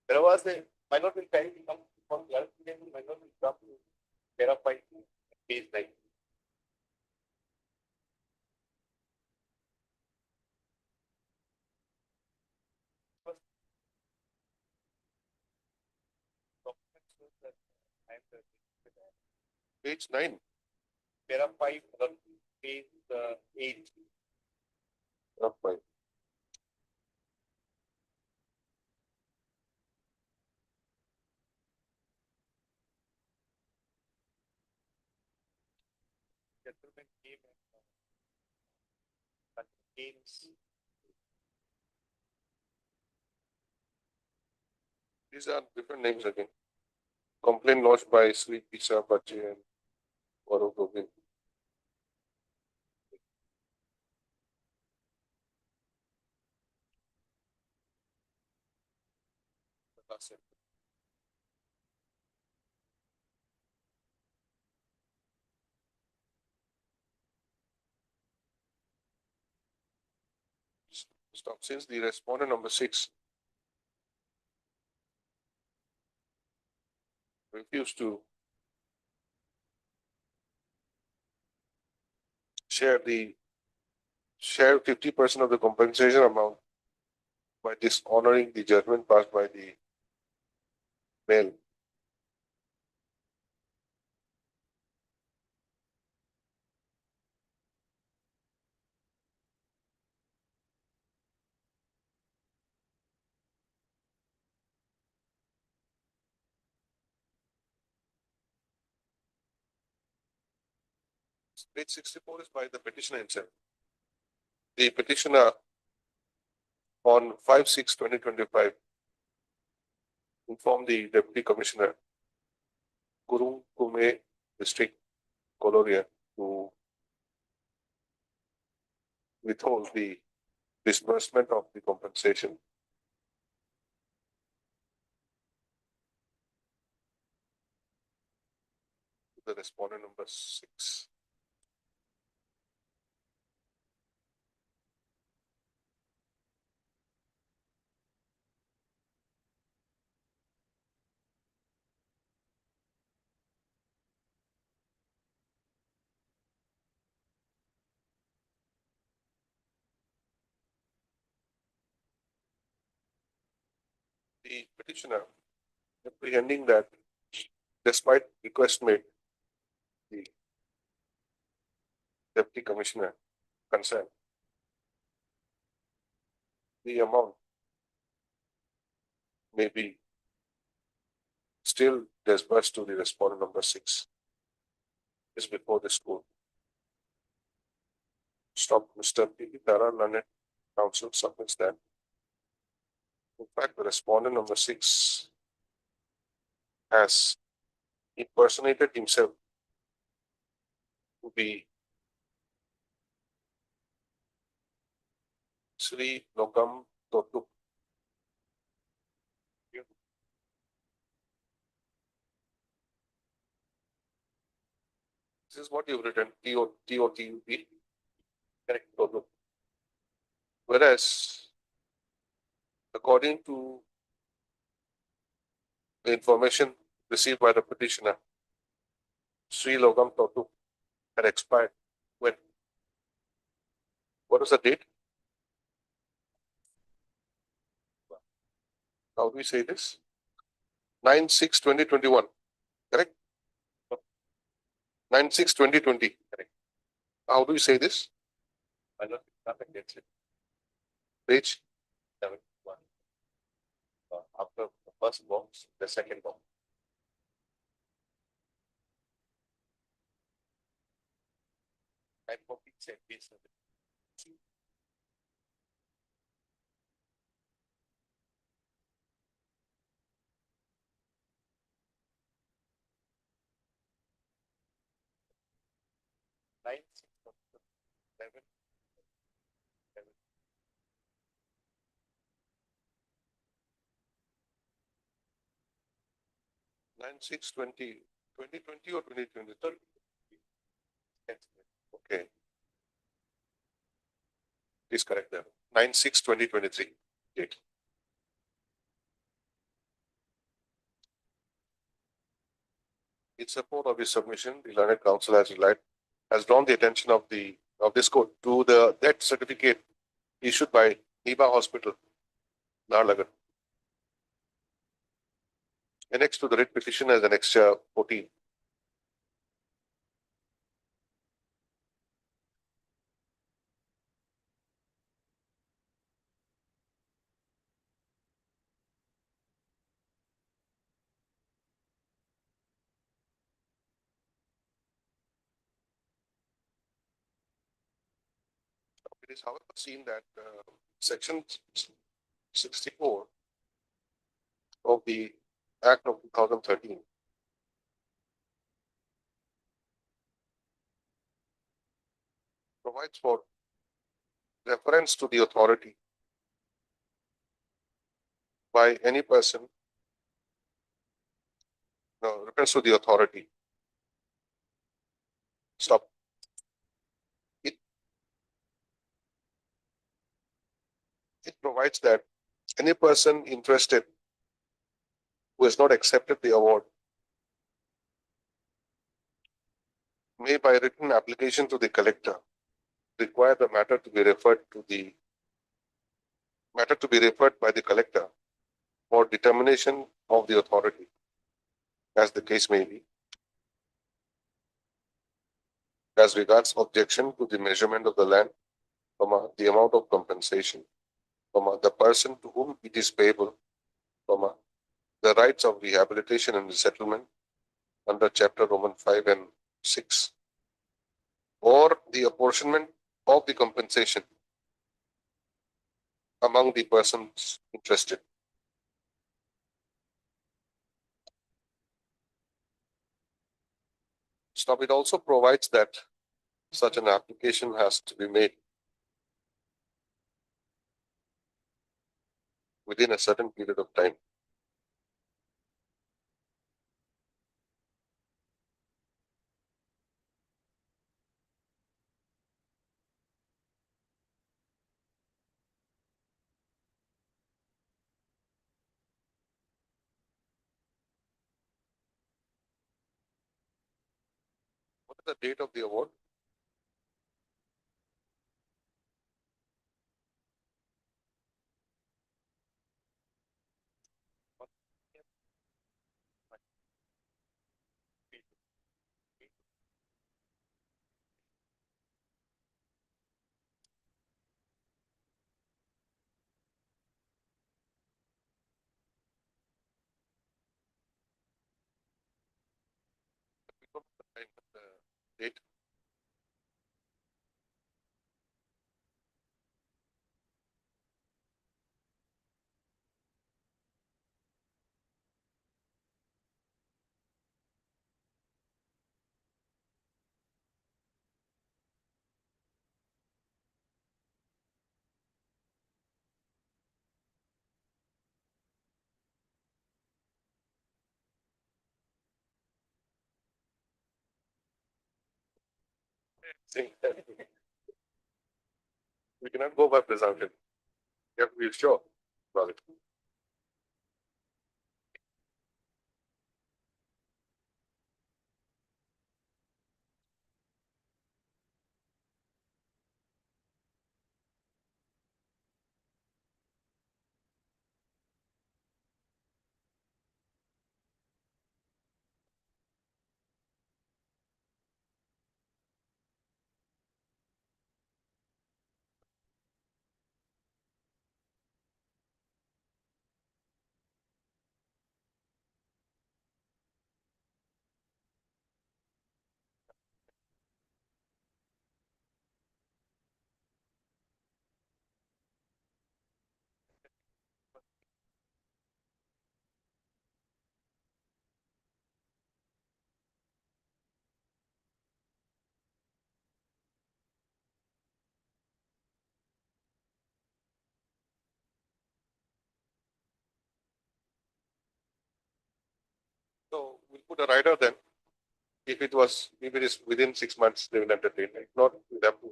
Speaker 11: There was a minor will try to come from the other, minor will come to verify page 9.
Speaker 2: Page 9.
Speaker 11: Verify page 8.
Speaker 2: Of my
Speaker 11: Gentleman came and games.
Speaker 2: These are different names again. Complaint lodged by Sri Pisa Bache and Varun Govind. Stop. Since the respondent number 6 refused to share 50% of the compensation amount by dishonoring the judgment passed by the mail. Page 64 is by the petitioner himself. The petitioner on 5/6/2025 informed the Deputy Commissioner, Kurung Kume District, Koloria, to withhold the disbursement of the compensation. The respondent number 6. The petitioner, apprehending that despite request made, the Deputy Commissioner concerned, the amount may be still disbursed to the respondent number 6 is before the school. Stop. Mr. P. Tara Lanet Council submits that. In fact, the respondent number 6 has impersonated himself to be Sri Lokam Totu. This is what you've written, T-O-T-U-P, correct, Totu. Whereas, according to the information received by the petitioner, Sri Lokam Totu had expired when? What was the date? How do we say this? 9/6/2021, correct? 9/6/2020, correct. How do you say this? I don't nothing gets it. Page 71. After the first box, the second box. And for piece. 9/6/20, 2020 or 2023? Okay. Please correct that. 9/6/2023 date. In support of his submission, the learned counsel has drawn the attention of this court to the death certificate issued by Niba Hospital, Naharlagun. Annexed to the writ petition as Annexure 14. It is however seen that Section 64 of the Act of 2013 provides for reference to the authority by any person, no, reference to the authority. Stop. It provides that any person interested who has not accepted the award may, by written application to the collector, require the matter to be referred by the collector for determination of the authority, as the case may be, as regards objection to the measurement of the land, the amount of compensation, the person to whom it is payable, the rights of rehabilitation and resettlement under Chapter Roman 5 and 6, or the apportionment of the compensation among the persons interested. Stop. It also provides that such an application has to be made within a certain period of time. What is the date of the award? Date. We cannot go by presumption. You have to be sure about it. So we'll put a rider then. If it is within 6 months, they will entertain. If not, we'll have to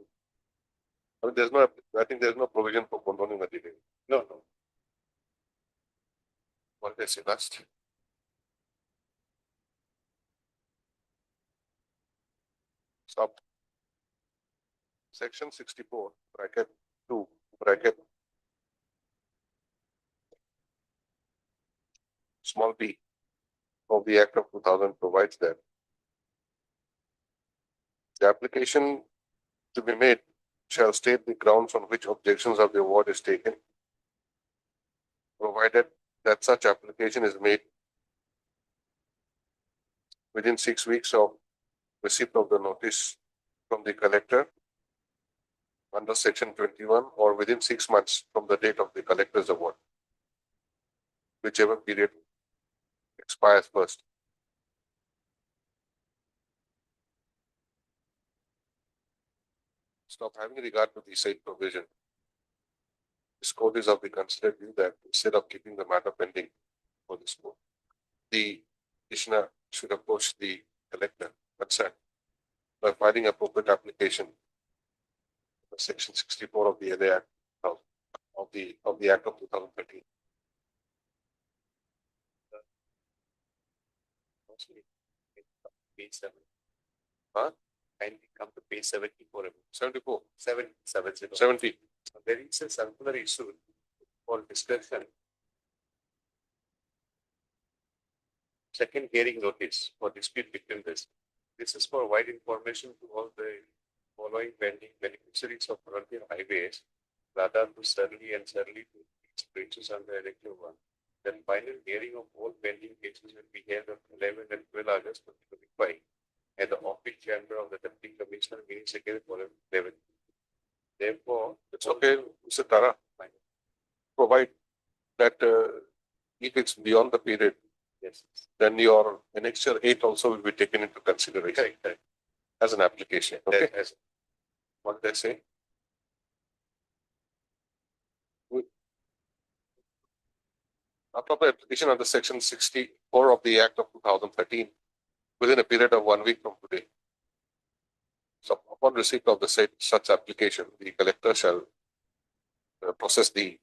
Speaker 2: I mean, there's no, I think there's no provision for condoning the delay.
Speaker 11: No, no.
Speaker 2: What did I say last? Stop. Section 64, bracket 2, bracket small b of the Act of 2000 provides that the application to be made shall state the grounds on which objections of the award is taken, provided that such application is made within 6 weeks of receipt of the notice from the collector under section 21 or within 6 months from the date of the collector's award, whichever period expires first. Stop having regard to the said provision. This court is of the considered view that instead of keeping the matter pending for this court, the petitioner should approach the collector concerned by filing appropriate application under section 64 of the LA Act of the Act of 2013.
Speaker 1: Page 7.
Speaker 2: Huh?
Speaker 1: Kindly come to page 74.
Speaker 2: 74,
Speaker 1: 70.
Speaker 2: 70.
Speaker 1: There is a circular issue for discussion. Second hearing notice for dispute between this. This is for wide information to all the following pending beneficiaries of frontier highways, rather to Surly and Surly to its branches on the elective one. Then final hearing of all pending cases will be held on 11 and 12 August 2025 at the office chamber of the Deputy Commissioner, meeting secretary for 11. Therefore,
Speaker 2: It's okay, Mr. Tara. Provide that if it's beyond the period,
Speaker 1: yes,
Speaker 2: then your annexure 8 also will be taken into consideration
Speaker 1: correct.
Speaker 2: as an application. Okay.
Speaker 1: That has-
Speaker 2: What did I say? Appropriate application under section 64 of the Act of 2013 within a period of 1 week from today. So upon receipt of the said such application, the collector shall process the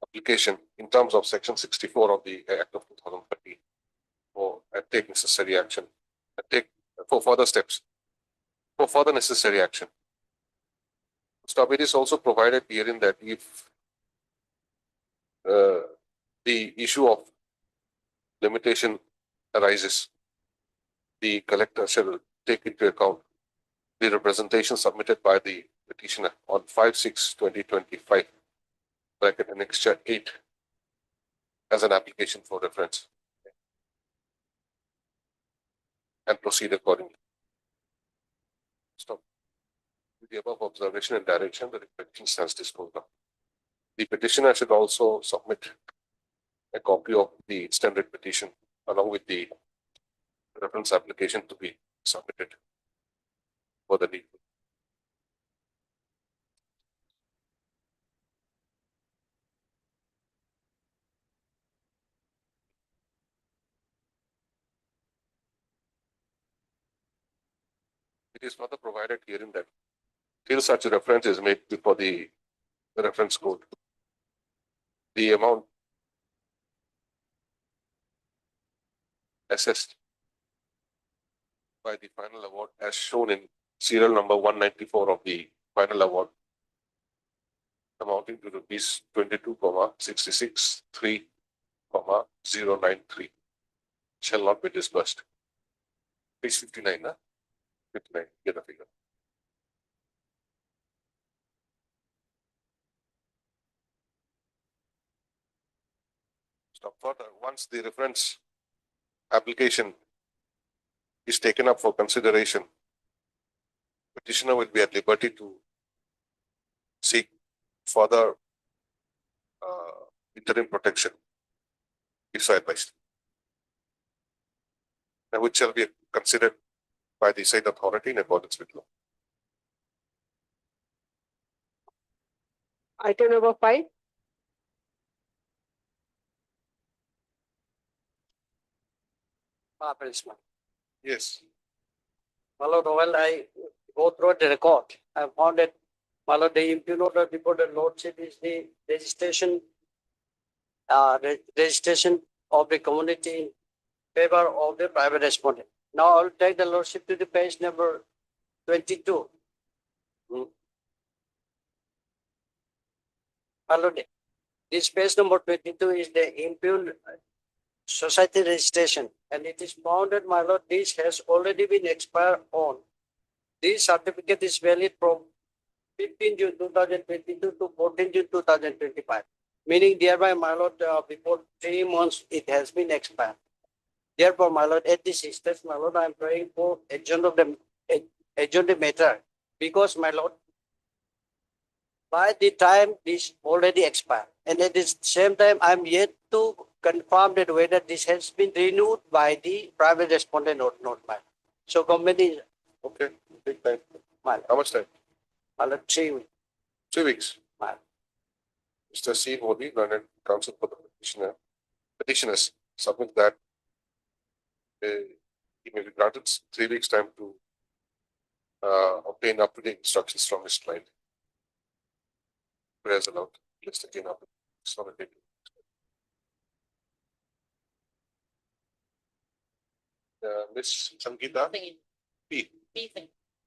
Speaker 2: application in terms of section 64 of the Act of 2013 and take necessary action and take for further steps for further necessary action. Stop. It is also provided herein that if the issue of limitation arises, the collector shall take into account the representation submitted by the petitioner on 5/6/2025, bracket annexure 8, as an application for reference and proceed accordingly. Stop. With the above observation and direction, the petition stands disposed of. The petitioner should also submit a copy of the extended petition along with the reference application to be submitted for the need. It is further provided herein that till such a reference is made before the reference code, the amount assessed by the final award as shown in serial number 194 of the final award amounting to rupees 22,663,093 shall not be disbursed. Page 59, huh? 59, get the figure. Stop further. Once the reference application is taken up for consideration, petitioner will be at liberty to seek further interim protection if so advised, and which shall be considered by the said authority in accordance with law.
Speaker 3: Item number 5.
Speaker 2: Yes.
Speaker 4: My lord, while I go through the record, I found that my lord, the impugn order before the lordship is the registration registration of the community in favor of the private respondent. Now I'll take the lordship to the page number 22. My lord, this page number 22 is the impugned society registration, and it is founded, my lord, this has already been expired on. This certificate is valid from 15 June 2022 to 14 June 2025. Meaning thereby, my lord, before 3 months, it has been expired. Therefore, my lord, at this instance, my lord, I am praying for adjourn of the matter, because, my lord, by the time this already expired, and at the same time, I am yet to confirm that whether this has been renewed by the private respondent or not, my lord. So, company,
Speaker 2: Okay, take time.
Speaker 4: my lord,
Speaker 2: How much time?
Speaker 4: my lord, 3 weeks.
Speaker 2: 3 weeks.
Speaker 4: my lord.
Speaker 2: Mr. C. Modi, learned counsel for the petitioners, submit that he may be granted 3 weeks time to obtain up-to-date instructions from his client. Prayers allowed. List again up. It's not a date. Miss Sangeeta P. P.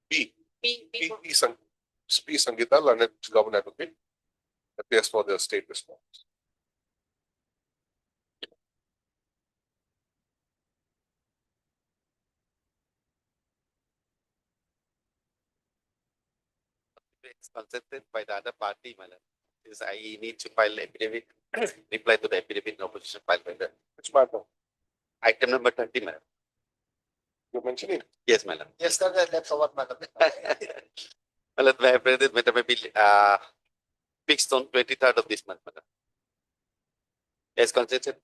Speaker 2: P. P. Sangeeta, learned government advocate, appears for the state response.
Speaker 11: It's consented by the other party, my lord. Is I need to file affidavit, reply to the affidavit in opposition filed by the
Speaker 2: Which matter?
Speaker 11: item number 30, my lord.
Speaker 2: You mentioned it.
Speaker 11: Yes, my lord.
Speaker 13: Yes, sir, that's what, madam.
Speaker 11: My lord, my affidavit matter may be fixed on 23rd of this month, my lord. As consented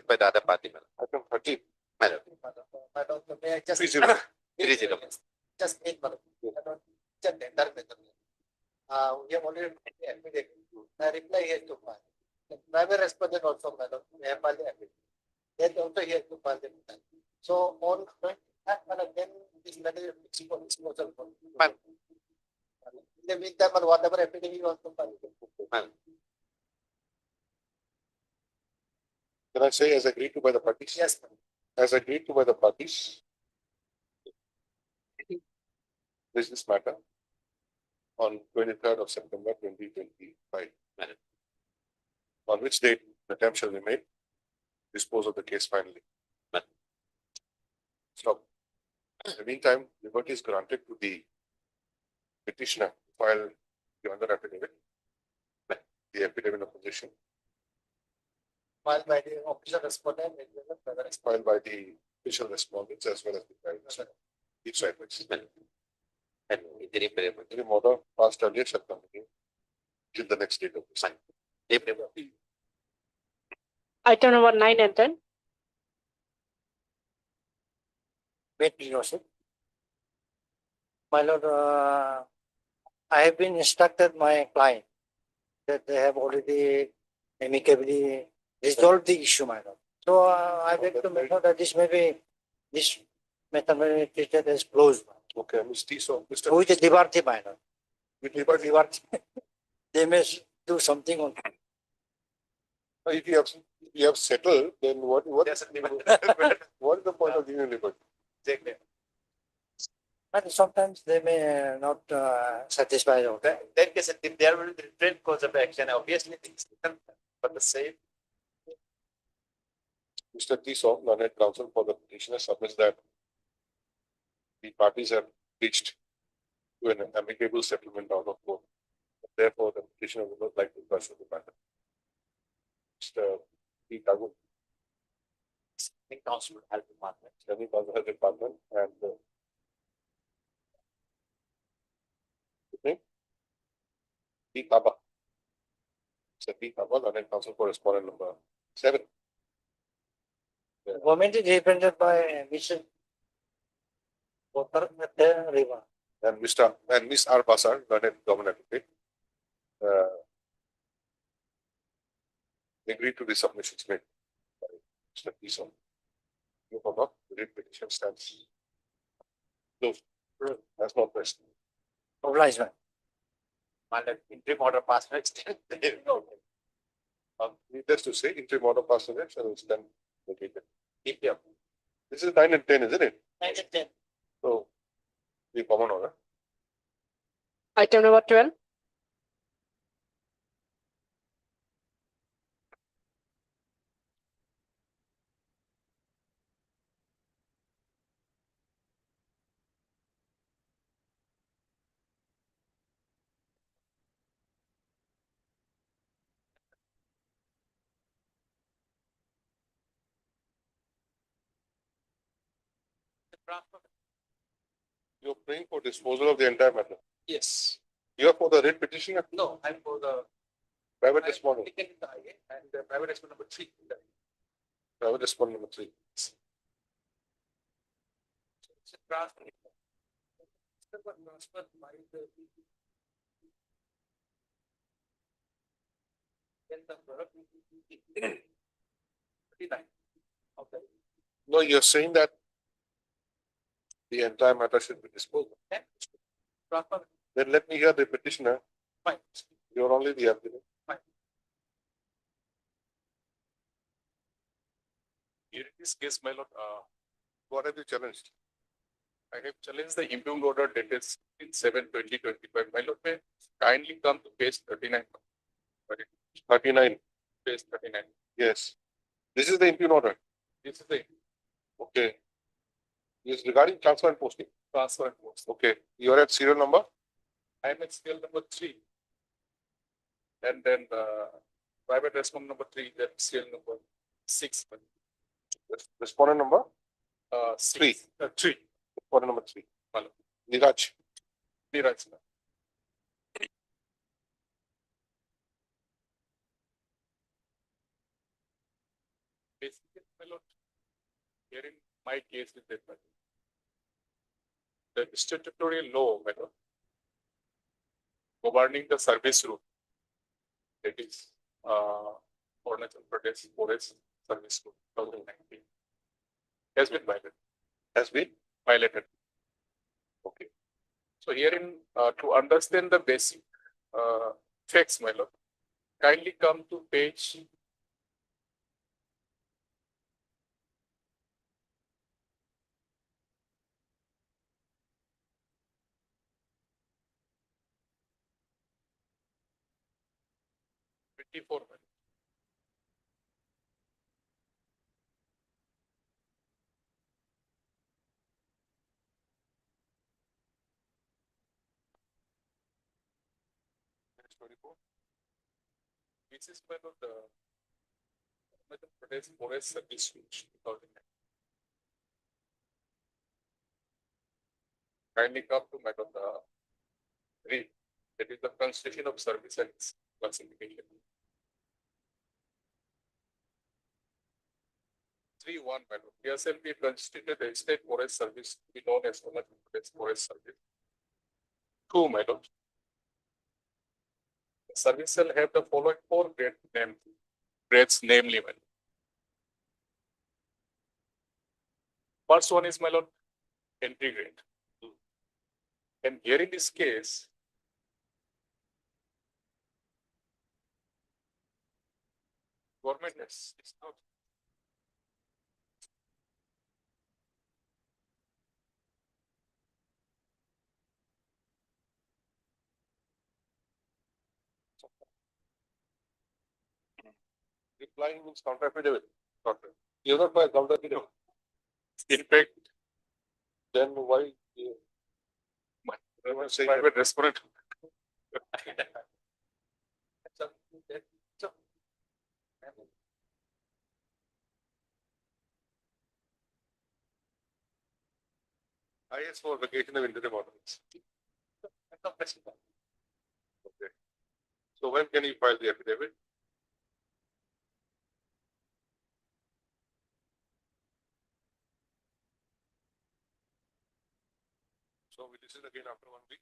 Speaker 11: by the other party, my lord.
Speaker 2: Item 30.
Speaker 11: My lord.
Speaker 13: Madam, may I just?
Speaker 2: 30.
Speaker 11: 30.
Speaker 13: Just make, madam. Just enter, madam. We have already made the affidavit. The reply here to file. The private respondent also, madam, we have filed the affidavit. They also here to file the reply. So on, madam, then this matter is fixed for disposal.
Speaker 11: Fine.
Speaker 13: In the meantime, madam, whatever affidavit you want to file.
Speaker 11: Fine.
Speaker 2: Can I say as agreed to by the parties?
Speaker 13: Yes, madam.
Speaker 2: As agreed to by the parties. This matter on 23rd of September 2025. On which date the attempt shall be made, dispose of the case finally. Stop. In the meantime, liberty is granted to the petitioner to file the other affidavit, the affidavit of position,
Speaker 13: Filed by the official respondent, as well as private respondent.
Speaker 2: filed by the official respondents as well as the private respondent. Each side.
Speaker 11: And interim payment.
Speaker 2: Interim order passed earlier shall continue till the next date of this.
Speaker 3: Item number 9 and 10.
Speaker 4: Wait, please, Joseph. My lord, I have been instructed my client that they have already amicably resolved the issue, my lord. So I beg to make sure that this matter may be treated as closed.
Speaker 2: Okay, Mr. Tiso, Mr.
Speaker 4: Who is the Divarti, my lord?
Speaker 2: With liberty,
Speaker 4: They may do something on.
Speaker 2: if you have settled, then what is the point of giving liberty?
Speaker 4: And sometimes they may not satisfy.
Speaker 11: That case, if there will be different course of action, obviously things different, but the same.
Speaker 2: Mr. Tiso, learned counsel for the petitioner, submits that the parties have reached to an amicable settlement out of court. Therefore, the petitioner would not like to pursue the matter. Mr. P. Tagu,
Speaker 11: Council Health Department.
Speaker 2: Serving Council Health Department, and P. Kaba. Mr. P. Kaba, learned counsel for respondent number 7.
Speaker 4: Government is represented by Mr. Potter Riva.
Speaker 2: And Miss R. Basar, learned government advocate, agreed to the submissions made by Mr. Tiso. You forgot, the writ petition stands closed. That's not pressed.
Speaker 4: Obliged, man.
Speaker 1: Interim order passed next.
Speaker 2: Needless to say, interim order passed and it's done. Located.
Speaker 1: Yeah.
Speaker 2: This is 9 and 10, isn't it?
Speaker 4: 9 and 10.
Speaker 2: So, the common order.
Speaker 3: Item number 12.
Speaker 2: You're praying for disposal of the entire matter.
Speaker 1: Yes.
Speaker 2: You're for the writ petitioner,
Speaker 1: No, I'm for the
Speaker 2: private respondent,
Speaker 1: taken in the IA and the private respondent number 3.
Speaker 2: private respondent number 3.
Speaker 1: It's a draft. Transferred by the then the product will be 39. Okay.
Speaker 2: No, you're saying that the entire matter should be disposed of.
Speaker 1: Then transfer.
Speaker 2: Then let me hear the petitioner.
Speaker 1: Fine.
Speaker 2: You're only the applicant.
Speaker 14: Here in this case, my lord,
Speaker 2: What have you challenged?
Speaker 14: I have challenged the impugned order dated in 7/20/25. My lord, may kindly come to page 39. Sorry,
Speaker 2: 39.
Speaker 14: page 39.
Speaker 2: Yes. This is the impugned order.
Speaker 14: This is the
Speaker 2: Okay. Yes, regarding transfer and posting.
Speaker 14: transfer and post.
Speaker 2: Okay. You're at serial number?
Speaker 14: I am at scale number 3. And then the private respondent number 3, that scale number 6.
Speaker 2: Respondent number?
Speaker 14: 3. 3.
Speaker 2: Respondent number 3.
Speaker 14: Hello.
Speaker 2: Niraj.
Speaker 14: Neeraj. Basically, my lord, here in my case is that the statutory law, my lord, governing the service route, that is, Arunachal Pradesh Forest Service Route 2019, has been violated.
Speaker 2: Has been?
Speaker 14: Violated. Okay. So herein, to understand the basic facts, my lord, kindly come to page 24. This is my lord, the Arunachal Pradesh Forest Service Route 2019. Kindly come to my lord, read. That is the constitution of service and its classification. 3.1, my lord. PSLB constituted the state forest service to be known as Arunachal Pradesh Forest Service. 2, my lord. The service shall have the following 4 grades, namely, my lord. First one is, my lord, entry grade. And here in this case, government has not
Speaker 2: Replying means counter affidavit. You're not by counter affidavit.
Speaker 14: in fact,
Speaker 2: Then why? Say
Speaker 14: private respondent.
Speaker 2: I asked for vacation of interim orders. Okay. So when can you file the affidavit? So we listen again after 1 week.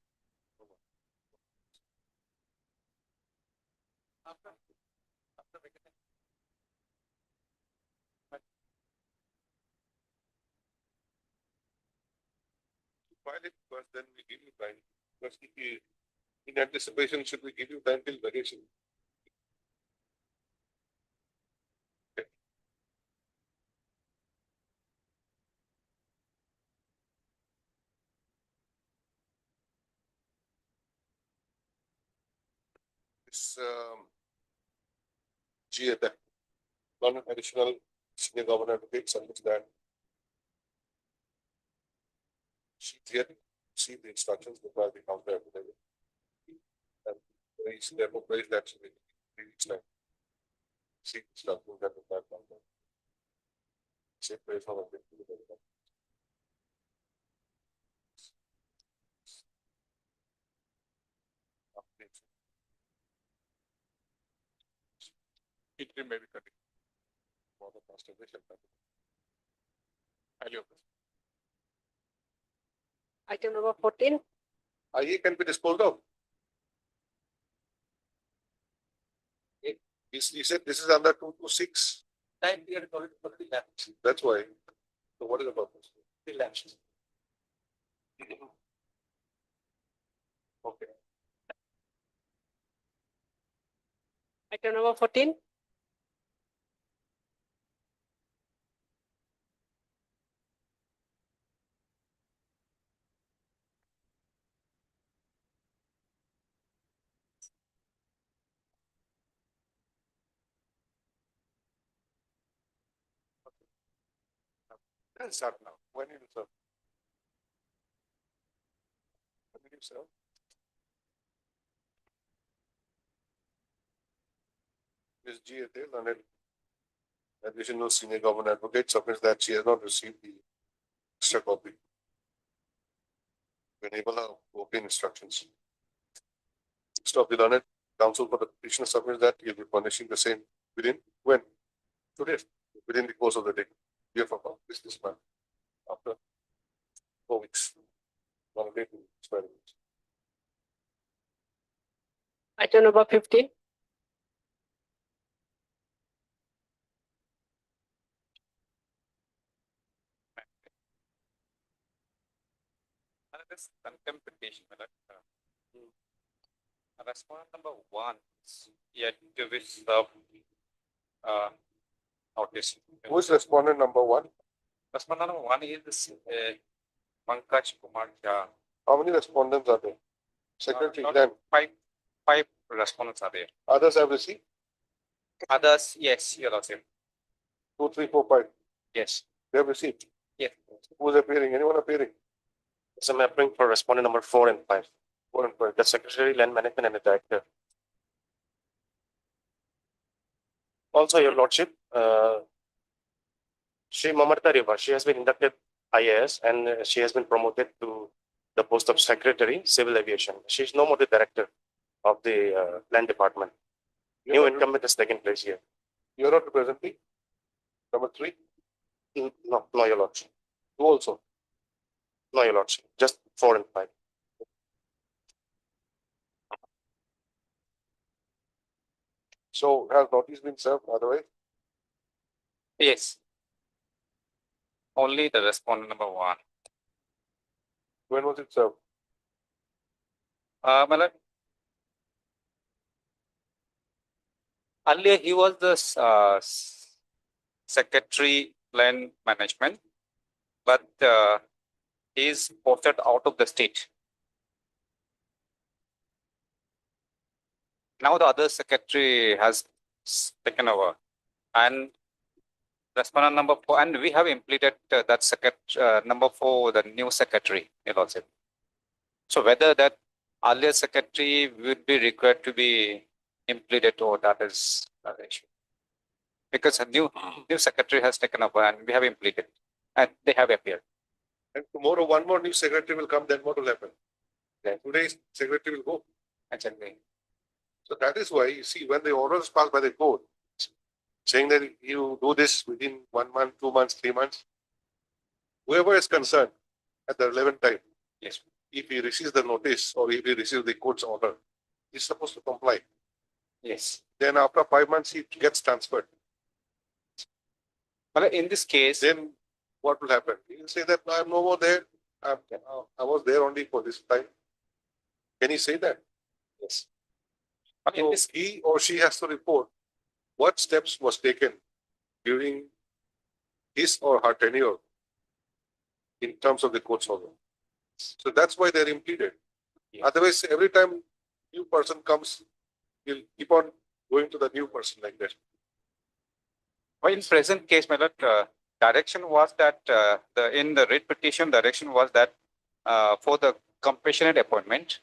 Speaker 14: After vacation.
Speaker 2: File it first, then we give you time. Because if you In anticipation, should we give you time till vacation? This GA, that one additional senior governor advocate submits that she clearly see the instructions before the counter affidavit. And therefore praise that she will each time. See instructions that require counter. Say praise for the
Speaker 14: Interim may be continued.
Speaker 2: for the constellation.
Speaker 14: Highly open.
Speaker 3: Item number 14.
Speaker 2: IE can be disposed of. He said this is under 226.
Speaker 4: Time period already lapsed.
Speaker 2: That's why. So what is the purpose?
Speaker 4: Elapsed.
Speaker 2: Okay.
Speaker 3: Item number 14.
Speaker 2: Let's start now. When you serve? When did you serve? Ms. G. Learned additional senior government advocate submits that she has not received the extra copy to enable her to obtain instructions. Stop the learned counsel for the petitioner submits that he will be furnishing the same within when? Today, within the course of the day. Year for this month. After 4 weeks. 1 day to experiment.
Speaker 3: Item number 15.
Speaker 1: This contempt petition, respondent number 1 is yet to be served notice.
Speaker 2: Who is respondent number 1?
Speaker 1: Respondent number 1 is this Pankaj Kumar Jha.
Speaker 2: How many respondents are there? Secretary,
Speaker 1: Not
Speaker 2: then
Speaker 1: five respondents are there.
Speaker 2: others have received?
Speaker 1: Others, yes, you're also.
Speaker 2: 2, 3, 4, 5.
Speaker 1: Yes.
Speaker 2: They have received.
Speaker 1: Yes.
Speaker 2: Who is appearing? Anyone appearing?
Speaker 6: So I'm applying for respondent number 4 and 5.
Speaker 2: 4 and 5.
Speaker 6: The secretary, land management, and the director. Also, Your Lordship, Shri Mamata Riva, she has been inducted IAS and she has been promoted to the post of secretary, civil aviation. She is no more the director of the land department. New incumbent is taking place here.
Speaker 2: You are not representing? Number 3?
Speaker 6: No, no, Your Lordship.
Speaker 2: 2 also?
Speaker 6: No, Your Lordship. Just 4 and 5.
Speaker 2: So has notice been served otherwise?
Speaker 1: Yes. Only the respondent number 1.
Speaker 2: When was it served?
Speaker 1: My lord, earlier he was the secretary land management, but he is posted out of the state. Now the other secretary has taken over, and respondent number 4, and we have implemented that number 4, the new secretary, also. So whether that earlier secretary would be required to be implemented, or that is another issue. Because a new secretary has taken over and we have implemented, and they have appeared.
Speaker 2: And tomorrow one more new secretary will come, then what will happen? Then today's secretary will go.
Speaker 1: Exactly.
Speaker 2: So that is why you see when the orders passed by the court, saying that you do this within 1 month, 2 months, 3 months, whoever is concerned at the relevant time,
Speaker 1: yes,
Speaker 2: if he receives the notice or if he receives the court's order, he's supposed to comply.
Speaker 1: Yes.
Speaker 2: Then after 5 months, he gets transferred.
Speaker 1: But in this case,
Speaker 2: then what will happen? He will say that I am no more there. I was there only for this time. Can he say that?
Speaker 1: Yes.
Speaker 2: So he or she has to report what steps was taken during his or her tenure in terms of the court's order. So that's why they're impeded. Otherwise, every time new person comes, you'll keep on going to the new person like that.
Speaker 15: Well, in present case, my lord, direction was that in the writ petition, direction was that for the compassionate appointment,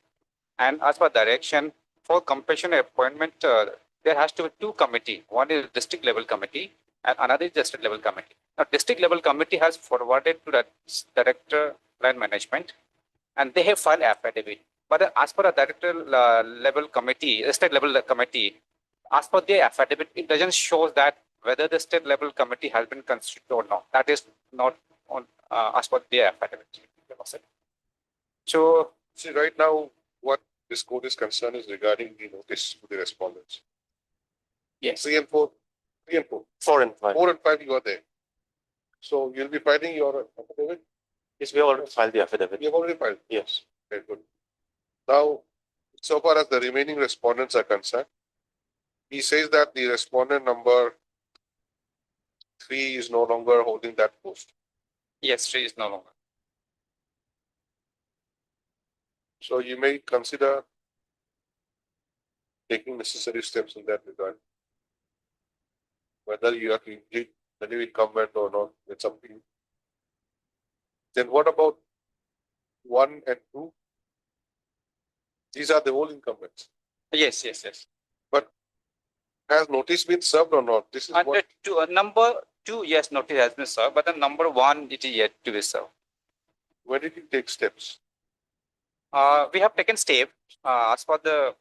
Speaker 15: and as per direction for compassionate appointment, there has to be two committee. One is district level committee, and another is district level committee. Now, district level committee has forwarded to the director land management, and they have filed affidavit. But as per the director level committee, state level committee, as per the affidavit, it doesn't show that whether the state level committee has been constituted or not. That is not on as per the affidavit. So,
Speaker 2: see, right now, what this court is concerned is regarding the notice to the respondents.
Speaker 15: Yes.
Speaker 2: 3 and 4, 3 and 4.
Speaker 6: 4 and 5.
Speaker 2: 4 and 5, you are there. So you'll be filing your affidavit?
Speaker 6: Yes, we have already filed the affidavit.
Speaker 2: You have already filed?
Speaker 6: Yes.
Speaker 2: Very good. Now, so far as the remaining respondents are concerned, he says that the respondent number 3 is no longer holding that post.
Speaker 15: yes, 3 is no longer.
Speaker 2: So you may consider taking necessary steps in that regard. Whether you have to include the new incumbent or not, it's up to you. Then what about 1 and 2? These are the old incumbents.
Speaker 15: Yes, yes, yes.
Speaker 2: But has notice been served or not? This is
Speaker 15: And
Speaker 2: what.
Speaker 15: number 2, yes, notice has been served, but the number 1, it is yet to be served.
Speaker 2: When did you take steps?
Speaker 15: We have taken step. As per the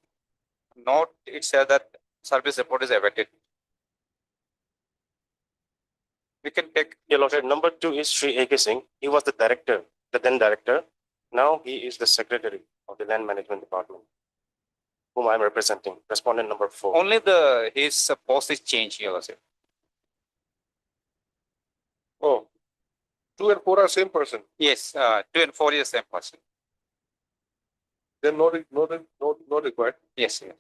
Speaker 15: note, it says that service report is awaited. We can take.
Speaker 6: Your Lordship, number 2 is Sri A.K. Singh. He was the director, the then director. Now he is the secretary of the land management department, whom I am representing. Respondent number 4.
Speaker 15: Only his post is changed here, Lordship.
Speaker 2: Oh, 2 and 4 are same person.
Speaker 15: Yes, 2 and 4 is the same person.
Speaker 2: Then no required.
Speaker 15: Yes, yes.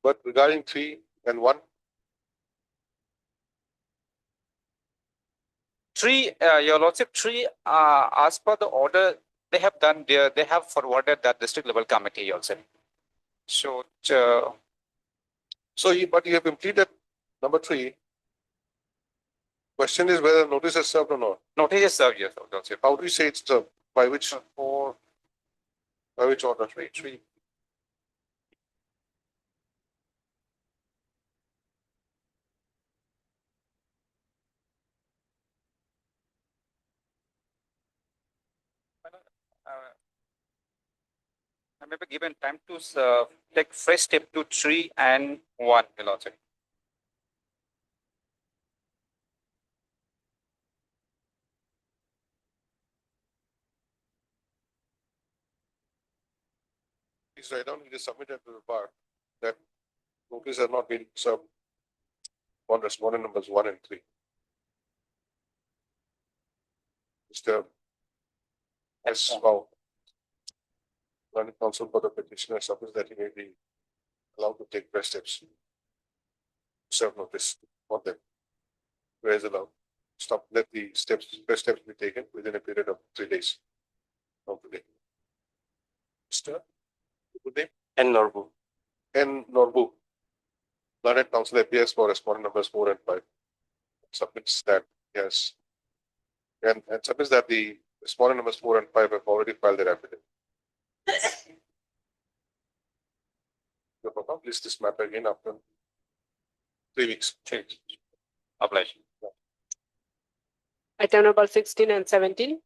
Speaker 2: But regarding 3 and 1,
Speaker 15: 3, Your Lordship, 3, as per the order, they have done, they have forwarded that district level committee also. So,
Speaker 2: but you have completed number 3. Question is whether notice is served or not.
Speaker 15: notice is served, yes, Your Lordship.
Speaker 2: How do you say it's served? By which? By which order?
Speaker 15: 3. I may be given time to take fresh step to 3 and 1, Your Lordship.
Speaker 2: Please write down, it is submitted to the bar that notice has not been served on respondent numbers 1 and 3. Mr. S. Rao, Learning Counsel for the petitioner, submits that he may be allowed to take fresh steps to serve notice on them. Where is allowed? Stop, let the fresh steps be taken within a period of 3 days from today. Mr. Good name?
Speaker 6: N. Norbu.
Speaker 2: N. Norbu. Learned Counsel appears for respondent numbers 4 and 5. Submits that, yes. And submits that the respondent numbers 4 and 5 have already filed their affidavit. Please this matter again after 3 weeks.
Speaker 15: Apply.
Speaker 3: Item number 16 and 17.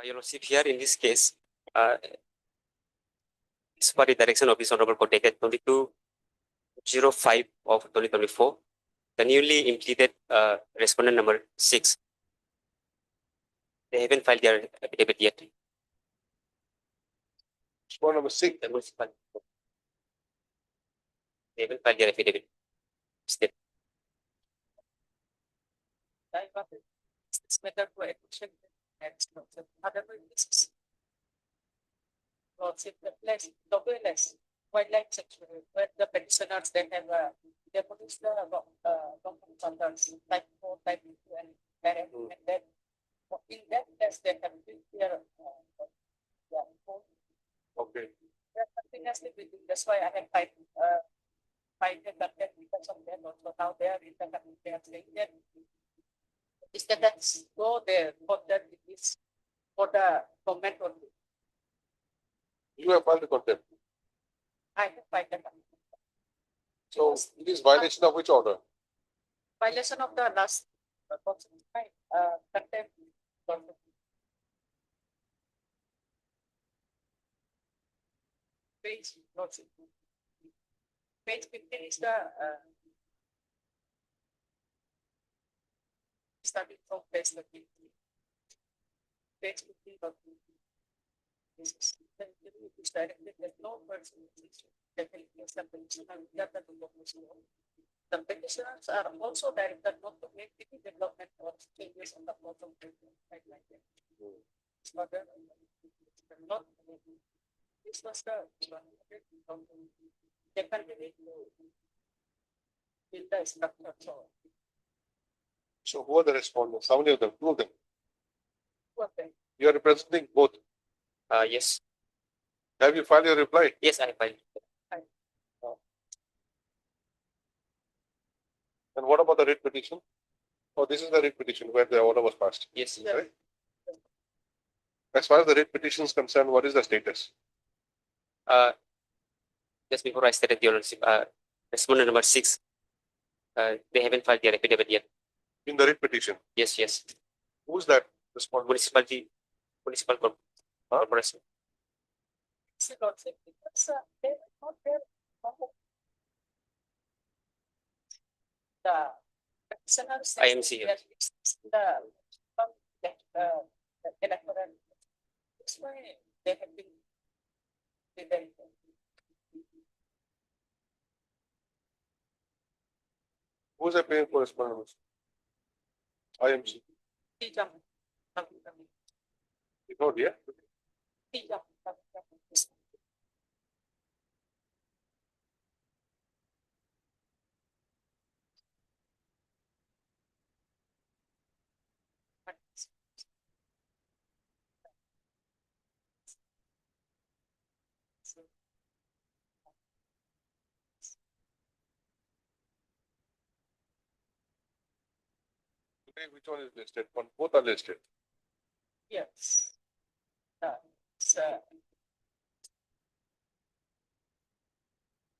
Speaker 16: Your Lordship, here in this case, as per the direction of His Honorable Court dated 22/05 of 2024, the newly implemented respondent number 6, they haven't filed their affidavit yet.
Speaker 2: Respondent number 6.
Speaker 16: They will file their affidavit. State.
Speaker 3: This method to admission and otherwise this is lordship the place WLS wildlife sanctuary where the petitioners they have they produce the government standards type 4, type 2 and then in that place they have their
Speaker 2: Okay.
Speaker 3: continuously building. That's why I have find the content because of them also now they are in the community they are saying that is that let's go there for that it is for the government only.
Speaker 2: You have filed the contempt.
Speaker 3: I have filed the
Speaker 2: So it is violation of which order?
Speaker 3: violation of the last contempt. Page, not page 15 is the starting from page 13. Page 15 of this is directed that no person the petitioners are also directed not to make any development or changes on the bottom right like that. So not this was the they continue to build the structure.
Speaker 2: So who are the respondents? How many of them? Two of them.
Speaker 3: Okay.
Speaker 2: You are representing both.
Speaker 16: Yes.
Speaker 2: Have you filed your reply?
Speaker 16: Yes, I filed.
Speaker 2: And what about the writ petition? Oh, this is the writ petition where the order was passed.
Speaker 16: Yes.
Speaker 2: Right? As far as the writ petition is concerned, what is the status?
Speaker 16: Just before I started the ownership, respondent number 6, they haven't filed their affidavit yet.
Speaker 2: In the writ petition?
Speaker 16: Yes, yes.
Speaker 2: Who's that respondent?
Speaker 16: Municipal corporation.
Speaker 3: The petitioners
Speaker 16: IMC, yes.
Speaker 3: the electoral. That's why they have been
Speaker 2: Who's the paying correspondence? IMC. Not yet. Today, which one is listed? Both are listed.
Speaker 3: Yes.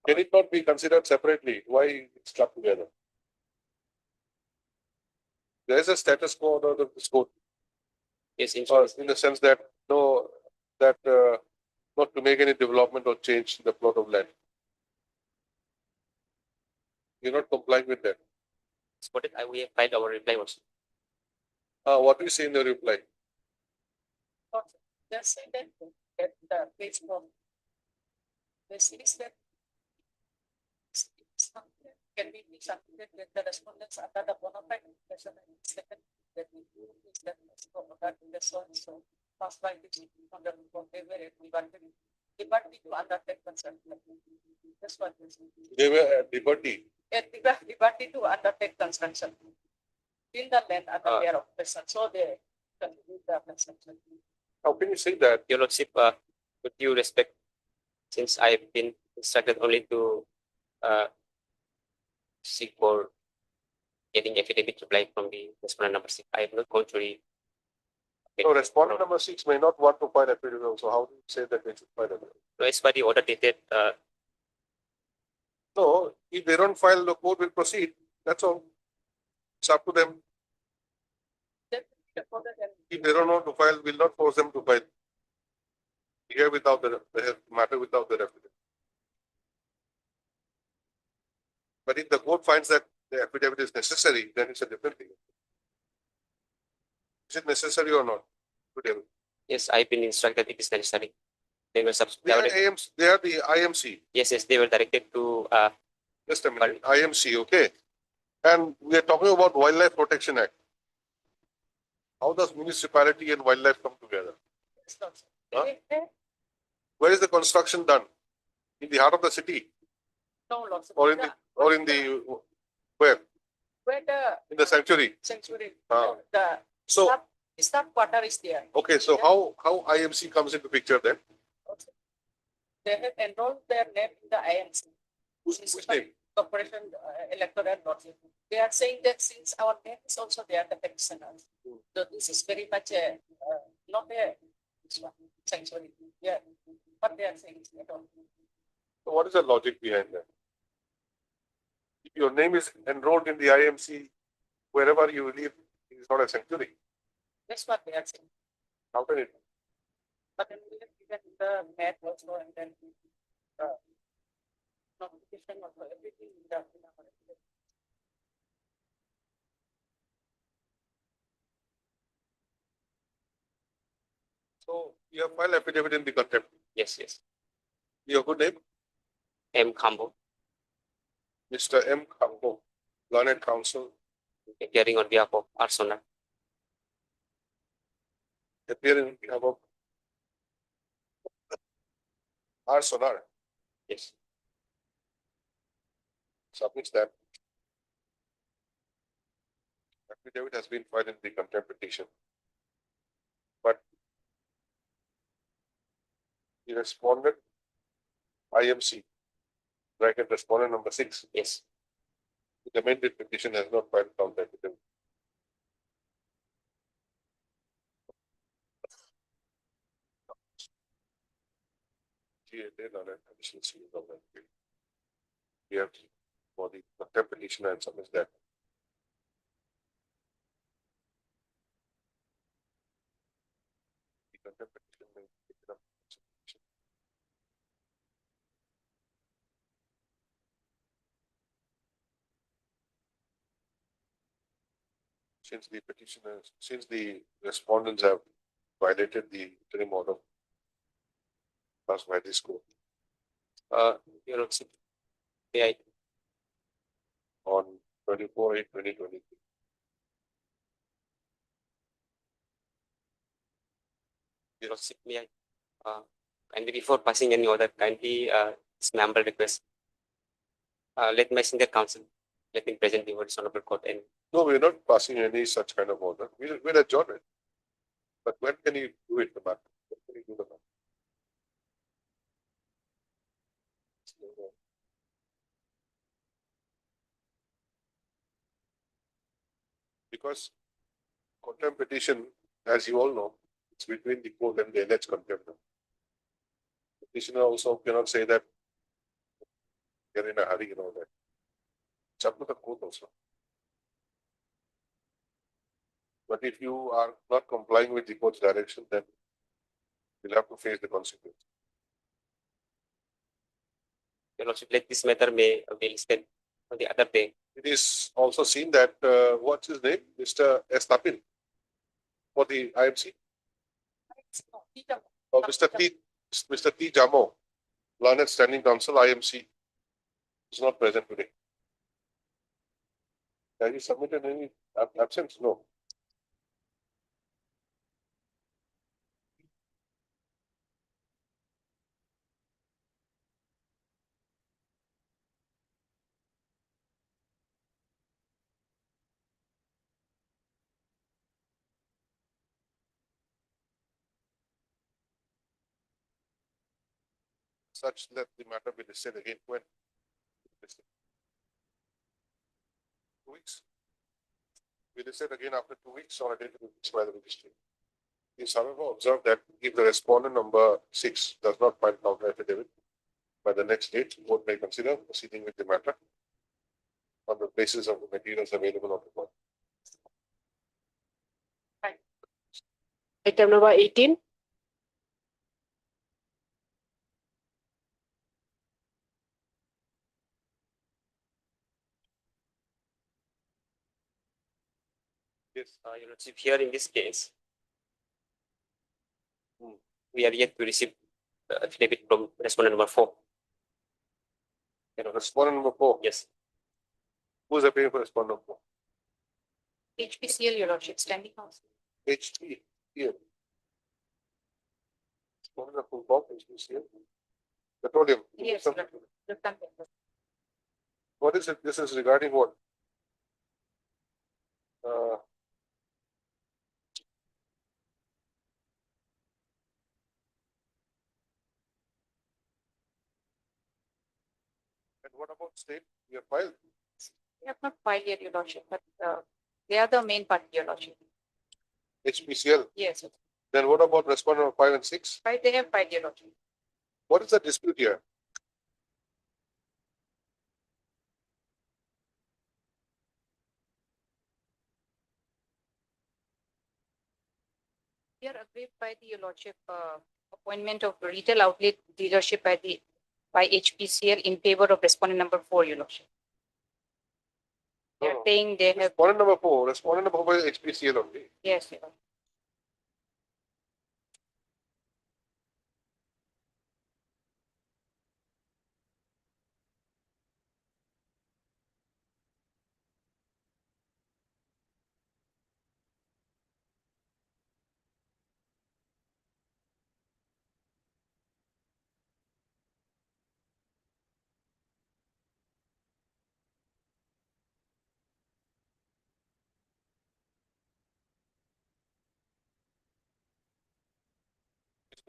Speaker 2: Can it not be considered separately? Why it's clubbed together? There is a status quo order of this court.
Speaker 16: Yes,
Speaker 2: in the sense that not to make any development or change in the plot of land. You're not complying with that.
Speaker 16: Spotted, we have filed our reply also.
Speaker 2: What do you say in the reply?
Speaker 3: Just say that the page from the series that can be submitted with the respondents under the bona fide impression and second that we do is that in the so and so passed by the on the whatever it we want to liberty to undertake consent. That's what this
Speaker 2: They were at liberty.
Speaker 3: liberty to undertake construction in the land under their occupation. So they continue the construction.
Speaker 2: How can you say that?
Speaker 16: Your Lordship, with due respect, since I have been instructed only to seek for getting affidavit reply from the respondent number 6, I have not gone to the.
Speaker 2: So respondent number 6 may not want to file affidavit. So how do you say that they should file affidavit?
Speaker 16: No, as by the order dated.
Speaker 2: No, if they don't file, the court will proceed. That's all. It's up to them. If they don't want to file, we'll not force them to file. Here without the matter without the affidavit. But if the court finds that the affidavit is necessary, then it's a different thing. Is it necessary or not?
Speaker 16: Yes, I've been instructed it is necessary. They were
Speaker 2: They are the IMC.
Speaker 16: Yes, they were directed to
Speaker 2: Just a minute, IMC, okay? And we are talking about Wildlife Protection Act. How does municipality and wildlife come together? Huh? Where is the construction done? In the heart of the city?
Speaker 3: No, Lord Sir.
Speaker 2: Or in the, where?
Speaker 3: Where
Speaker 2: In the sanctuary?
Speaker 3: sanctuary,
Speaker 2: Ah.
Speaker 3: the
Speaker 2: So,
Speaker 3: staff quarter is there.
Speaker 2: okay, so how IMC comes into picture then?
Speaker 3: They have enrolled their name in the IMC.
Speaker 2: Which name?
Speaker 3: Corporation Electoral Lodging. They are saying that since our name is also there, the petitioners. So this is very much a, not a sanctuary. Yeah. What they are saying is not all.
Speaker 2: So what is the logic behind that? If your name is enrolled in the IMC, wherever you live, it is not a sanctuary.
Speaker 3: That's what they are saying.
Speaker 2: How can it?
Speaker 3: But then we have given the map also and then notification also everything in the.
Speaker 2: So you have filed affidavit in the contempt.
Speaker 16: Yes, yes.
Speaker 2: Your good name?
Speaker 16: M. Kambo,
Speaker 2: Mr. M. Kambo, Learned Counsel,
Speaker 16: appearing on behalf of Arsona.
Speaker 2: appearing on behalf of R. Sonar.
Speaker 16: Yes.
Speaker 2: Submits that. Affidavit has been filed in the contempt petition. But the respondent, IMC, bracket respondent number 6.
Speaker 16: Yes.
Speaker 2: The amended petition has not filed counter affidavit. Additional series of that. We have for the contempt petition and submits that. The contempt petition may pick it up. Since the respondents have violated the interim order passed by this court
Speaker 16: Your Lordship, may I,
Speaker 2: on 24/8/2023.
Speaker 16: Your Lordship, may I, kindly before passing any order, kindly, it's my humble request. Let my senior counsel, let me present the words honorable court and
Speaker 2: No, we're not passing any such kind of order. We'll adjourn it. But when can you do it, the matter? When can you do the matter? Because contempt petition, as you all know, it's between the court and the alleged contemptor. Petitioner also cannot say that you're in a hurry and all that. It's up to the court also. But if you are not complying with the court's direction, then you'll have to face the consequence.
Speaker 16: Your Lordship, let this matter may be listed on the other day.
Speaker 2: It is also seen that, what's his name? Mr. Estapin for the IMC? Or Mr. T. Jamo, Learned Standing Counsel, IMC, is not present today. Have you submitted any absence? No. Such that the matter be listed again when? 2 weeks. We listed again after 2 weeks or a date fixed by the registry. Please, however, observe that if the respondent number 6 does not file counter affidavit by the next date, the board may consider proceeding with the matter on the basis of the materials available on the board.
Speaker 3: Item number 18.
Speaker 16: Yes. Your Lordship, here in this case, we are yet to receive the affidavit from respondent number 4.
Speaker 2: Respondent number 4.
Speaker 1: Yes.
Speaker 2: Who is appearing for respondent number 4?
Speaker 3: HPCL, Your Lordship, standing counsel.
Speaker 2: HP here. Respondent of full form, HPCL. Petroleum.
Speaker 3: Yes,
Speaker 2: Some-
Speaker 3: Your Lordship.
Speaker 2: What is it? This is regarding what? Uh, and what about state? We have filed.
Speaker 3: We have not filed yet, Your Lordship, but they are the main party, Your Lordship.
Speaker 2: HPCL.
Speaker 3: Yes,
Speaker 2: Then what about respondent number 5 and 6?
Speaker 3: they have filed, Your Lordship.
Speaker 2: What is the dispute here?
Speaker 3: We are aggrieved by the, Your Lordship, appointment of retail outlet leadership by HPCL in favor of respondent number 4, Your Lordship. They are
Speaker 2: No.
Speaker 3: saying they have,
Speaker 2: Respondent number 4. Respondent number 4 is HPCL only.
Speaker 3: yes, Your Lordship.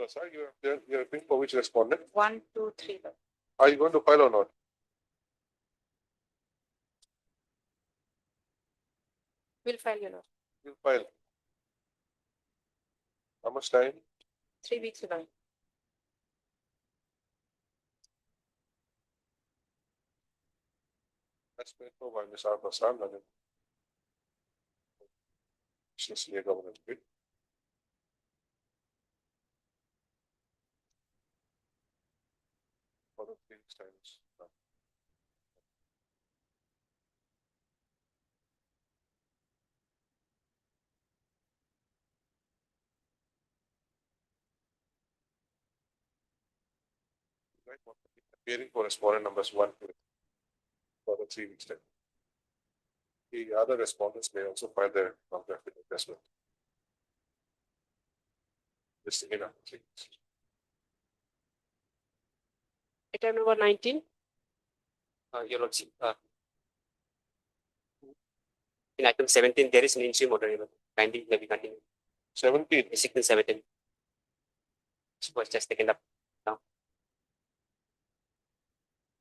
Speaker 2: Sir, you're appealing for which respondent?
Speaker 3: 1, 2, 3.
Speaker 2: Are you going to file or not?
Speaker 3: We'll file, Your Lordship.
Speaker 2: You'll file. How much time?
Speaker 3: 3 weeks, Your Lordship.
Speaker 2: That's paid for by Ms. R. Prasad. Senior government bid. For the 3 weeks times. Right, appearing for respondent numbers 1 to for the 3 weeks time. The other respondents may also file their contract as well. This in after 3 weeks.
Speaker 3: Item number 19.
Speaker 16: Your Lordship, in item 17, there is an interim order. Kindly, maybe continue.
Speaker 2: 17.
Speaker 16: 16, 17. It was just taken up.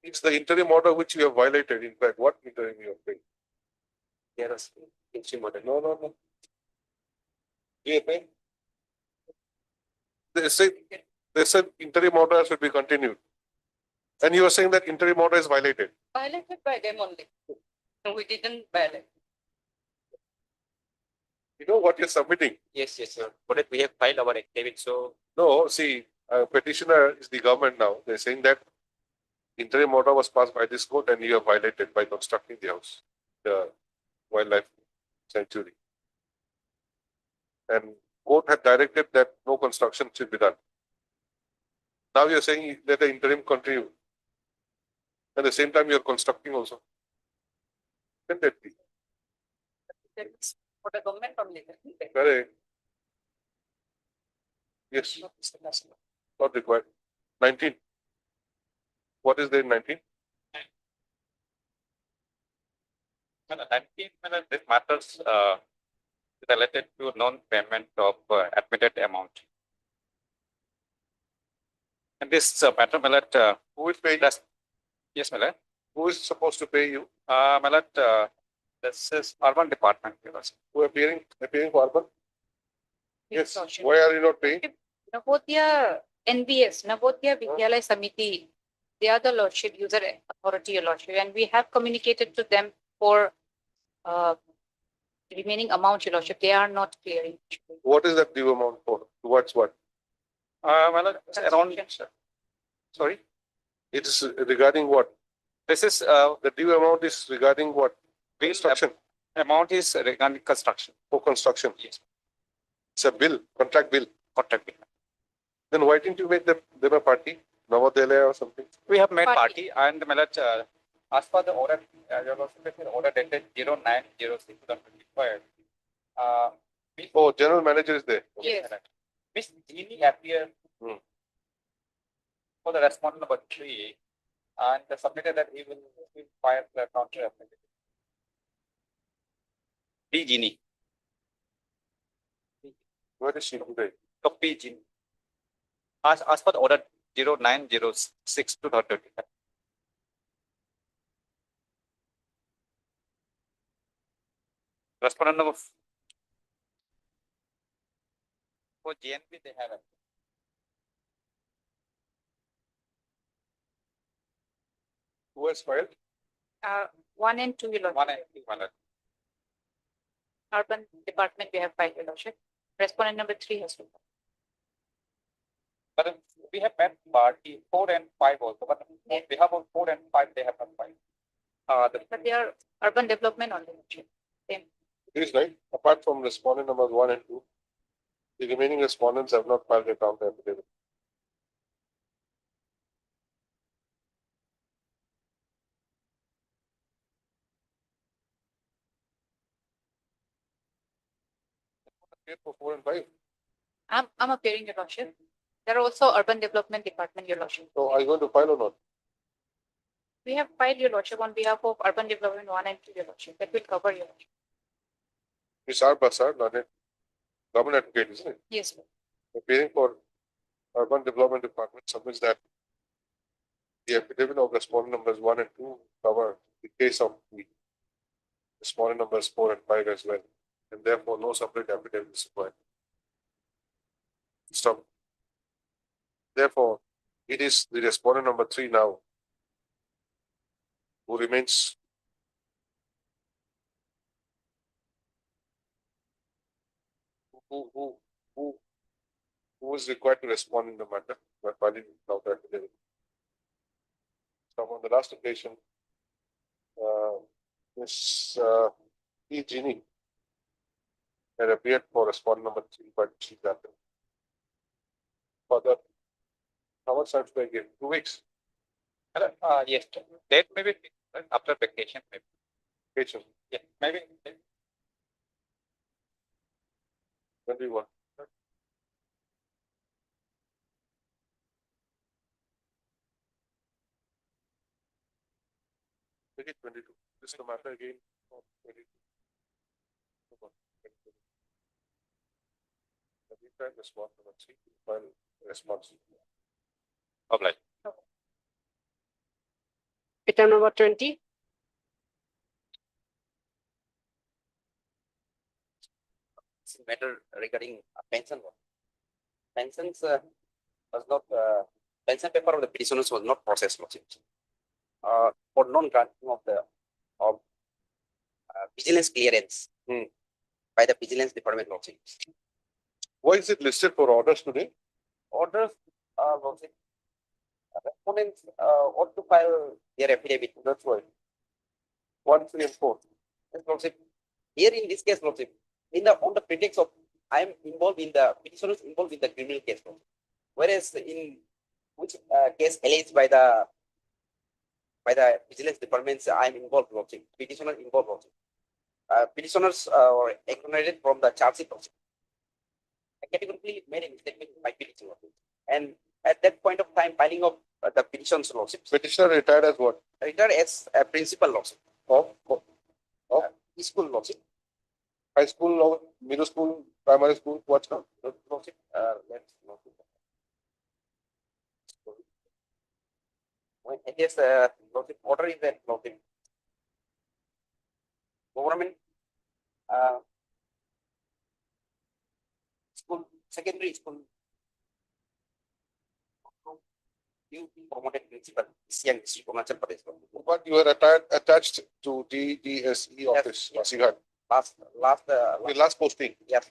Speaker 2: It's the interim order which you have violated. In fact, what interim you have paid?
Speaker 16: There was interim order.
Speaker 2: No. DFA? They said interim order should be continued. And you are saying that interim order is violated.
Speaker 3: Violated by them only. No, we didn't violate.
Speaker 2: You know what you're submitting?
Speaker 16: Yes, sir. But we have filed our affidavit, so
Speaker 2: No, see, petitioner is the government now. They're saying that interim order was passed by this court and you have violated by constructing the house, the wildlife sanctuary. And court had directed that no construction should be done. Now you're saying that the interim continue. At the same time, you're constructing also. Can that be?
Speaker 3: That's for the government only.
Speaker 2: Correct. Yes, not required. 19. What is there in 19?
Speaker 15: This matters related to non-payment of admitted amount. And this matter, my lord,
Speaker 2: Who is paying?
Speaker 15: yes, my lord.
Speaker 2: Who is supposed to pay you?
Speaker 15: My lord, this is urban department.
Speaker 2: Who are appearing for urban? Yes.
Speaker 3: Lordship.
Speaker 2: Why are you not paying?
Speaker 3: Navodaya NBS, Navodaya Vidyalaya Samiti, they are the Lordship user authority, Your Lordship, and we have communicated to them for remaining amount, Your Lordship. They are not clearing.
Speaker 2: What is that due amount for? Towards what?
Speaker 15: My lord, it's around, sorry,
Speaker 2: It is regarding what?
Speaker 15: this is
Speaker 2: The due amount is regarding what? Construction.
Speaker 15: amount is regarding construction.
Speaker 2: For construction.
Speaker 15: Yes.
Speaker 2: It's a bill, contract bill.
Speaker 15: Contract bill.
Speaker 2: Then why didn't you make them a party? Navodaya or something?
Speaker 15: We have made
Speaker 3: Party.
Speaker 15: party and my lord, as per the order, your lordship, order dated 09/06/2025.
Speaker 2: Oh, general manager is there.
Speaker 3: Yes.
Speaker 15: Miss Jeannie appeared
Speaker 2: Hmm.
Speaker 15: for the respondent number 3 and submitted that he will file the counter affidavit. P. Jeannie.
Speaker 2: Where is she today?
Speaker 15: So P. Jeannie. As per the order 09/06/2025. Respondent number for JNP, they have it.
Speaker 2: Who has filed?
Speaker 3: 1 and 2, your lordship.
Speaker 15: One and two, my lord.
Speaker 3: Urban department, we have filed, your lordship. Respondent number 3 has been.
Speaker 15: But we have met party 4 and 5 also, but on behalf of 4 and 5, they have not filed.
Speaker 3: But they are urban development only, lordship. Same.
Speaker 2: It is right. Apart from respondent numbers 1 and 2, the remaining respondents have not filed their counter affidavit. For 4 and 5.
Speaker 3: I'm appearing, your lordship. There are also urban development department, your lordship.
Speaker 2: So are you going to file or not?
Speaker 3: We have filed, your lordship, on behalf of urban development 1 and 2, your lordship. That will cover, your lordship.
Speaker 2: It's our Basar, not it. Government advocate, isn't it?
Speaker 3: Yes, sir.
Speaker 2: Appearing for urban development department submits that the affidavit of respondent numbers 1 and 2 cover the case of the respondent numbers 4 and 5 as well, and therefore no separate affidavit is required. Stop. Therefore, it is the respondent number 3 now who remains who is required to respond in the matter by filing counter affidavit. So on the last occasion, Ms. P. Jeannie had appeared for respondent number 3, but she got it. Further, how much time should I give? 2 weeks?
Speaker 15: Yes, date maybe after vacation, maybe.
Speaker 2: Vacation.
Speaker 15: Yeah, maybe.
Speaker 2: When do you want? Make it 22. This is the matter again of 22. The meantime, respond number 3, file response.
Speaker 15: Obliged.
Speaker 3: Item number 20.
Speaker 16: Matter regarding pension. Pensions was not, pension paper of the petitioners was not processed, lordship. For non-granting of the vigilance clearance by the vigilance department, lordship.
Speaker 2: Why is it listed for orders today?
Speaker 16: Orders, lordship. Respondents ought to file their affidavit.
Speaker 2: That's why. 1, 3, and 4.
Speaker 16: Yes, lordship. Here in this case, lordship, on the pretext of I am involved in the petitioners involved in the criminal case, lordship. Whereas in which case alleged by the vigilance departments, I am involved, lordship. Petitioners involved, lordship. Petitioners were exonerated from the charge sheet, lordship. I categorically made a statement in my petition, lordship. And at that point of time, filing of the petitions, lordship.
Speaker 2: Petitioner retired as what?
Speaker 16: Retired as a principal, lordship. Of school, lordship.
Speaker 2: High school, middle school, primary school, what's now?
Speaker 16: Lordship, let's not do that. When it is lordship, order is that lordship. Government school, secondary school. You promoted principal, Siang District, Arunachal Pradesh.
Speaker 2: But you are attached to DDSE office, Pasighat. Last posting.
Speaker 16: Yes,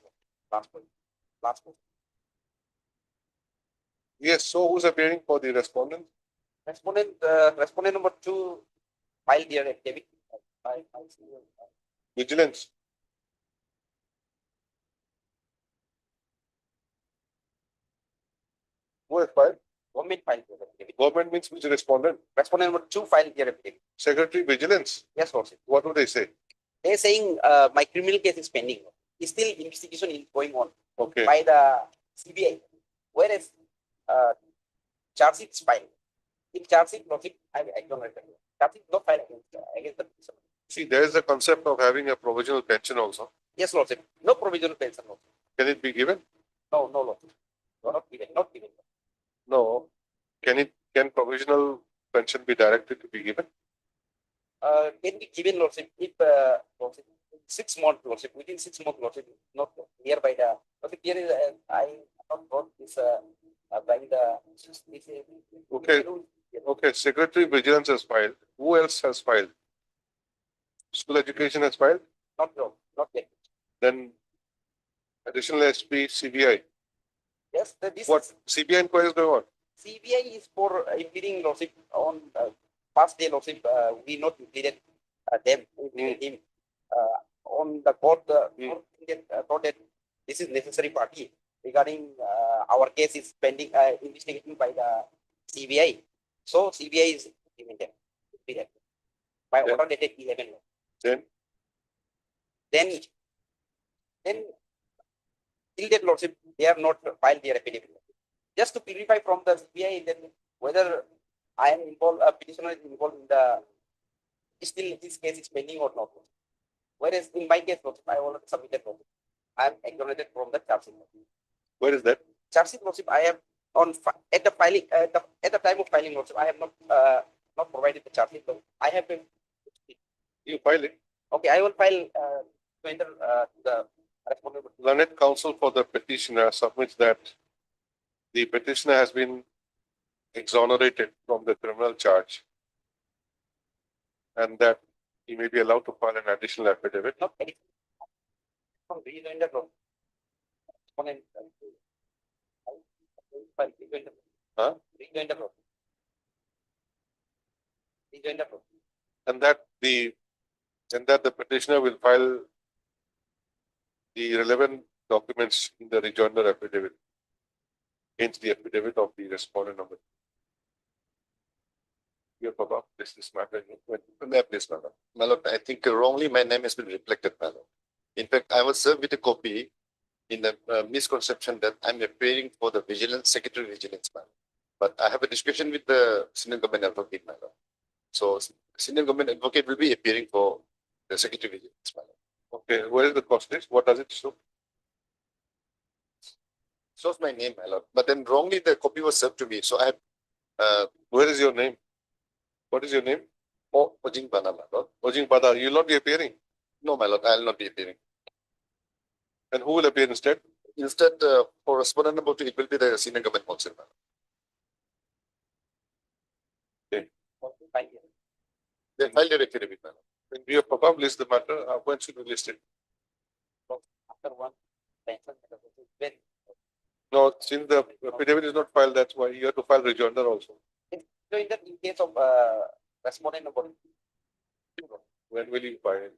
Speaker 16: last posting.
Speaker 2: Yes, so who's appearing for the respondent?
Speaker 16: Respondent number 2 filed their affidavit.
Speaker 2: Vigilance. Who has filed?
Speaker 16: Government filed their affidavit.
Speaker 2: Government means which respondent?
Speaker 16: Respondent number 2 filed their affidavit.
Speaker 2: Secretary Vigilance.
Speaker 16: Yes, Lordship.
Speaker 2: What do they say?
Speaker 16: They're saying my criminal case is pending. Still investigation is going on
Speaker 2: Okay.
Speaker 16: by the CBI. Whereas charge sheet is filed. In charge sheet, Lordship, I don't know. Charge sheet is not filed against the petitioner.
Speaker 2: See, there is a concept of having a provisional pension also.
Speaker 16: Yes, Lordship. No provisional pension, Lordship.
Speaker 2: Can it be given?
Speaker 16: No, Lordship. No, not given. Not given.
Speaker 2: No. Can provisional pension be directed to be given?
Speaker 16: Can be given, Lordship, if Lordship, 6 months, Lordship, within 6 months, Lordship, not nearby the, Lordship, here is, I not got this, by the, this,
Speaker 2: Okay. Okay, Secretary Vigilance has filed. Who else has filed? School Education has filed?
Speaker 16: not yet.
Speaker 2: Then additional SP, CBI.
Speaker 16: Yes, this
Speaker 2: What CBI inquiry is going on?
Speaker 16: CBI is for impeding, Lordship, on past day, Lordship, we not impeded them, him, on the court, thought that this is necessary party regarding our case is pending, investigating by the CBI. So CBI is giving them, impeded by order dated 11. Then till that, Lordship, they have not filed their affidavit. Just to clarify from the CBI then whether I am involved, petitioner is involved in the, still this case is pending or not. Whereas in my case, Lordship, I already submitted, Lordship. I am exonerated from the charge sheet.
Speaker 2: Where is that?
Speaker 16: Charge sheet, Lordship, I have on at the filing at the time of filing, Lordship, I have not provided the charge sheet. I have been.
Speaker 2: You file it.
Speaker 16: Okay, I will file to enter the respondent.
Speaker 2: Learned counsel for the petitioner submits that the petitioner has been exonerated from the criminal charge and that he may be allowed to file an additional affidavit.
Speaker 16: Not any from rejoinder, Respondent.
Speaker 2: Huh?
Speaker 16: Rejoinder. Rejoinder.
Speaker 2: And that the petitioner will file the relevant documents in the rejoinder affidavit against the affidavit of the respondent number. Your Papa, this matter.
Speaker 17: Please, madam. My lord, I think wrongly my name has been reflected, madam. In fact, I was served with a copy in the misconception that I'm appearing for the vigilance, secretary vigilance, madam. But I have a discussion with the senior government advocate, madam. So senior government advocate will be appearing for the secretary vigilance, madam.
Speaker 2: Okay, where is the cost list? What does it show?
Speaker 17: Shows my name, my lord. But then wrongly the copy was served to me. So I have,
Speaker 2: where is your name? What is your name?
Speaker 17: Ojing Bana, my lord.
Speaker 2: Ojing Bada, you will not be appearing?
Speaker 17: No, my lord, I will not be appearing.
Speaker 2: And who will appear instead?
Speaker 17: Instead, for respondent number 2, it will be the senior government counsel, madam. They filed their affidavit, madam.
Speaker 2: When we have Papa list the matter, when should we list it?
Speaker 16: After one pension, when
Speaker 2: No, since the affidavit is not filed, that's why you have to file rejoinder also.
Speaker 16: in case of respondent number 2.
Speaker 2: When will you file it?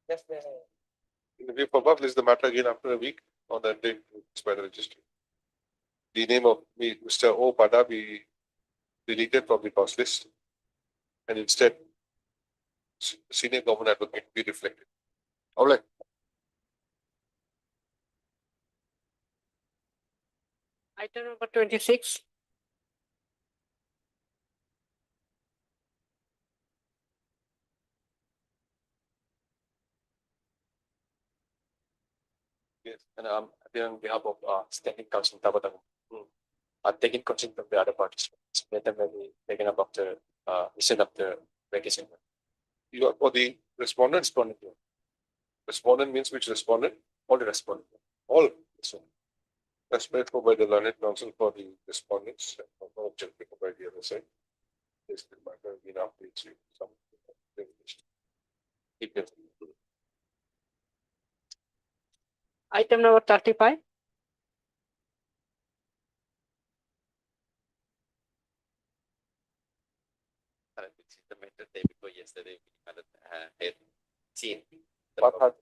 Speaker 16: Just
Speaker 2: If you Papa list the matter again after a week on that date, it's by the registry. The name of me, Mr. O. Pada, be deleted from the cost list. And instead, senior government advocate be reflected.
Speaker 17: All right.
Speaker 3: Item number 26.
Speaker 1: Yes, and I'm here on behalf of Standing Council Tabatang. Taking consent of the other parties. Matter may be taken up after listen after vacation.
Speaker 2: You are for the respondent?
Speaker 1: Respondent.
Speaker 2: Respondent means which respondent?
Speaker 1: All the respondent.
Speaker 2: All.
Speaker 1: So,
Speaker 2: That's paid for by the learned counsel for the respondents, and no objective by the other side. This matter has been after some.
Speaker 3: Item number 35.
Speaker 16: The matter day before yesterday, we had seen
Speaker 2: What had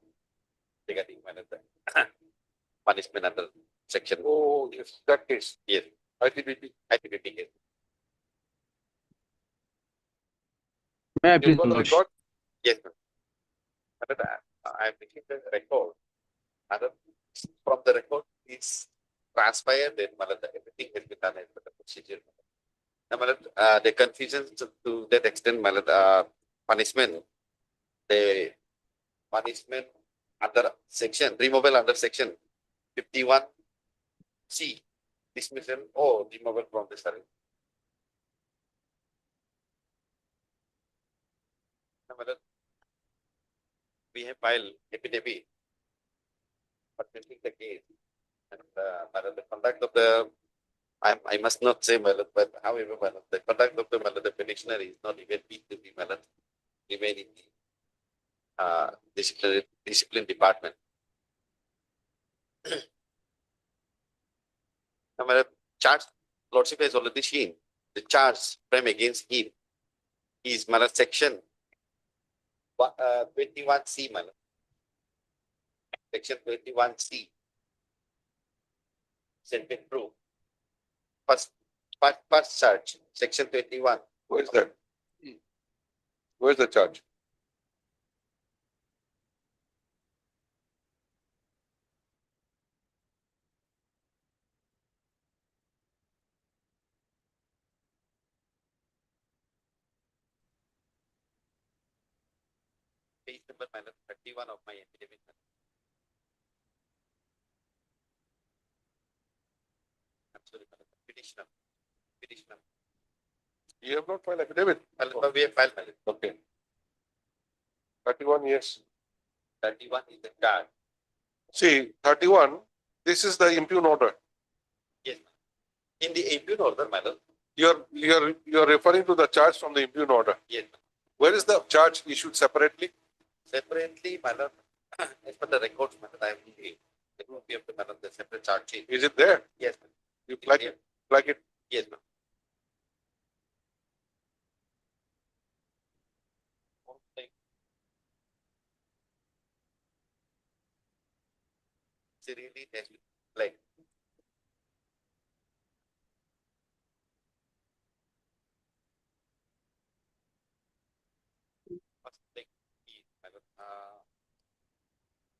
Speaker 16: regarding punishment under
Speaker 11: section.
Speaker 2: Oh, yes, that case.
Speaker 11: Yes,
Speaker 2: ITBP.
Speaker 11: ITBP case.
Speaker 5: May I
Speaker 2: You
Speaker 5: please
Speaker 2: got the
Speaker 5: wish?
Speaker 2: record?
Speaker 11: Yes, ma'am. I am making the record. And from the record is transpired, then everything has been done as per the procedure. Now, the confusion to that extent, punishment, the punishment under section, removal under section 51C, dismissal or removal from the service. Now, we have filed affidavit for taking the case. And the conduct of the, I must not say, but however, the conduct of the petitioner is not even fit to be remain in the discipline department. Now, charge, Lordship has already seen the charge frame against him is section 21C, section 21C. Sentence proof. First charge, section 21.
Speaker 2: Where's that? Where's the charge?
Speaker 11: Page number 31 of my affidavit. I'm sorry, petitioner. Petitioner.
Speaker 2: You have not filed affidavit?
Speaker 11: We have filed,
Speaker 2: Okay. 31, yes.
Speaker 11: 31 is the charge.
Speaker 2: See, 31, this is the impugn order.
Speaker 11: Yes. In the impugn order,
Speaker 2: You're referring to the charge from the impugn order.
Speaker 11: Yes.
Speaker 2: Where is the charge issued separately?
Speaker 11: Separately, as per the records, I am the copy of the separate charge sheet.
Speaker 2: Is it there?
Speaker 11: Yes,
Speaker 2: You flag it? Flag it?
Speaker 11: yes, ma'am. Really has been flagged.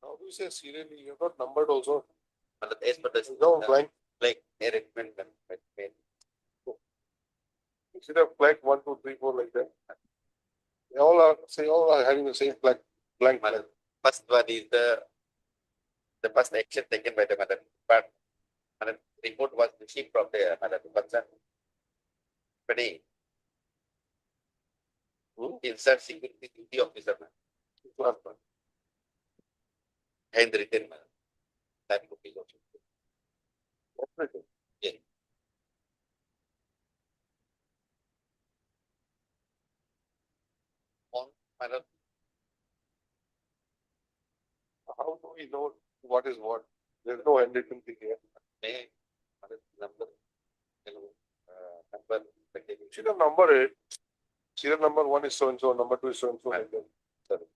Speaker 2: How do you say serially? You're not numbered also.
Speaker 11: As per the
Speaker 2: No, blank.
Speaker 11: like arrangement.
Speaker 2: Instead of flag 1, 2, 3, 4 like that. They all are having the same flag, blank.
Speaker 11: First one is the first action taken by the but report was received from the concerned company. Insert security duty officer. Handwritten. That could be yes. On
Speaker 2: How do we know what is what? There's no handwritten thing here.
Speaker 11: Number.
Speaker 2: Should have number it. Serial number 1 is so and so, number 2 is so and so. Like that.
Speaker 11: Sorry.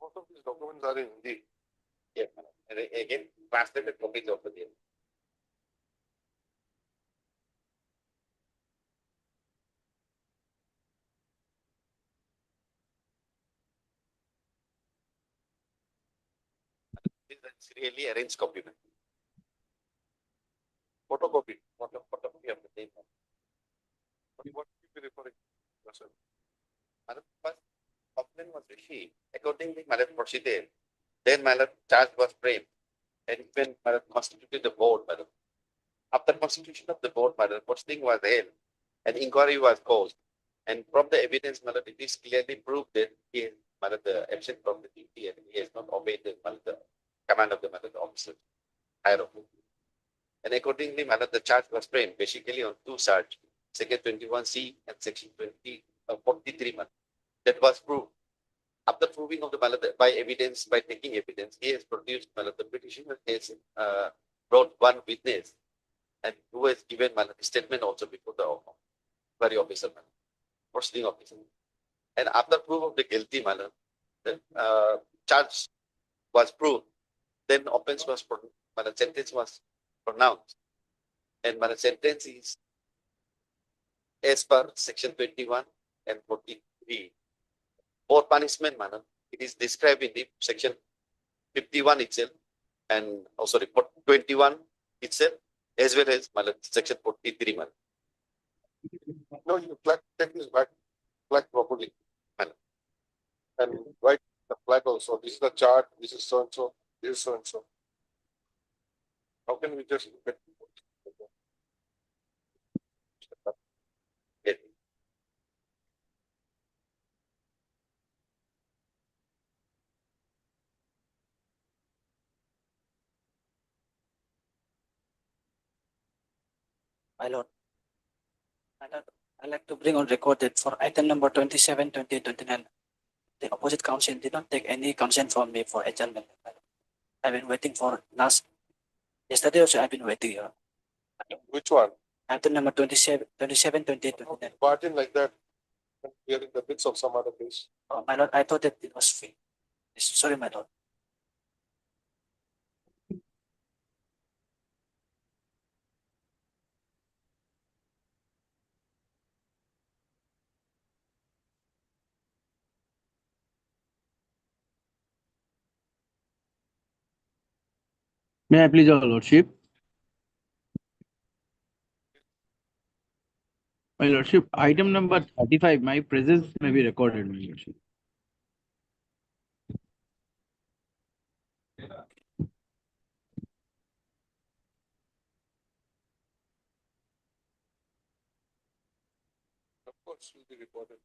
Speaker 2: Most of these documents are in Hindi.
Speaker 11: Yeah, and again, translated copies of the deal. It's really arranged copy.
Speaker 2: Photocopy.
Speaker 11: Photocopy of the same.
Speaker 2: What you be referring to?
Speaker 11: First complaint was received. Accordingly, proceeded. Then charge was framed. And when constituted the board, after constitution of the board, posting was held. An inquiry was caused. And from the evidence, it is clearly proved that he is absent from the duty and he has not obeyed the command of the officer. Higher officer. And accordingly, the charge was framed basically on two charges, section 21C and section 43. That was proved. After proving of the by evidence, by taking evidence, he has produced the petitioner has brought one witness
Speaker 17: and who has given my statement also before the query officer, proceeding officer. And after proof of the guilty, the charge was proved, then offense was sentence was pronounced, and sentence is as per section 21 and 43. For punishment, it is described in the section 51 itself, and also report 21 itself, as well as section 43.
Speaker 2: No, you take this back, flag properly. And write the flag also. This is the chart, this is so and so, this is so and so. How can we just look at
Speaker 18: My lord, I'd like to bring on record that for item number 27, 28, 29, the opposite counsel did not take any consent from me for adjournment. I've been waiting for yesterday also I've been waiting here.
Speaker 2: which one?
Speaker 18: Item number 27, 28, 29.
Speaker 2: Pardon like that. We are in the midst of some other case.
Speaker 18: Oh, my lord, I thought that it was free. Sorry, my lord.
Speaker 19: May I please, your lordship? My lordship, item number 35, my presence may be recorded, my lordship.
Speaker 2: Of course, will be reported.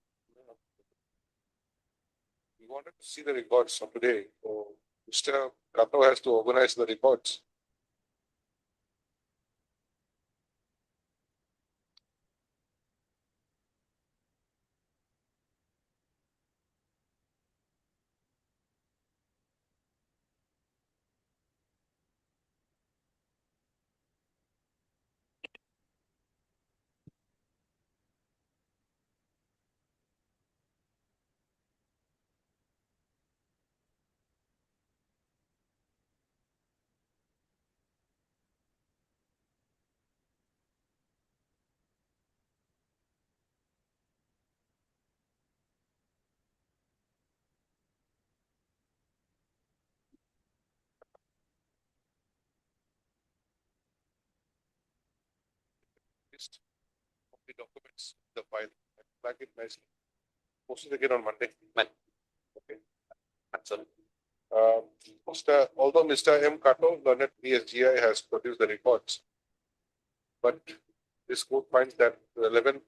Speaker 2: We wanted to see the records of today. So Mr. Kato has to organize the reports. List of the documents, the file, and flag it nicely. Post it again on Monday. Okay.
Speaker 17: Absolutely.
Speaker 2: Although Mr. M. Kato, learned PSGI, has produced the reports, but this court finds that the relevant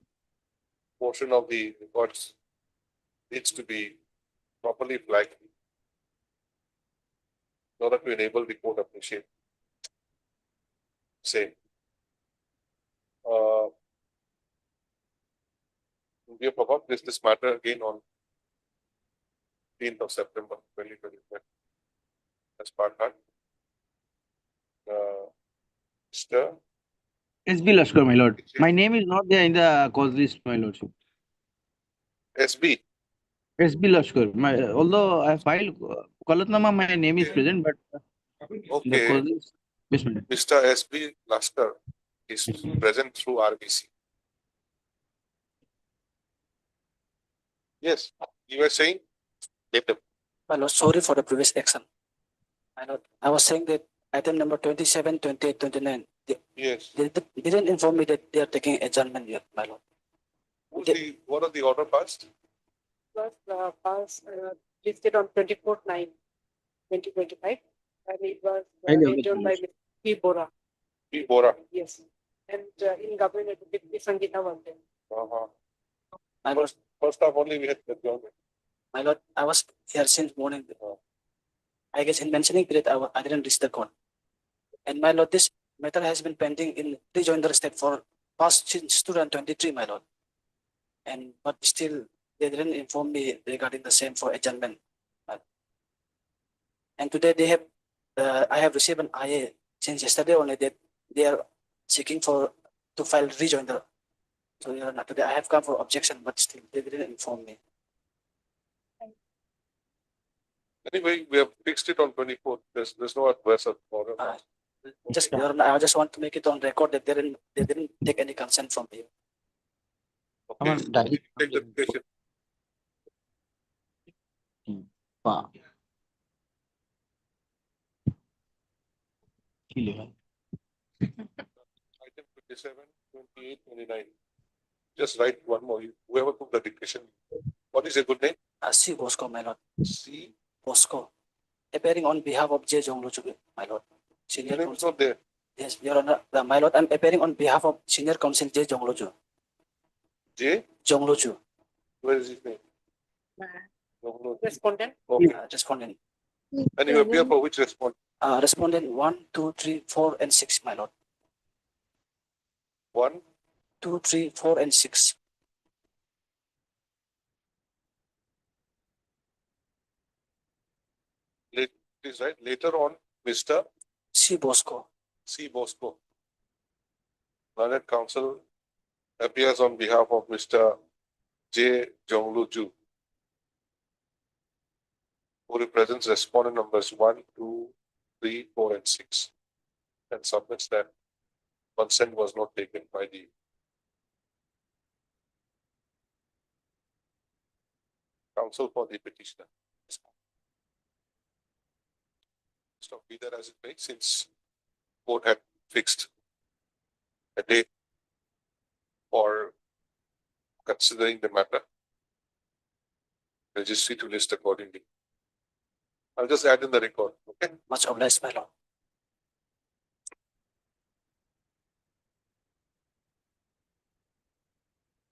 Speaker 2: portion of the reports needs to be properly flagged in order to enable the court appreciate. Same. We have about this matter again on 18th of September 2025 as part of Mr.
Speaker 19: SB Lashkar, my lord. My name is not there in the cause list, my lordship.
Speaker 2: SB.
Speaker 19: SB Lashkar. Although I filed Kalatnama, my name is present, but the
Speaker 2: Okay.
Speaker 19: cause list. Yes, madam.
Speaker 2: Mr. SB Lashkar is present through RBC. Yes, you were saying?
Speaker 18: My lord, sorry for the previous action. My lord, I was saying that item number 27, 28, 29.
Speaker 2: Yes.
Speaker 18: They didn't inform me that they are taking adjournment yet, my lord.
Speaker 2: What are the order passed?
Speaker 3: Was passed listed on 24/9/2025, and it was enjoyed by Mr. P. Bora.
Speaker 2: P. Bora.
Speaker 3: Yes, and in government, Deputy Sangeeta was there.
Speaker 18: My lord,
Speaker 2: First half only we had the government.
Speaker 18: my lord, I was here since morning. I guess in mentioning that I didn't reach the court. And my lord, this matter has been pending in rejoinder state for past since 2023, my lord. And but still they didn't inform me regarding the same for adjournment. And today they have I have received an IA since yesterday only that they are seeking for to file rejoinder. So Your Honor, today I have come for objection, but still they didn't inform me.
Speaker 2: Anyway, we have fixed it on 24th. There's no adverse or
Speaker 18: Just Your Honor, I just want to make it on record that they didn't take any consent from me.
Speaker 2: Okay. Take the application. Item 27, 28, 29. Just write one more. Whoever took the dictation. What is your good name?
Speaker 18: C. Bosco, my lord.
Speaker 2: C.
Speaker 18: Bosco, appearing on behalf of J. Jongloju, my lord. Senior
Speaker 2: Your name is
Speaker 18: counsel.
Speaker 2: not there.
Speaker 18: Yes, Your Honor, my lord, I'm appearing on behalf of Senior Counsel J. Jongloju.
Speaker 2: J.
Speaker 18: Jongloju.
Speaker 2: Where is his name?
Speaker 3: Respondent.
Speaker 2: Okay.
Speaker 18: Respondent.
Speaker 2: And you appear for which respondent?
Speaker 18: Respondent 1, 2, 3, 4, and 6, my lord.
Speaker 2: 1,
Speaker 18: 2, 3, 4, and 6.
Speaker 2: Please write later on, Mr.
Speaker 18: C. Bosco.
Speaker 2: C. Bosco. Learned Counsel appears on behalf of Mr. J. Jongloju, who represents respondent numbers 1, 2, 3, 4, and 6, and submits that consent was not taken by the counsel for the petitioner. So be that as it may, since court had fixed a date for considering the matter, registry to list accordingly. I'll just add in the record, okay?
Speaker 18: Much obliged, my lord.